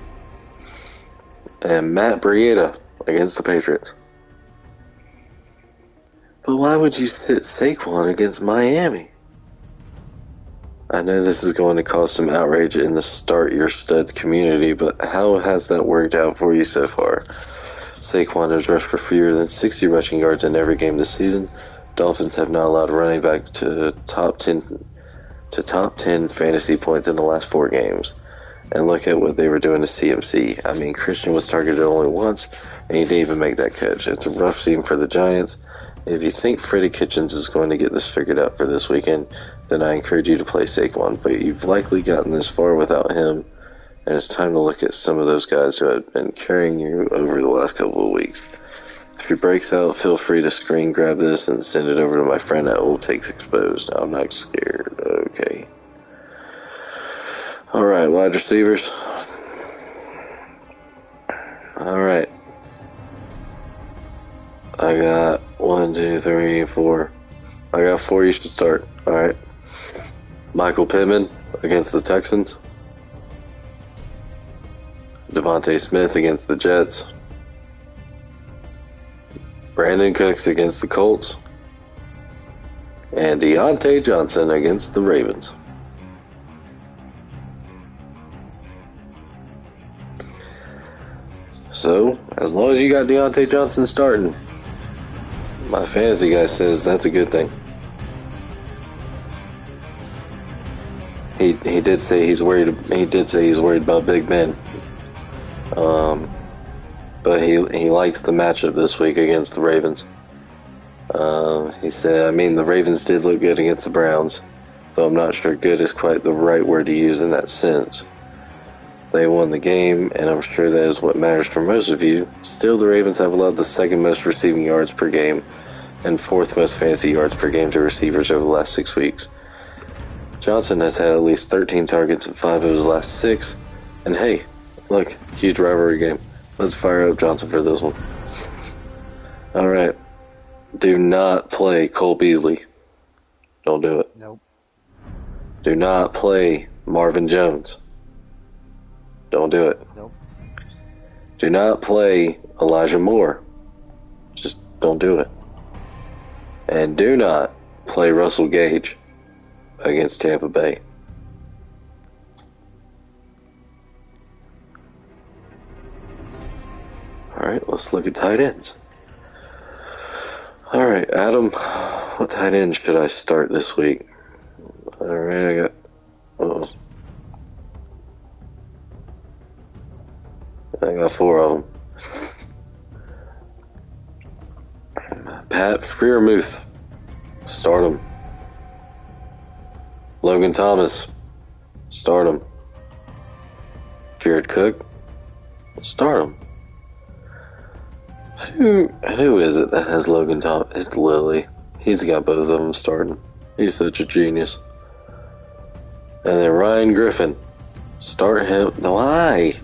And Matt Breida against the Patriots. But why would you sit Saquon against Miami? I know this is going to cause some outrage in the Start Your Studs community, but how has that worked out for you so far? Saquon has rushed for fewer than 60 rushing yards in every game this season. Dolphins have not allowed a running back to top 10 fantasy points in the last 4 games. And look at what they were doing to CMC. I mean, Christian was targeted only once, and he didn't even make that catch. It's a rough season for the Giants. If you think Freddie Kitchens is going to get this figured out for this weekend, then I encourage you to play Saquon. But you've likely gotten this far without him, and it's time to look at some of those guys who have been carrying you over the last couple of weeks. If he breaks out, feel free to screen grab this and send it over to my friend at Old Takes Exposed. I'm not scared. Okay. Alright, wide receivers. Alright. I got 1, 2, 3, 4. I got 4 you should start. Alright. Michael Pittman against the Texans. Devontae Smith against the Jets. Brandon Cooks against the Colts. And Deontay Johnson against the Ravens. So, as long as you got Deontay Johnson starting, my fantasy guy says that's a good thing. He did say he's worried. He did say he's worried about Big Ben. But he likes the matchup this week against the Ravens. He said, I mean, the Ravens did look good against the Browns, though I'm not sure good is quite the right word to use in that sense. They won the game, and I'm sure that is what matters for most of you. Still, the Ravens have allowed the 2nd most receiving yards per game and 4th most fantasy yards per game to receivers over the last 6 weeks. Johnson has had at least 13 targets in 5 of his last 6. And hey, look, huge rivalry game. Let's fire up Johnson for this one. Alright. Do not play Cole Beasley. Don't do it. Nope. Do not play Marvin Jones. Don't do it. Nope. Do not play Elijah Moore. Just don't do it. And do not play Russell Gage against Tampa Bay. Alright, let's look at tight ends. Alright, Adam, what tight end should I start this week? Alright, I got 4 of them. Pat Freiermuth, start him. Logan Thomas, start him. Jared Cook, start him. Who is it that has Logan Thomas? It's Lilly. He's got both of them starting. He's such a genius. And then Ryan Griffin, start him. Why?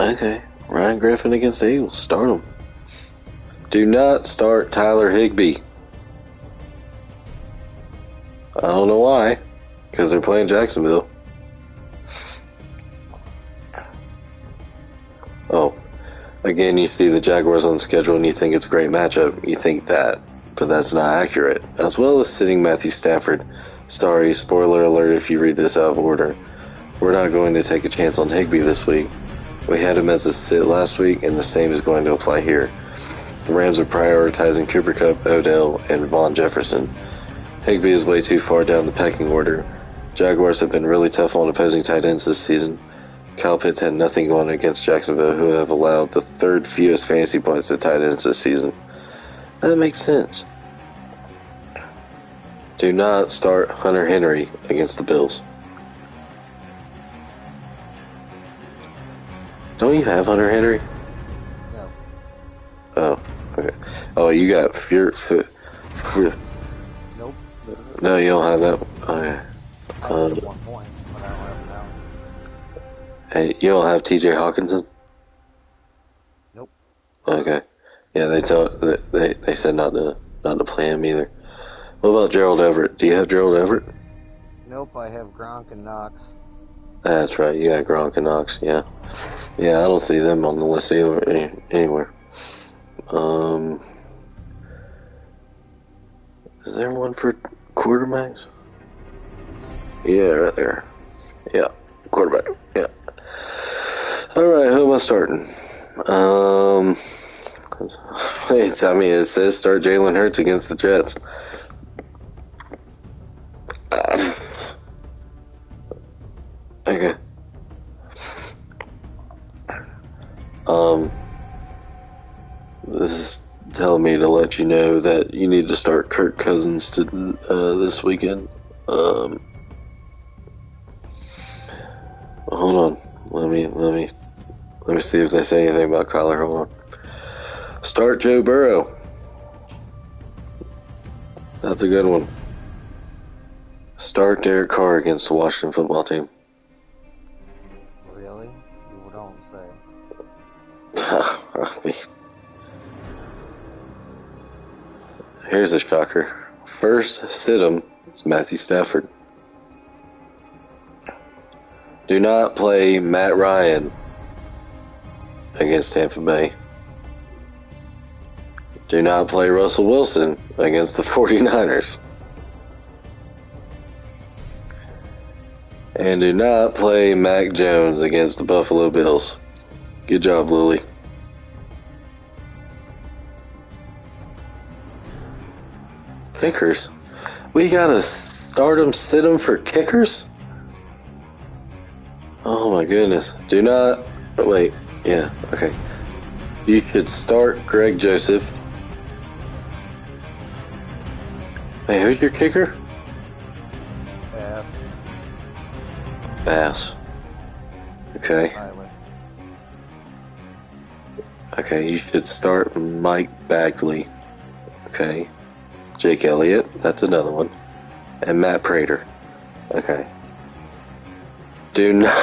Okay, Ryan Griffin against the Eagles. Start him. Do not start Tyler Higbee. I don't know why, because they're playing Jacksonville. Oh, again, you see the Jaguars on the schedule and you think it's a great matchup. You think that, but that's not accurate. As well as sitting Matthew Stafford. Sorry, spoiler alert if you read this out of order. We're not going to take a chance on Higbee this week. We had him as a sit last week, and the same is going to apply here. The Rams are prioritizing Cooper Kupp, Odell, and Vaughn Jefferson. Higbee is way too far down the pecking order. Jaguars have been really tough on opposing tight ends this season. Kyle Pitts had nothing going against Jacksonville, who have allowed the third fewest fantasy points to tight ends this season. That makes sense. Do not start Hunter Henry against the Bills. Don't you have Hunter Henry? No. Oh, okay. Oh, you got Nope. No, you don't have that. Okay. I have 1 point, but I don't have it now. Hey, you don't have T.J. Hawkinson? Nope. Okay. Yeah, they said not to play him either. What about Gerald Everett? Do you have Gerald Everett? Nope, I have Gronk and Knox. That's right. You got Gronk and Knox. Yeah. Yeah, I don't see them on the list anywhere. Is there one for quarterbacks? Yeah, right there. Yeah, quarterback. Yeah. All right, who am I starting? Wait, I mean, it says start Jalen Hurts against the Jets. Okay. This is telling me to let you know that you need to start Kirk Cousins this weekend. Hold on. Let me see if they say anything about Kyler. Hold on. Start Joe Burrow. That's a good one. Start Derek Carr against the Washington football team. Really? You don't say. I mean, here's a shocker. First, sit him. It's Matthew Stafford. Do not play Matt Ryan against Tampa Bay. Do not play Russell Wilson against the 49ers. And do not play Mac Jones against the Buffalo Bills. Good job, Lily. Kickers? We gotta start them, sit them for kickers? Oh my goodness. Do not... Wait. Yeah, okay. You should start Greg Joseph. Hey, who's your kicker? Bass. Okay. Tyler. Okay, you should start Mike Bagley. Okay. Jake Elliott, that's another one. And Matt Prater. Okay. Do not...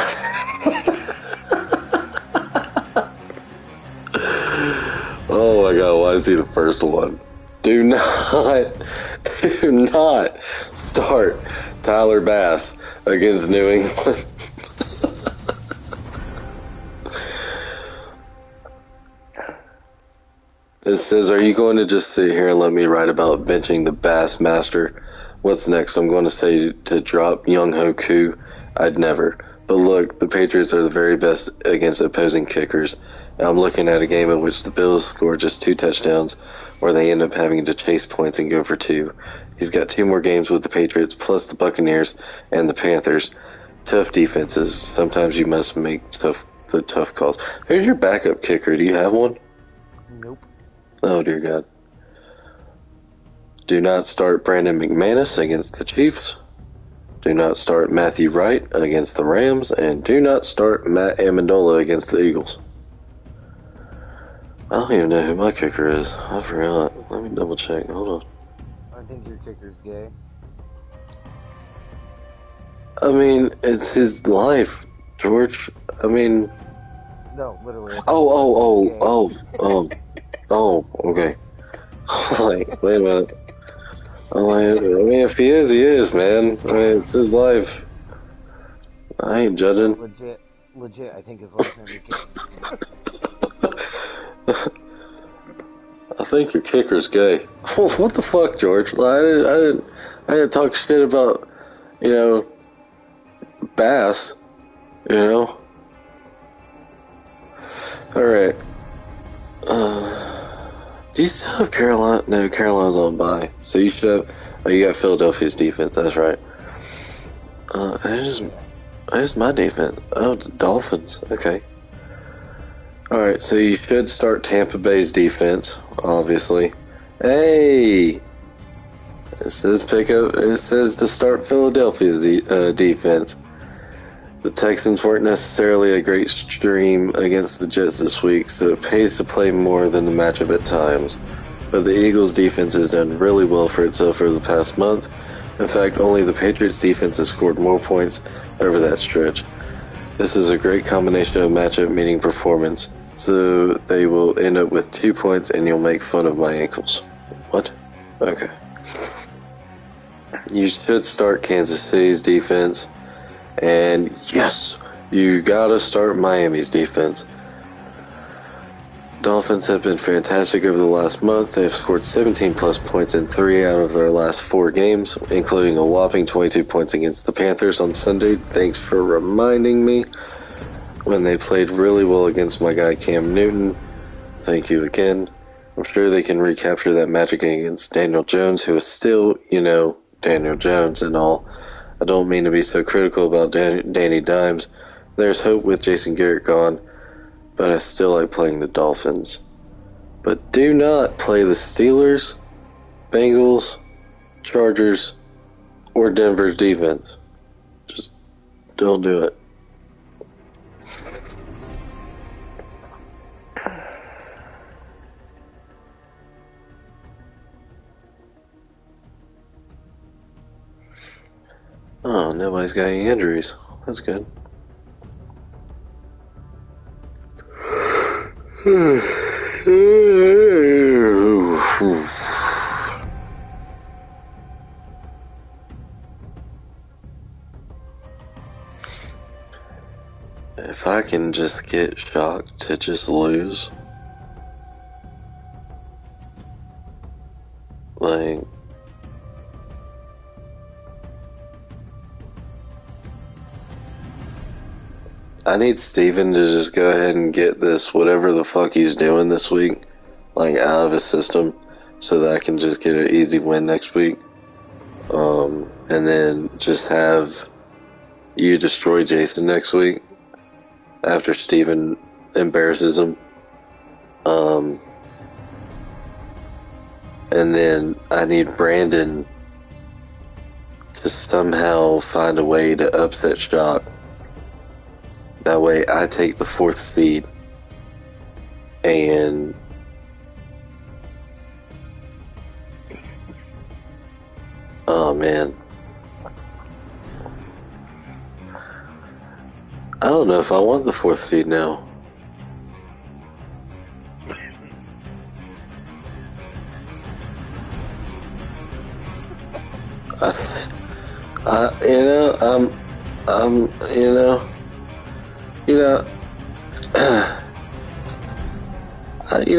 Oh my god, why is he the first one? Do not start Tyler Bass against New England. It says, are you going to just sit here and let me write about benching the Bass Master? What's next? I'm going to say to drop Young Ho Koo I'd never. But look, the Patriots are the very best against opposing kickers. And I'm looking at a game in which the Bills score just 2 touchdowns, or they end up having to chase points and go for 2. He's got 2 more games with the Patriots, plus the Buccaneers and the Panthers. Tough defenses. Sometimes you must make the tough calls. Who's your backup kicker? Do you have one? Nope. Oh, dear God. Do not start Brandon McManus against the Chiefs. Do not start Matthew Wright against the Rams. And do not start Matt Amendola against the Eagles. I don't even know who my kicker is. I forgot. Let me double check. Hold on. I think your kicker's gay. I mean, it's his life, George. I mean... No, literally. Oh, okay. Like, wait a minute. I'm like, I mean, if he is, man. I mean, it's his life. I ain't judging. Legit, I think his last name is gay. I think your kicker's gay. What the fuck, George? I didn't talk shit about, Bass, Alright. Do you still have Carolina? No, Carolina's on bye. So you should have... Oh, you got Philadelphia's defense, that's right. Who's my defense? Oh, the Dolphins. Okay. Alright, so you should start Tampa Bay's defense, obviously. Hey! It says to start Philadelphia's defense. The Texans weren't necessarily a great stream against the Jets this week, so it pays to play more than the matchup at times. But the Eagles' defense has done really well for itself over the past month. In fact, only the Patriots' defense has scored more points over that stretch. This is a great combination of matchup meeting performance, so they will end up with 2 points and you'll make fun of my ankles. What? Okay. You should start Kansas City's defense. And yes, you gotta start Miami's defense. Dolphins have been fantastic over the last month. They've scored 17 plus points in 3 out of their last 4 games, including a whopping 22 points against the Panthers on Sunday. Thanks for reminding me. When they played really well against my guy Cam Newton. Thank you again. I'm sure they can recapture that magic against Daniel Jones, who is still, Daniel Jones and all. I don't mean to be so critical about Danny Dimes. There's hope with Jason Garrett gone, but I still like playing the Dolphins. But do not play the Steelers, Bengals, Chargers, or Denver's defense. Just don't do it. Oh, nobody's got any injuries. That's good. If I can just get shocked to just lose, like, I need Steven to just go ahead and get this, whatever the fuck he's doing this week, like, out of his system, so that I can just get an easy win next week. And then just have you destroy Jason next week, after Steven embarrasses him. And then I need Brandon to somehow find a way to upset Shock. That way I take the 4th seed and oh man. I don't know if I want the 4th seed now.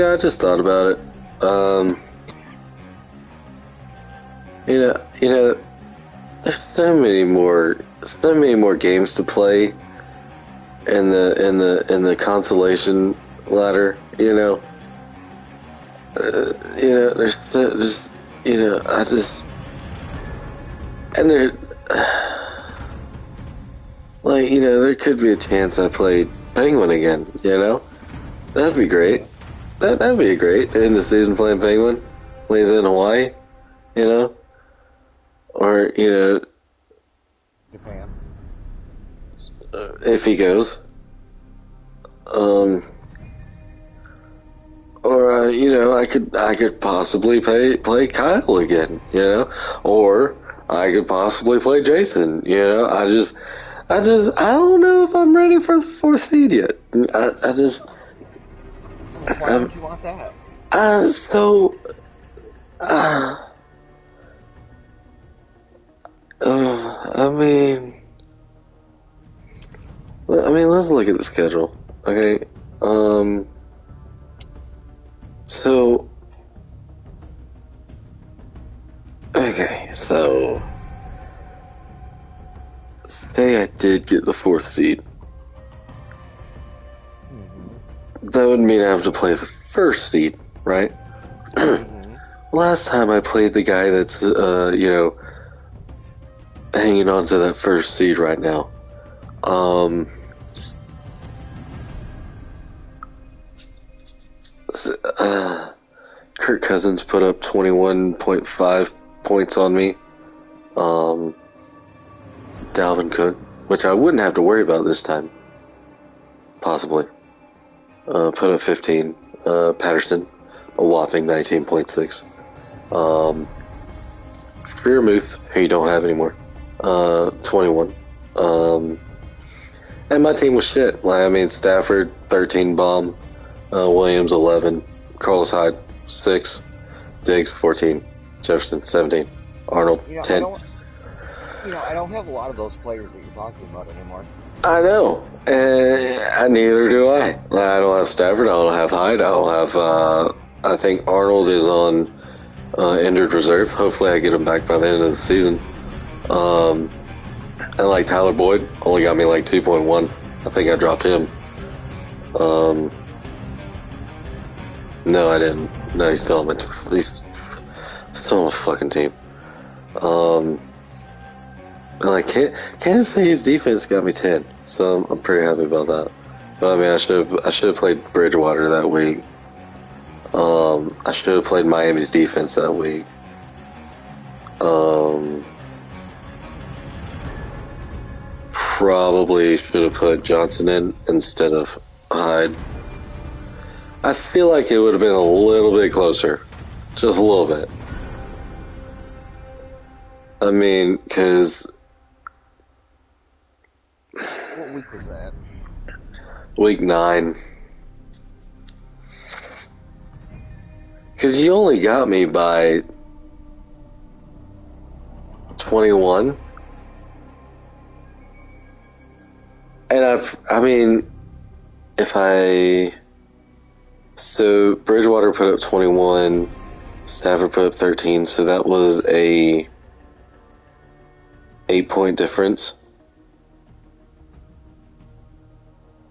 I just thought about it. There's so many more games to play in the consolation ladder. You know, there's just I just and there like there could be a chance I play Penguin again. You know, that'd be great. That'd be great to end the season playing Penguin. When he's in Hawaii, or Japan. If he goes, or I could possibly play Kyle again, or I could possibly play Jason, I don't know if I'm ready for the 4th seed yet. Why don't you want that? Let's look at the schedule. Okay. So say I did get the 4th seed. Mm-hmm. That would mean I have to play the 1st seed, right? Mm-hmm. Last time I played the guy that's, hanging on to that 1st seed right now. Kirk Cousins put up 21.5 points on me. Dalvin Cook, which I wouldn't have to worry about this time. Possibly. Put up 15. Patterson, a whopping 19.6. Freermuth, who you don't have anymore, 21. And my team was shit. Stafford, 13 bomb, Williams, 11, Carlos Hyde, 6, Diggs, 14, Jefferson, 17, Arnold, 10. I don't have a lot of those players that you're talking about anymore. I know. And neither do I. I don't have Stafford, I don't have Hyde, I don't have, I think Arnold is on injured reserve. Hopefully I get him back by the end of the season. And Tyler Boyd only got me 2.1. I think I dropped him. No, I didn't. No, he's still on my fucking team. Kansas City's defense got me 10, so I'm pretty happy about that. But I should have played Bridgewater that week. I should have played Miami's defense that week. Probably should have put Johnson in instead of Hyde. I feel like it would have been a little bit closer. Just a little bit. Because... What week was that? Week 9. Because you only got me by 21. And so Bridgewater put up 21, Stafford put up 13, so that was a 8-point difference.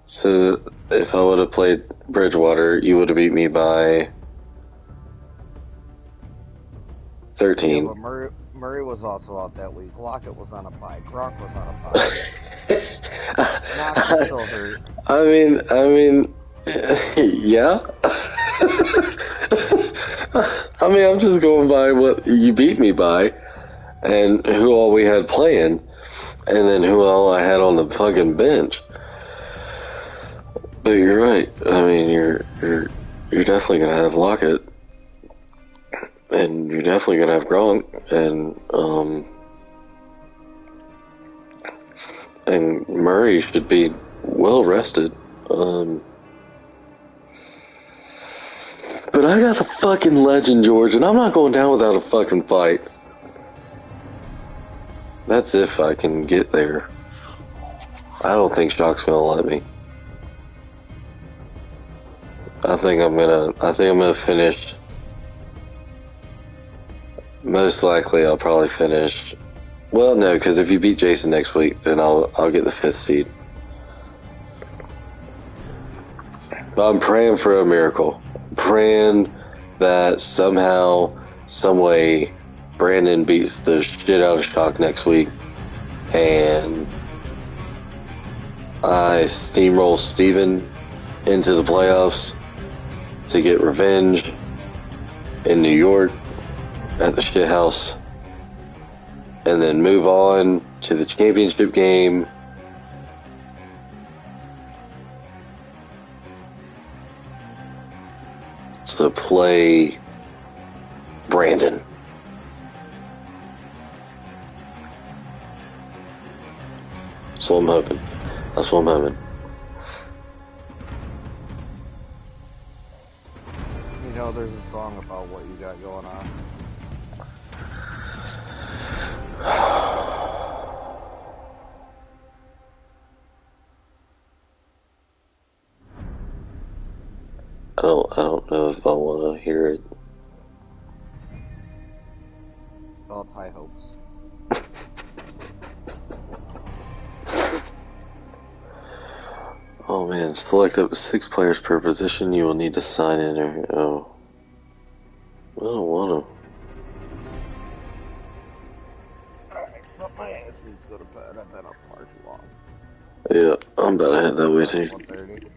So if I would have played Bridgewater, you would have beat me by 13. Yeah, but Murray was also out that week. Lockett was on a bye. Gronk was on a bye. Knox was still hurt. Yeah. I'm just going by what you beat me by, and who all we had playing, and then who all I had on the fucking bench. But you're right. You're definitely gonna have Lockett, and you're definitely gonna have Gronk, and Murray should be well rested. But I got a fucking legend, George, and I'm not going down without a fucking fight. That's if I can get there. I don't think Shock's gonna let me. I think I'm gonna finish. Most likely, I'll probably finish Well, no, because if you beat Jason next week, then I'll get the 5th seed. But I'm praying for a miracle. I'm praying that somehow, some way, Brandon beats the shit out of Shock next week, and I steamroll Steven into the playoffs to get revenge in New York at the shit house, and then move on to the championship game to play Brandon. That's what I'm hoping. That's what I'm hoping. You know, there's a song about what you got going on. I don't know if I want to hear it. Called High Hopes. Oh man, select up to 6 players per position. You will need to sign in or... Oh. I don't want But my ass needs to go to bed. I've been up far too long. to. Yeah, I'm about to head that way too. 1:30.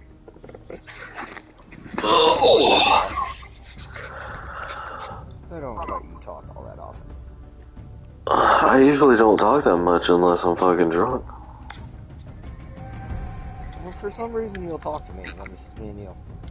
Oh. I don't let you talk all that often. I usually don't talk that much unless I'm fucking drunk. Well, for some reason you'll talk to me when it's just me and you.